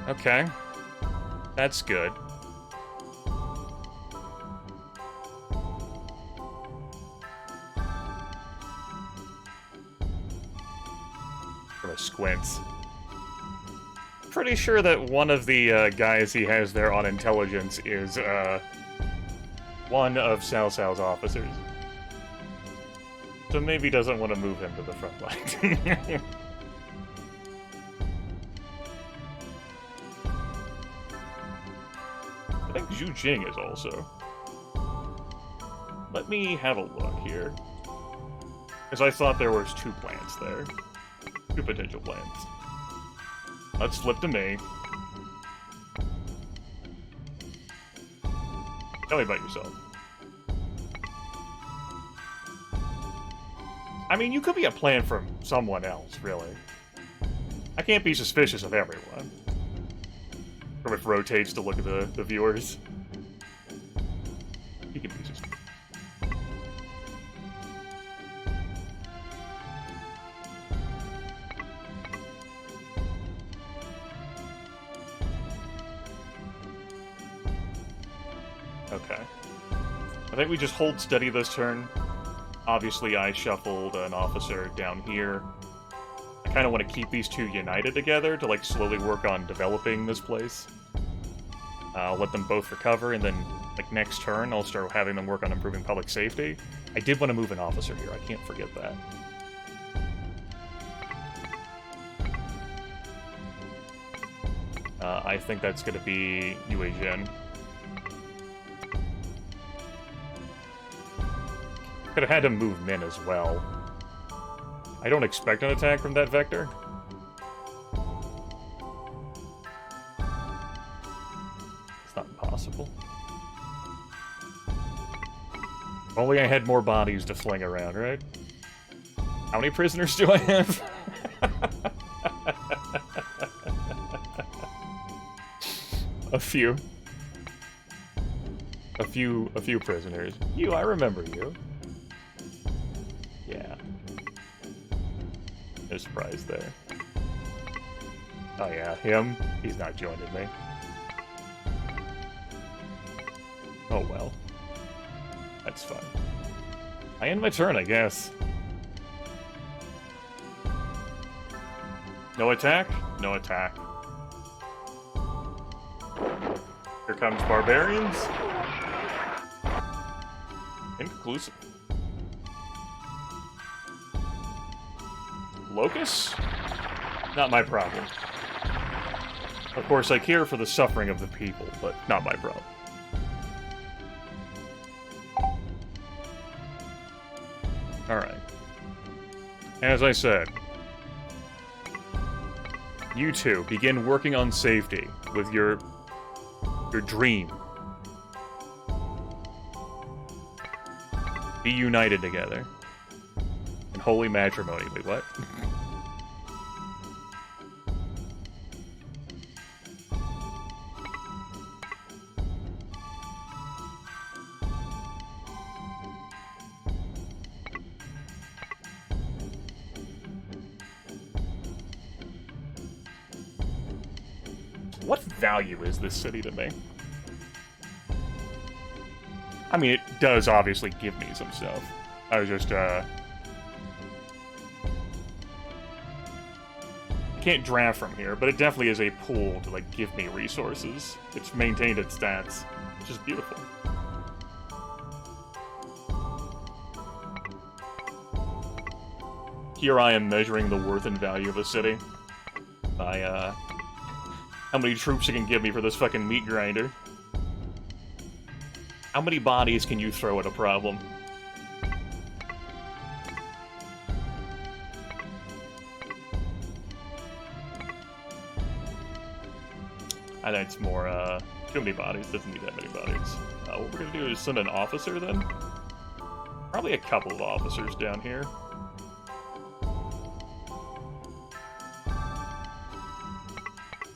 Okay. That's good. consequence. Pretty sure that one of the guys he has there on intelligence is one of Cao Cao's officers. So maybe doesn't want to move him to the front line. I think Zhu Jing is also. Let me have a look here. Because I thought there was 2 plants there. 2 potential plants. Let's flip to me. Tell me about yourself. I mean, you could be a plant from someone else, really. I can't be suspicious of everyone. Grimith rotates to look at the viewers. He can be suspicious. Okay. I think we just hold steady this turn. Obviously, I shuffled an officer down here. I kind of want to keep these 2 united together to, like, slowly work on developing this place. I'll let them both recover, and then, like, next turn, I'll start having them work on improving public safety. I did want to move an officer here. I can't forget that. I think that's going to be Yue Jin. Could have had to move Min as well. I don't expect an attack from that vector. It's not impossible. If only I had more bodies to fling around, right? How many prisoners do I have? A few. A few prisoners. You, I remember you. Yeah. No surprise there. Oh yeah, him? He's not joining me. Oh well. That's fun. I end my turn, I guess. No attack? No attack. Here comes barbarians. Inconclusive. Locust? Not my problem. Of course, I care for the suffering of the people, but not my problem. Alright. As I said, you two begin working on safety with your dream. Be united together. In holy matrimony. Wait, what? What value is this city to me? I mean, it does obviously give me some stuff. I was just, can't draft from here, but it definitely is a pool to, like, give me resources. It's maintained its stats, which is beautiful. Here I am measuring the worth and value of a city by, how many troops you can give me for this fucking meat grinder. How many bodies can you throw at a problem? I think it's more, too many bodies. Doesn't need that many bodies. What we're gonna do is send an officer, then? Probably a couple of officers down here.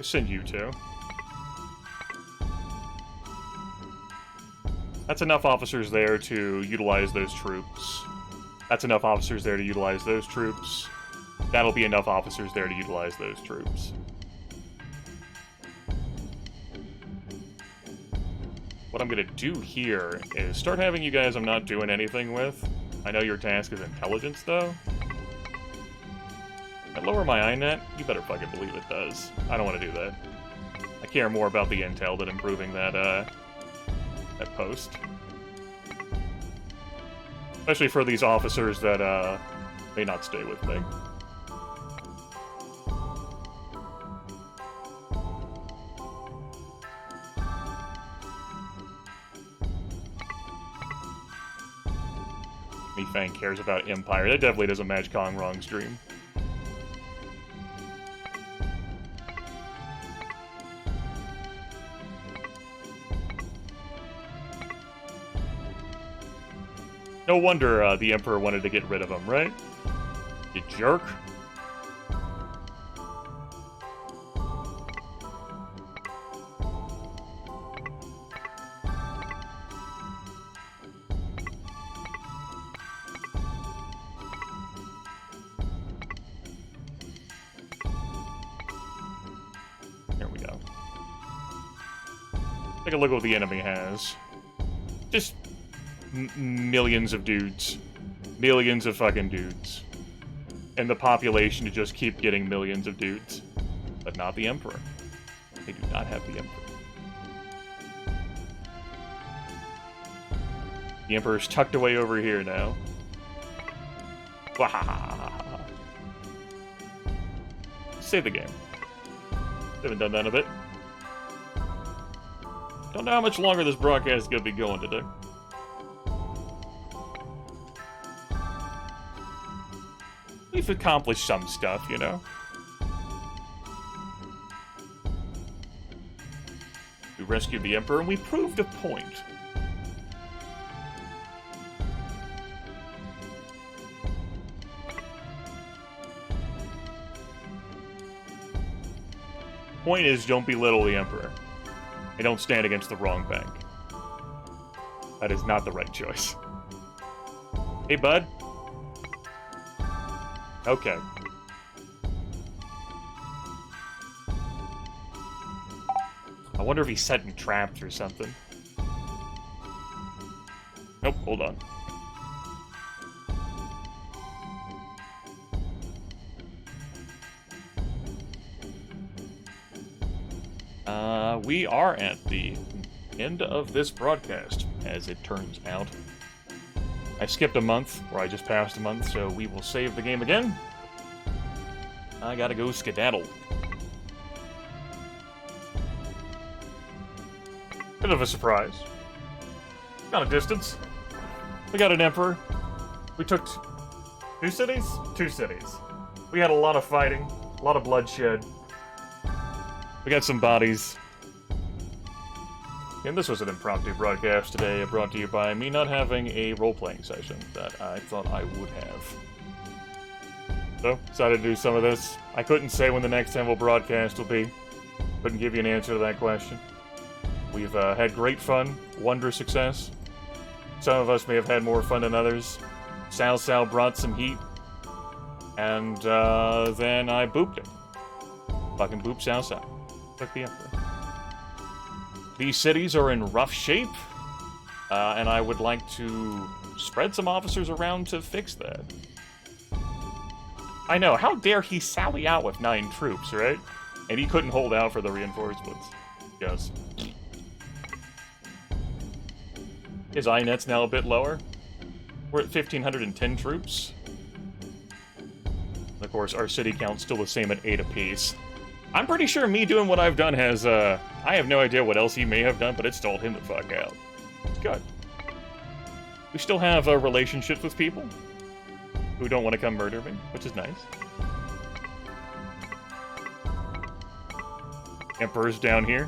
Send you two. That's enough officers there to utilize those troops. That's enough officers there to utilize those troops. That'll be enough officers there to utilize those troops. What I'm gonna do here is start having you guys I'm not doing anything with. I know your task is intelligence, though. lower my INET? You better fucking believe it does. I don't want to do that. I care more about the intel than improving that, that post. Especially for these officers that, may not stay with me. Fang cares about Empire. That definitely doesn't match Kong Rong's dream. No wonder the Emperor wanted to get rid of him, right? You jerk. Take a look at what the enemy has. Just millions of dudes. Millions of fucking dudes. And the population to just keep getting millions of dudes. But not the Emperor. They do not have the Emperor. The Emperor's tucked away over here now. Save the game. Haven't done that in a bit. Don't know how much longer this broadcast is going to be going today. We've accomplished some stuff, you know? We rescued the Emperor and we proved a point. Point is, don't belittle the Emperor. And don't stand against the wrong bank. That is not the right choice. Hey, bud. Okay. I wonder if he's setting traps or something. Nope, hold on. We are at the end of this broadcast, as it turns out. I skipped a month, or I just passed a month, so we will save the game again. I gotta go skedaddle. Bit of a surprise. Not a distance. We got an Emperor. We took 2 cities? 2 cities. We had a lot of fighting, a lot of bloodshed. We got some bodies. And this was an impromptu broadcast today, brought to you by me not having a role-playing session that I thought I would have. So, decided to do some of this. I couldn't say when the next Temple broadcast will be. Couldn't give you an answer to that question. We've had great fun, wondrous success. Some of us may have had more fun than others. Sao brought some heat. And then I booped it. Fucking booped Sao. Took the Emperor. These cities are in rough shape, and I would like to spread some officers around to fix that. I know, how dare he sally out with 9 troops, right? And he couldn't hold out for the reinforcements. Yes. His INET's now a bit lower. We're at 1,510 troops. Of course, our city count's still the same at 8 apiece. I'm pretty sure me doing what I've done has, I have no idea what else he may have done, but it stalled him the fuck out. It's good. We still have relationships with people who don't want to come murder me, which is nice. Emperor's down here.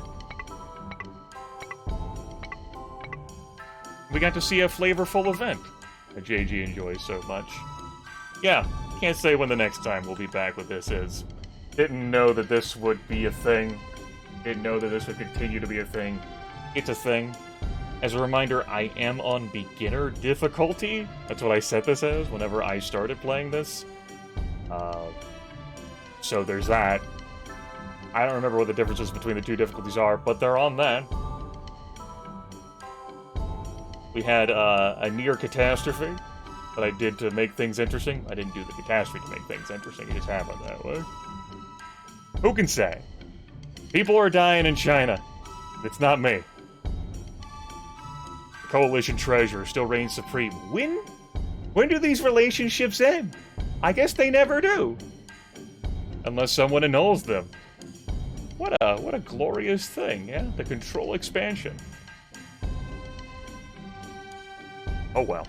We got to see a flavorful event that JG enjoys so much. Yeah, can't say when the next time we'll be back with this is. Didn't know that this would be a thing. Didn't know that this would continue to be a thing. It's a thing. As a reminder, I am on beginner difficulty. That's what I set this as whenever I started playing this. So there's that. I don't remember what the differences between the 2 difficulties are, but they're on that. We had a near catastrophe that I did to make things interesting. I didn't do the catastrophe to make things interesting, it just happened that way. Who can say? People are dying in China. It's not me. The Coalition treasurer still reigns supreme. When do these relationships end? I guess they never do. Unless someone annuls them. What a glorious thing, yeah? The control expansion. Oh well.